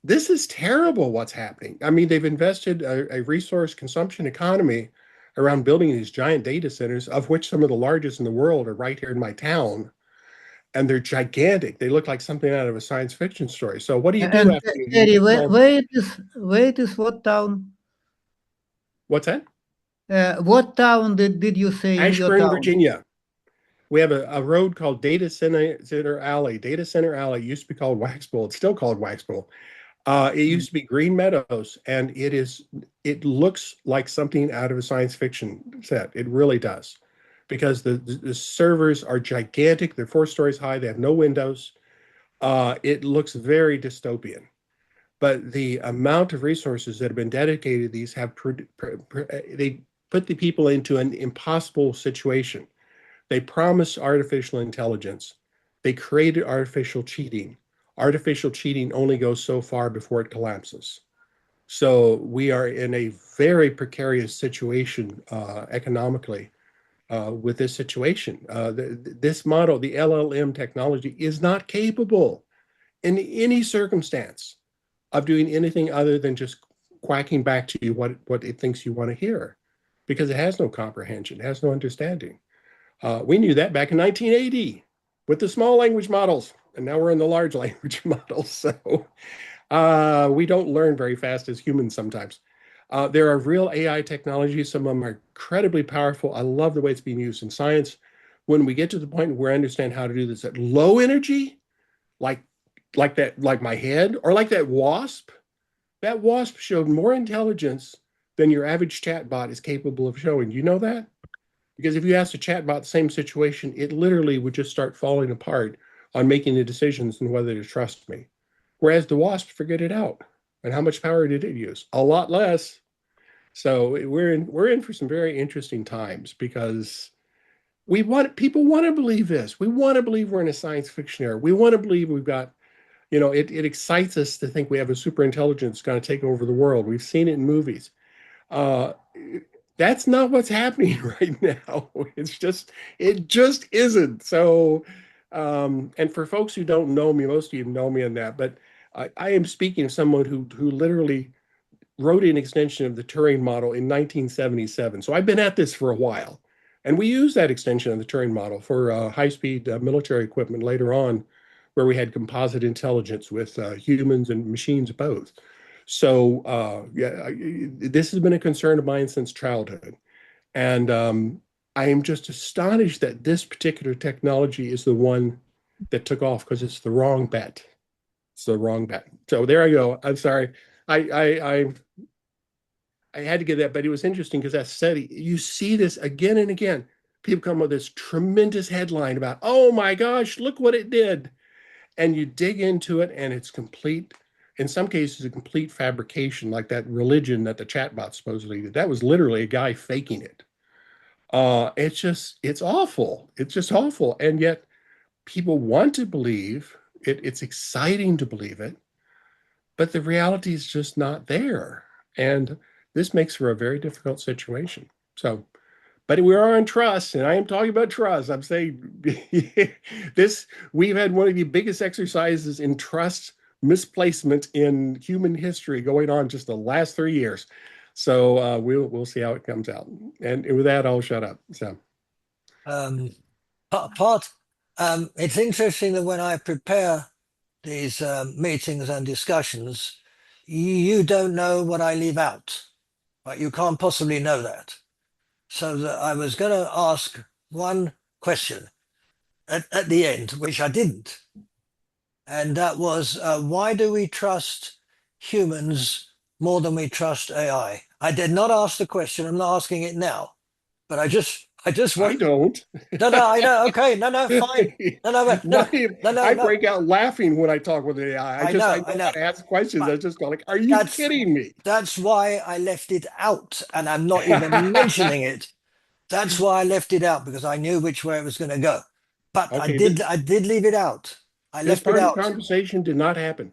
Speaker 19: This is terrible what's happening. I mean, they've invested a resource consumption economy around building these giant data centers, of which some of the largest in the world are right here in my town. And they're gigantic. They look like something out of a science fiction story. So what do you do after you
Speaker 9: Terry, where it is what town?
Speaker 19: What's that?
Speaker 9: What town did you say in your
Speaker 19: Ashburn,
Speaker 9: town?
Speaker 19: Virginia. We have a road called Data Center Alley. Data Center Alley used to be called Waxpool. It's still called Waxpool. It used to be Green Meadows, and it looks like something out of a science fiction set. It really does. because the servers are gigantic. They're 4 stories high. They have no windows. It looks very dystopian. But the amount of resources that have been dedicated to these they put the people into an impossible situation. They promised artificial intelligence. They created artificial cheating. Artificial cheating only goes so far before it collapses. So we are in a very precarious situation economically with this situation. This model, the LLM technology, is not capable in any circumstance of doing anything other than just quacking back to you what it thinks you want to hear, because it has no comprehension, it has no understanding. We knew that back in 1980 with the small language models, and now we're in the large language models. So we don't learn very fast as humans sometimes. There are real AI technologies. Some of them are incredibly powerful. I love the way it's being used in science. When we get to the point where I understand how to do this at low energy, like my head, or like that wasp showed more intelligence than your average chatbot is capable of showing. You know that? Because if you asked a chatbot the same situation, it literally would just start falling apart on making the decisions and whether to trust me. Whereas the wasp figured it out. And how much power did it use? A lot less. So we're in for some very interesting times, because people want to believe this. We want to believe we're in a science fiction era. We want to believe we've got, it excites us to think we have a super intelligence going to take over the world. We've seen it in movies. That's not what's happening right now. It just isn't. So, and for folks who don't know me, most of you know me on that, but I am speaking of someone who literally wrote an extension of the Turing model in 1977. So I've been at this for a while. And we use that extension of the Turing model for high-speed military equipment later on, where we had composite intelligence with humans and machines both. So this has been a concern of mine since childhood. And I am just astonished that this particular technology is the one that took off, because it's the wrong bet. It's the wrong bet. So there I go. I'm sorry. I had to get that, but it was interesting because that study, you see this again and again. People come with this tremendous headline about, oh my gosh, look what it did. And you dig into it, and it's complete, in some cases, a complete fabrication, like that religion that the chatbot supposedly did. That was literally a guy faking it. It's awful. It's just awful. And yet people want to believe it. It's exciting to believe it, but the reality is just not there. And this makes for a very difficult situation. So, but we are on trust, and I am talking about trust. I'm saying we've had one of the biggest exercises in trust misplacement in human history going on just the last 3 years. So we'll see how it comes out. And with that, I'll shut up. So,
Speaker 1: it's interesting that when I prepare these meetings and discussions, you don't know what I leave out. Right? You can't possibly know that. So that I was going to ask one question at the end, which I didn't. And that was, why do we trust humans more than we trust AI? I did not ask the question. I'm not asking it now. But I just want.
Speaker 19: I don't.
Speaker 1: No, I know. Okay, no, fine.
Speaker 19: I break out laughing when I talk with AI. I know how to ask questions. I just go like, "Are you kidding me?"
Speaker 1: That's why I left it out, and I'm not even mentioning it. That's why I left it out, because I knew which way it was going to go. But okay, I did leave it out. I left it out.
Speaker 19: This part of the conversation did not happen.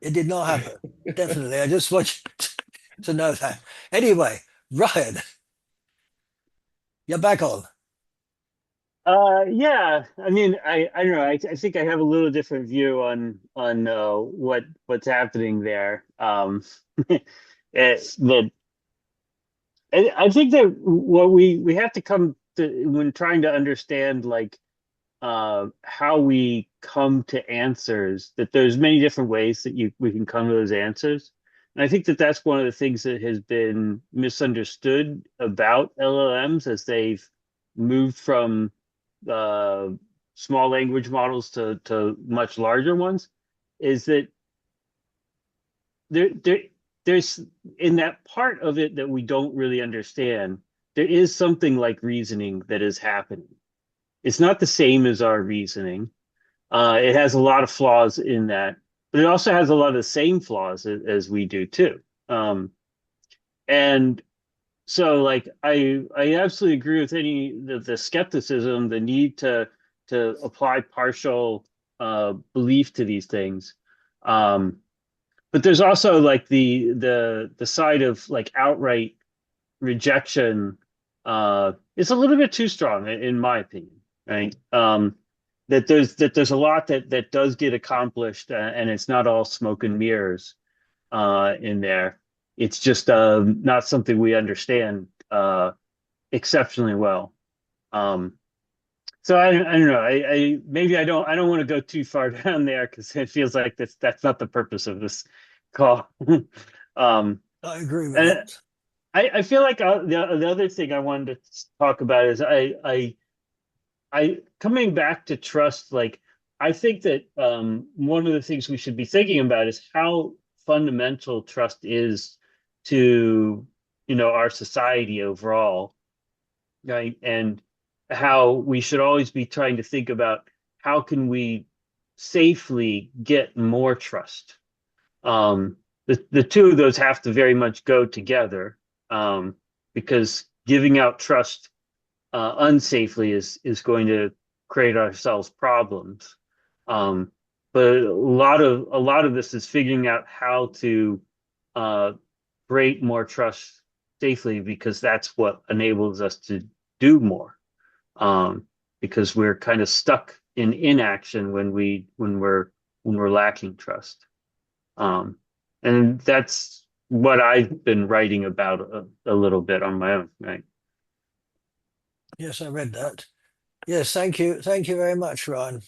Speaker 1: It did not happen. Definitely. I just want you to know that. Anyway, Ryan. You're back on.
Speaker 15: Yeah. I mean, I don't know. I think I have a little different view on what's happening there. That I think that what we have to come to when trying to understand like how we come to answers, that there's many different ways that we can come to those answers. And I think that that's one of the things that has been misunderstood about LLMs as they've moved from small language models to much larger ones, is that there's in that part of it that we don't really understand, there is something like reasoning that is happening. It's not the same as our reasoning. It has a lot of flaws in that, but it also has a lot of the same flaws as we do too. And so like I absolutely agree with the skepticism, the need to apply partial belief to these things. But there's also like the side of like outright rejection is a little bit too strong in my opinion, right? That there's a lot that does get accomplished, and it's not all smoke and mirrors in there. It's just not something we understand exceptionally well. So I don't know. I maybe I don't want to go too far down there because it feels like that's not the purpose of this call.
Speaker 1: I agree with that.
Speaker 15: I feel like the other thing I wanted to talk about is I coming back to trust. Like I think that one of the things we should be thinking about is how fundamental trust is to our society overall, right? And how we should always be trying to think about how can we safely get more trust. The two of those have to very much go together, because giving out trust unsafely is going to create ourselves problems. But a lot of this is figuring out how to create more trust safely, because that's what enables us to do more. Because we're kind of stuck in inaction when we're lacking trust. And that's what I've been writing about a little bit on my own, right?
Speaker 1: Yes, I read that. Yes, thank you very much, Ryan.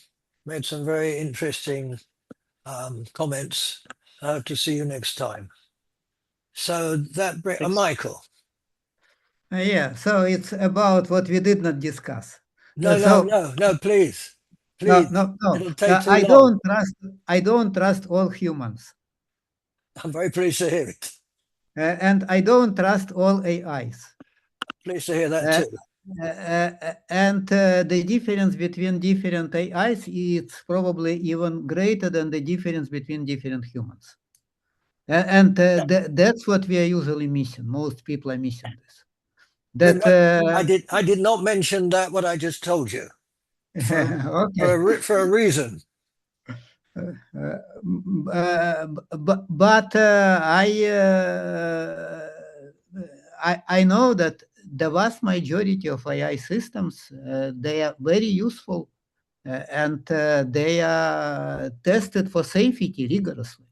Speaker 1: Made some very interesting comments. I hope to see you next time. So that Michael.
Speaker 9: Yeah, so it's about what we did not discuss.
Speaker 1: No, please.
Speaker 9: No.
Speaker 1: It'll take too long.
Speaker 9: I don't trust all humans.
Speaker 1: I'm very pleased to hear it.
Speaker 9: And I don't trust all AIs.
Speaker 1: Pleased to hear that too.
Speaker 9: And the difference between different AIs is probably even greater than the difference between different humans. And that's what we are usually missing. Most people are missing this.
Speaker 1: I did not mention that what I just told you for a reason.
Speaker 9: But I know that the vast majority of AI systems, they are very useful, and they are tested for safety rigorously.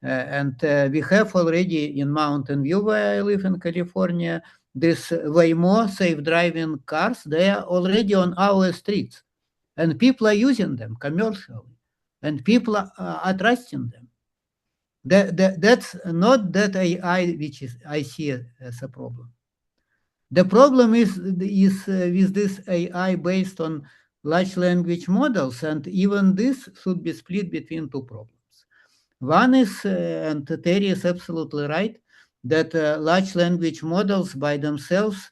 Speaker 9: And we have already in Mountain View, where I live in California, this Waymo safe driving cars. They are already on our streets, and people are using them commercially, and people are trusting them. That's not that AI which I see as a problem. The problem is with this AI based on large language models, and even this should be split between two problems. One is, and Terry is absolutely right, that large language models by themselves,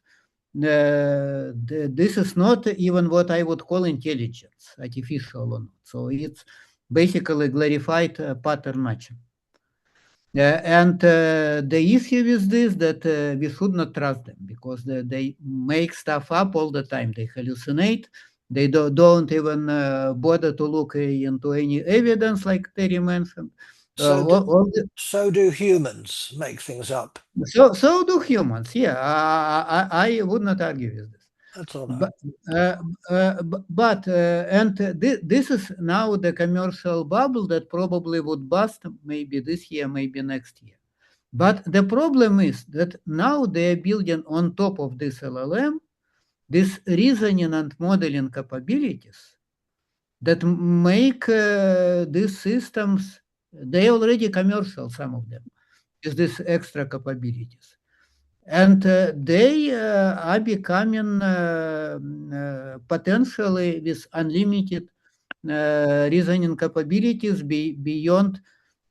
Speaker 9: this is not even what I would call intelligence, artificial or not. So it's basically glorified pattern matching. And the issue with this that we should not trust them, because they make stuff up all the time. They hallucinate. They don't even bother to look into any evidence, like Terry mentioned.
Speaker 1: So do humans make things up.
Speaker 9: So do humans. Yeah, I would not argue with this.
Speaker 1: That's all right.
Speaker 9: And this is now the commercial bubble that probably would bust maybe this year, maybe next year. But the problem is that now they are building on top of this LLM, this reasoning and modeling capabilities that make these systems, they already commercial, some of them, with these extra capabilities. And they are becoming potentially with unlimited reasoning capabilities beyond,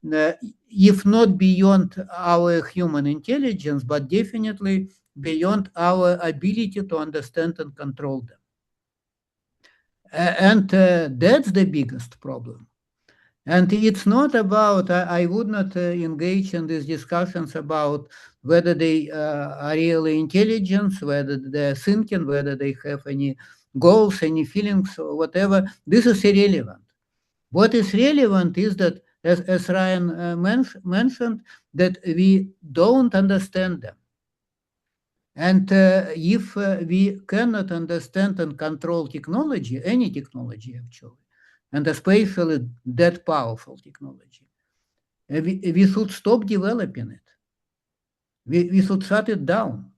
Speaker 9: if not beyond our human intelligence, but definitely beyond our ability to understand and control them. And that's the biggest problem. And it's not about, I would not engage in these discussions about whether they are really intelligent, whether they're thinking, whether they have any goals, any feelings, or whatever. This is irrelevant. What is relevant is that, as Ryan mentioned, that we don't understand them. And if we cannot understand and control technology, any technology actually, and especially that powerful technology, we should stop developing it. We should shut it down.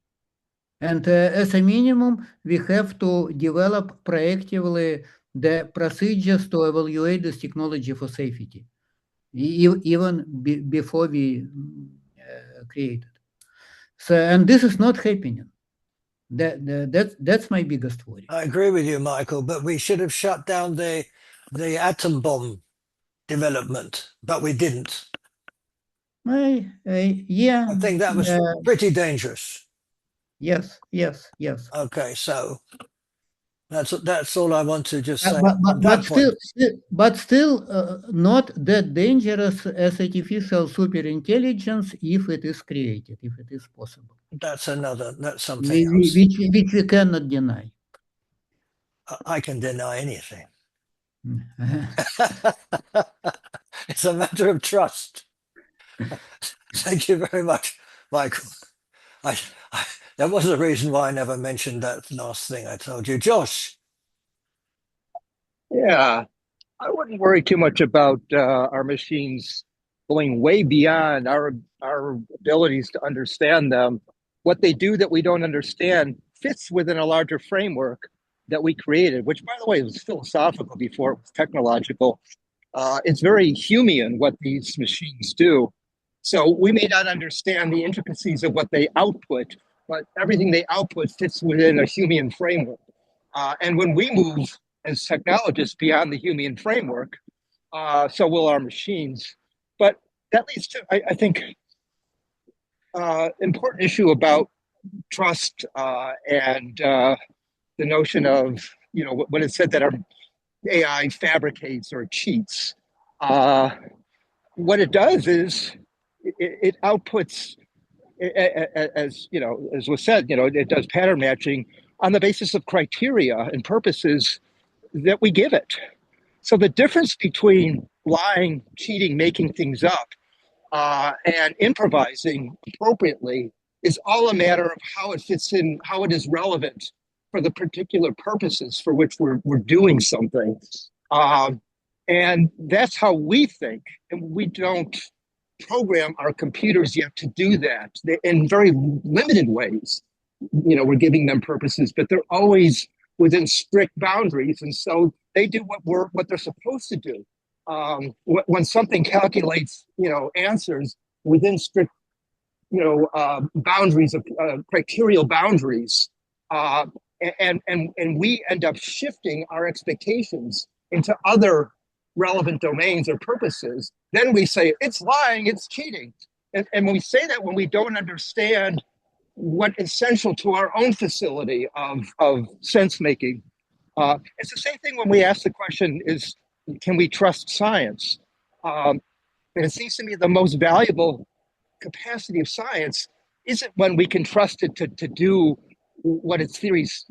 Speaker 9: And as a minimum, we have to develop proactively the procedures to evaluate this technology for safety, even before we create it. So, and this is not happening. That's my biggest worry.
Speaker 1: I agree with you, Michael, but we should have shut down the atom bomb development, but we didn't.
Speaker 9: Yeah.
Speaker 1: I think that was pretty dangerous.
Speaker 9: Yes.
Speaker 1: Okay, so that's all I want to just say.
Speaker 9: But still not that dangerous as artificial superintelligence if it is created, if it is possible.
Speaker 1: That's something else.
Speaker 9: Which we cannot deny.
Speaker 1: I can deny anything. It's a matter of trust. Thank you very much, Michael. There was a reason why I never mentioned that last thing I told you. Josh.
Speaker 2: Yeah, I wouldn't worry too much about our machines going way beyond our abilities to understand them. What they do that we don't understand fits within a larger framework that we created, which, by the way, was philosophical before it was technological. It's very Humean what these machines do. So we may not understand the intricacies of what they output, but everything they output fits within a Humean framework. And when we move as technologists beyond the Humean framework, so will our machines. But that leads to, I think, important issue about trust and the notion of, when it said that our AI fabricates or cheats. What it does is it outputs, as was said, it does pattern matching on the basis of criteria and purposes that we give it. So the difference between lying, cheating, making things up, and improvising appropriately is all a matter of how it fits in, how it is relevant for the particular purposes for which we're doing something. And that's how we think. And we don't program our computers yet to do that in very limited ways. We're giving them purposes, but they're always within strict boundaries. And so they do what they're supposed to do. When something calculates, answers within strict, boundaries of criteria boundaries, and we end up shifting our expectations into other relevant domains or purposes, then we say it's lying, it's cheating. And we say that when we don't understand what is essential to our own facility of sense making. It's the same thing when we ask the question is, can we trust science? And it seems to me the most valuable capacity of science isn't when we can trust it to do what its theories,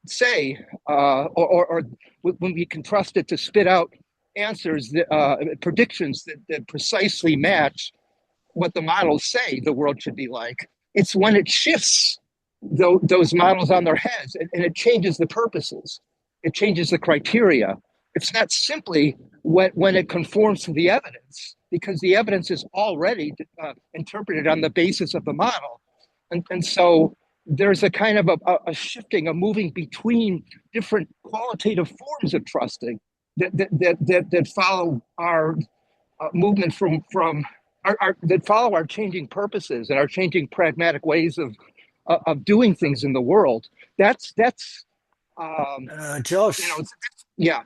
Speaker 2: say, or when we can trust it to spit out answers, predictions that precisely match what the models say the world should be like. It's when it shifts those models on their heads and it changes the purposes. It changes the criteria. It's not simply when it conforms to the evidence, because the evidence is already interpreted on the basis of the model. And so there's a kind of a shifting, a moving between different qualitative forms of trusting that follow our movement from that follow our changing purposes and our changing pragmatic ways of doing things in the world. That's
Speaker 1: Josh.
Speaker 2: Yeah.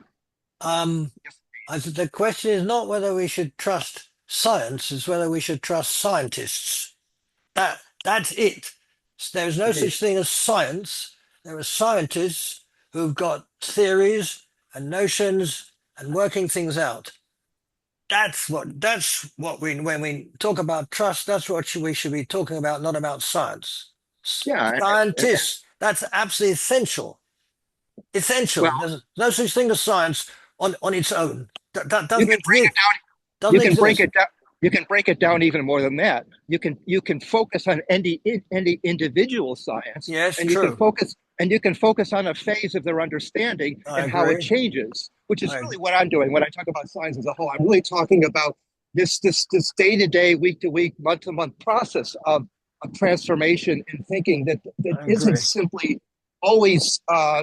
Speaker 1: The question is not whether we should trust science, it's whether we should trust scientists. That's it. There is no such thing as science. There are scientists who've got theories and notions and working things out. That's what we, when we talk about trust, that's what we should be talking about, not about science.
Speaker 2: Yeah.
Speaker 1: Scientists, that's absolutely essential. Essential.
Speaker 2: Well,
Speaker 1: There's no such thing as science on its own. That
Speaker 2: you
Speaker 1: doesn't
Speaker 2: can break
Speaker 1: exist.
Speaker 2: it down.
Speaker 1: Doesn't
Speaker 2: You can break
Speaker 1: exist.
Speaker 2: it down. You can break it down even more than that. You can focus on any individual science,
Speaker 1: Yes,
Speaker 2: and you can
Speaker 1: true.
Speaker 2: focus on a phase of their understanding
Speaker 1: I
Speaker 2: and how it
Speaker 1: agree.
Speaker 2: changes, which is really what I'm doing when I talk about science as a whole. I'm really talking about this day to day, week to week, month to month process of transformation and thinking that
Speaker 1: I
Speaker 2: isn't
Speaker 1: agree.
Speaker 2: simply always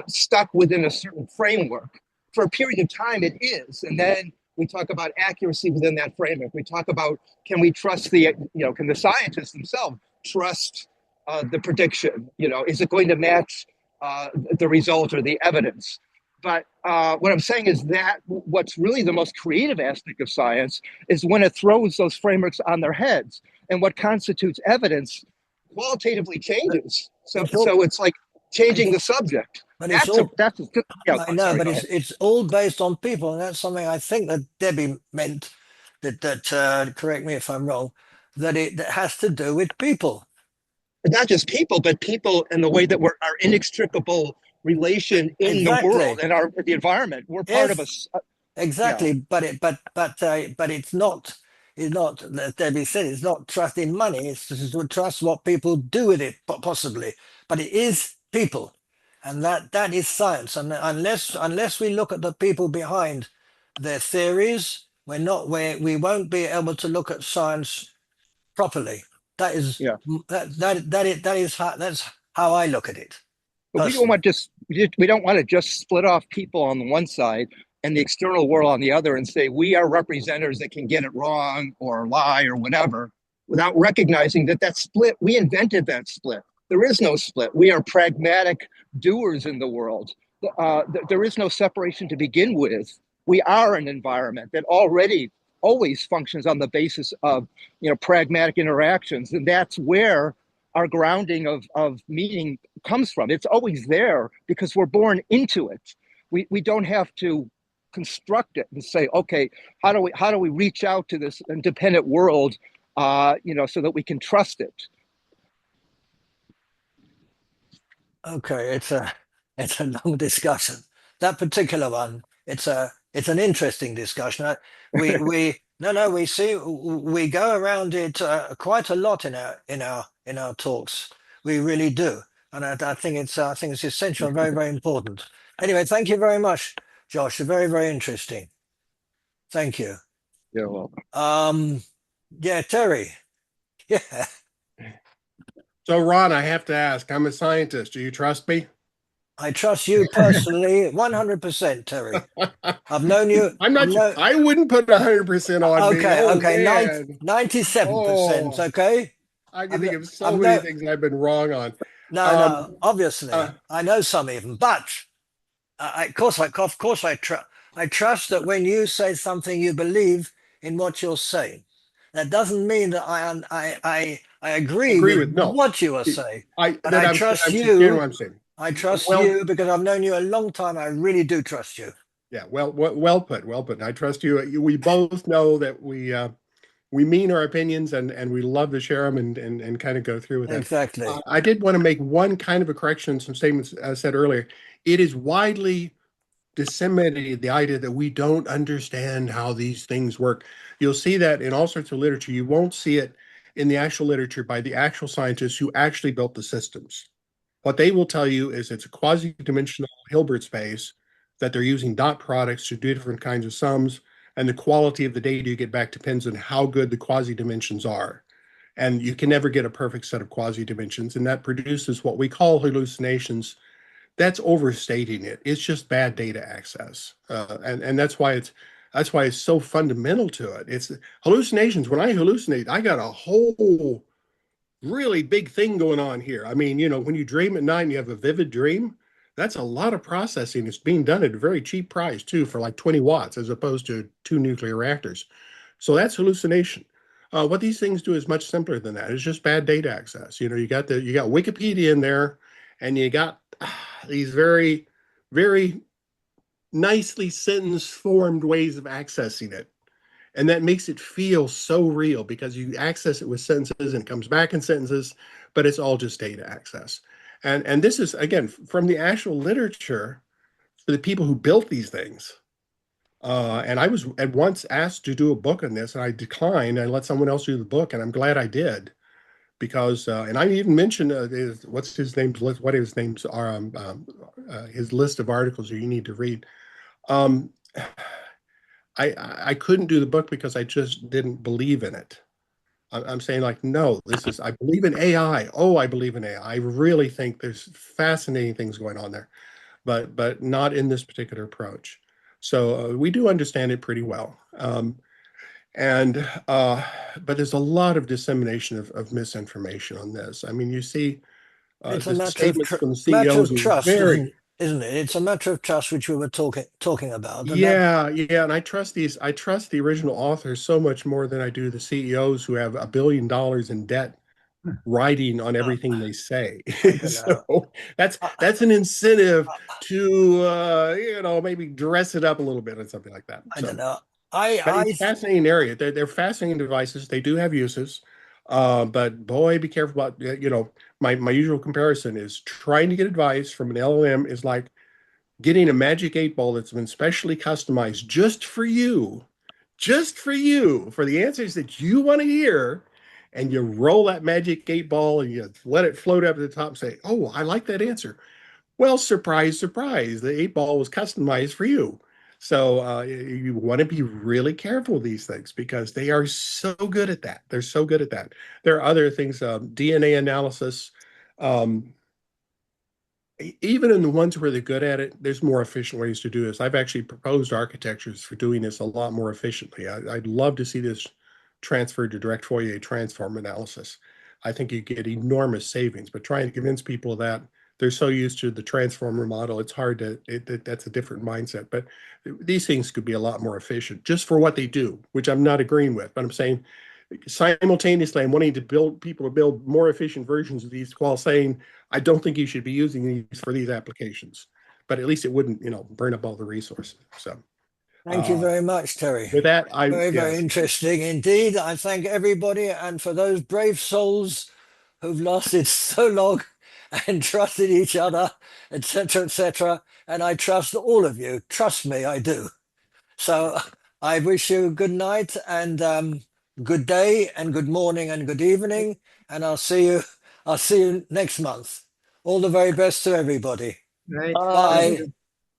Speaker 2: stuck within a certain framework. For a period of time, it is, and then we talk about accuracy within that framework. We talk about, can we trust can the scientists themselves trust the prediction? Is it going to match the result or the evidence? But what I'm saying is that what's really the most creative aspect of science is when it throws those frameworks on their heads, and what constitutes evidence qualitatively changes. So it's like changing the subject.
Speaker 1: But it's all.
Speaker 2: Yeah.
Speaker 1: I know, but it's all based on people, and that's something I think that Debbie meant. That correct me if I'm wrong. That has to do with people.
Speaker 2: Not just people, but people and the way that we're our inextricable relation in the world and the environment. We're part of us.
Speaker 1: Exactly, but it's not. It's not, as Debbie said, it's not trust in money. It's to trust what people do with it, possibly. But it is people, and that is science. And unless we look at the people behind their theories, we won't be able to look at science properly. That is that's how I look at it.
Speaker 2: But we don't want to just split off people on the one side and the external world on the other and say we are representatives that can get it wrong or lie or whatever, without recognizing that split, we invented that split. There is no split. We are pragmatic doers in the world. There is no separation to begin with. We are an environment that already always functions on the basis of pragmatic interactions, and that's where our grounding of meaning comes from. It's always there because we're born into it. We don't have to construct it and say, okay, how do we reach out to this independent world, so that we can trust it.
Speaker 1: Okay, it's a long discussion. That particular one, it's an interesting discussion. We go around it quite a lot in our talks. We really do, and I think it's essential and very, very important. Anyway, thank you very much, Josh. Very, very interesting. Thank you.
Speaker 2: You're welcome.
Speaker 1: Yeah, Terry. Yeah.
Speaker 19: So, Ron, I have to ask, I'm a scientist. Do you trust me?
Speaker 1: I trust you personally, 100%, Terry. I've known you.
Speaker 19: I wouldn't put 100% on me.
Speaker 1: Okay, 97%. Okay.
Speaker 19: I can think of so many things I've been wrong on.
Speaker 1: No, obviously, I know some even, but of course I trust that when you say something, you believe in what you're saying. That doesn't mean that I agree with what you are saying. But I trust you. I trust you because I've known you a long time. I really do trust you.
Speaker 19: Yeah, well put. I trust you. We both know that we mean our opinions and we love to share them and kind of go through with them.
Speaker 1: Exactly.
Speaker 19: I did want to make one kind of a correction, some statements I said earlier. It is widely disseminated, the idea that we don't understand how these things work. You'll see that in all sorts of literature. You won't see it in the actual literature by the actual scientists who actually built the systems. What they will tell you is it's a quasi-dimensional Hilbert space that they're using dot products to do different kinds of sums, and the quality of the data you get back depends on how good the quasi-dimensions are. And you can never get a perfect set of quasi-dimensions, and that produces what we call hallucinations. That's overstating it. It's just bad data access, and that's why it's so fundamental to it. It's hallucinations. When I hallucinate, I got a whole really big thing going on here. I mean, when you dream at night and you have a vivid dream, that's a lot of processing. It's being done at a very cheap price too, for like 20 watts as opposed to 2 nuclear reactors. So that's hallucination. What these things do is much simpler than that. It's just bad data access. You got Wikipedia in there, and you got these very, very nicely sentence formed ways of accessing it. And that makes it feel so real because you access it with sentences and it comes back in sentences, but it's all just data access. And this is, again, from the actual literature for the people who built these things. And I was at once asked to do a book on this, and I declined. I let someone else do the book, and I'm glad I did because, and I even mentioned what his names are, his list of articles that you need to read. I couldn't do the book because I just didn't believe in it. I'm saying like, no, I believe in AI. Oh, I believe in AI. I really think there's fascinating things going on there, but not in this particular approach. So we do understand it pretty well. But there's a lot of dissemination of misinformation on this. I mean, you see
Speaker 1: it's a
Speaker 19: the
Speaker 1: matter
Speaker 19: statements from the
Speaker 1: matter
Speaker 19: CEOs
Speaker 1: of
Speaker 19: are
Speaker 1: trust,
Speaker 19: very,
Speaker 1: isn't it? It's a matter of trust, which we were talking about. And
Speaker 19: yeah, and I trust the original authors so much more than I do the CEOs who have $1 billion in debt riding on everything they say. So that's an incentive to maybe dress it up a little bit or something like that.
Speaker 1: I
Speaker 19: So,
Speaker 1: don't know.
Speaker 19: but it's a fascinating area. They're fascinating devices. They do have uses. But boy, be careful about my usual comparison is trying to get advice from an LLM is like getting a magic 8 ball that's been specially customized just for you, for the answers that you want to hear. And you roll that magic 8 ball and you let it float up to the top and say, oh, I like that answer. Well, surprise, surprise, the 8 ball was customized for you. So you want to be really careful with these things because they are so good at that. They're so good at that. There are other things, DNA analysis. Even in the ones where they're good at it, there's more efficient ways to do this. I've actually proposed architectures for doing this a lot more efficiently. I'd love to see this transferred to direct Fourier transform analysis. I think you get enormous savings, but trying to convince people of that, they're so used to the transformer model, it's hard that's a different mindset. But these things could be a lot more efficient just for what they do, which I'm not agreeing with, but I'm saying simultaneously, I'm wanting to people to build more efficient versions of these while saying, I don't think you should be using these for these applications, but at least it wouldn't, burn up all the resources. So
Speaker 1: thank you very much, Terry.
Speaker 19: with that,
Speaker 1: Very interesting indeed. I thank everybody, and for those brave souls who've lasted so long and trusted each other, etc., etc. And I trust all of you. Trust me, I do. So I wish you good night and good day and good morning and good evening. And I'll see you next month. All the very best to everybody.
Speaker 6: Right.
Speaker 1: Bye.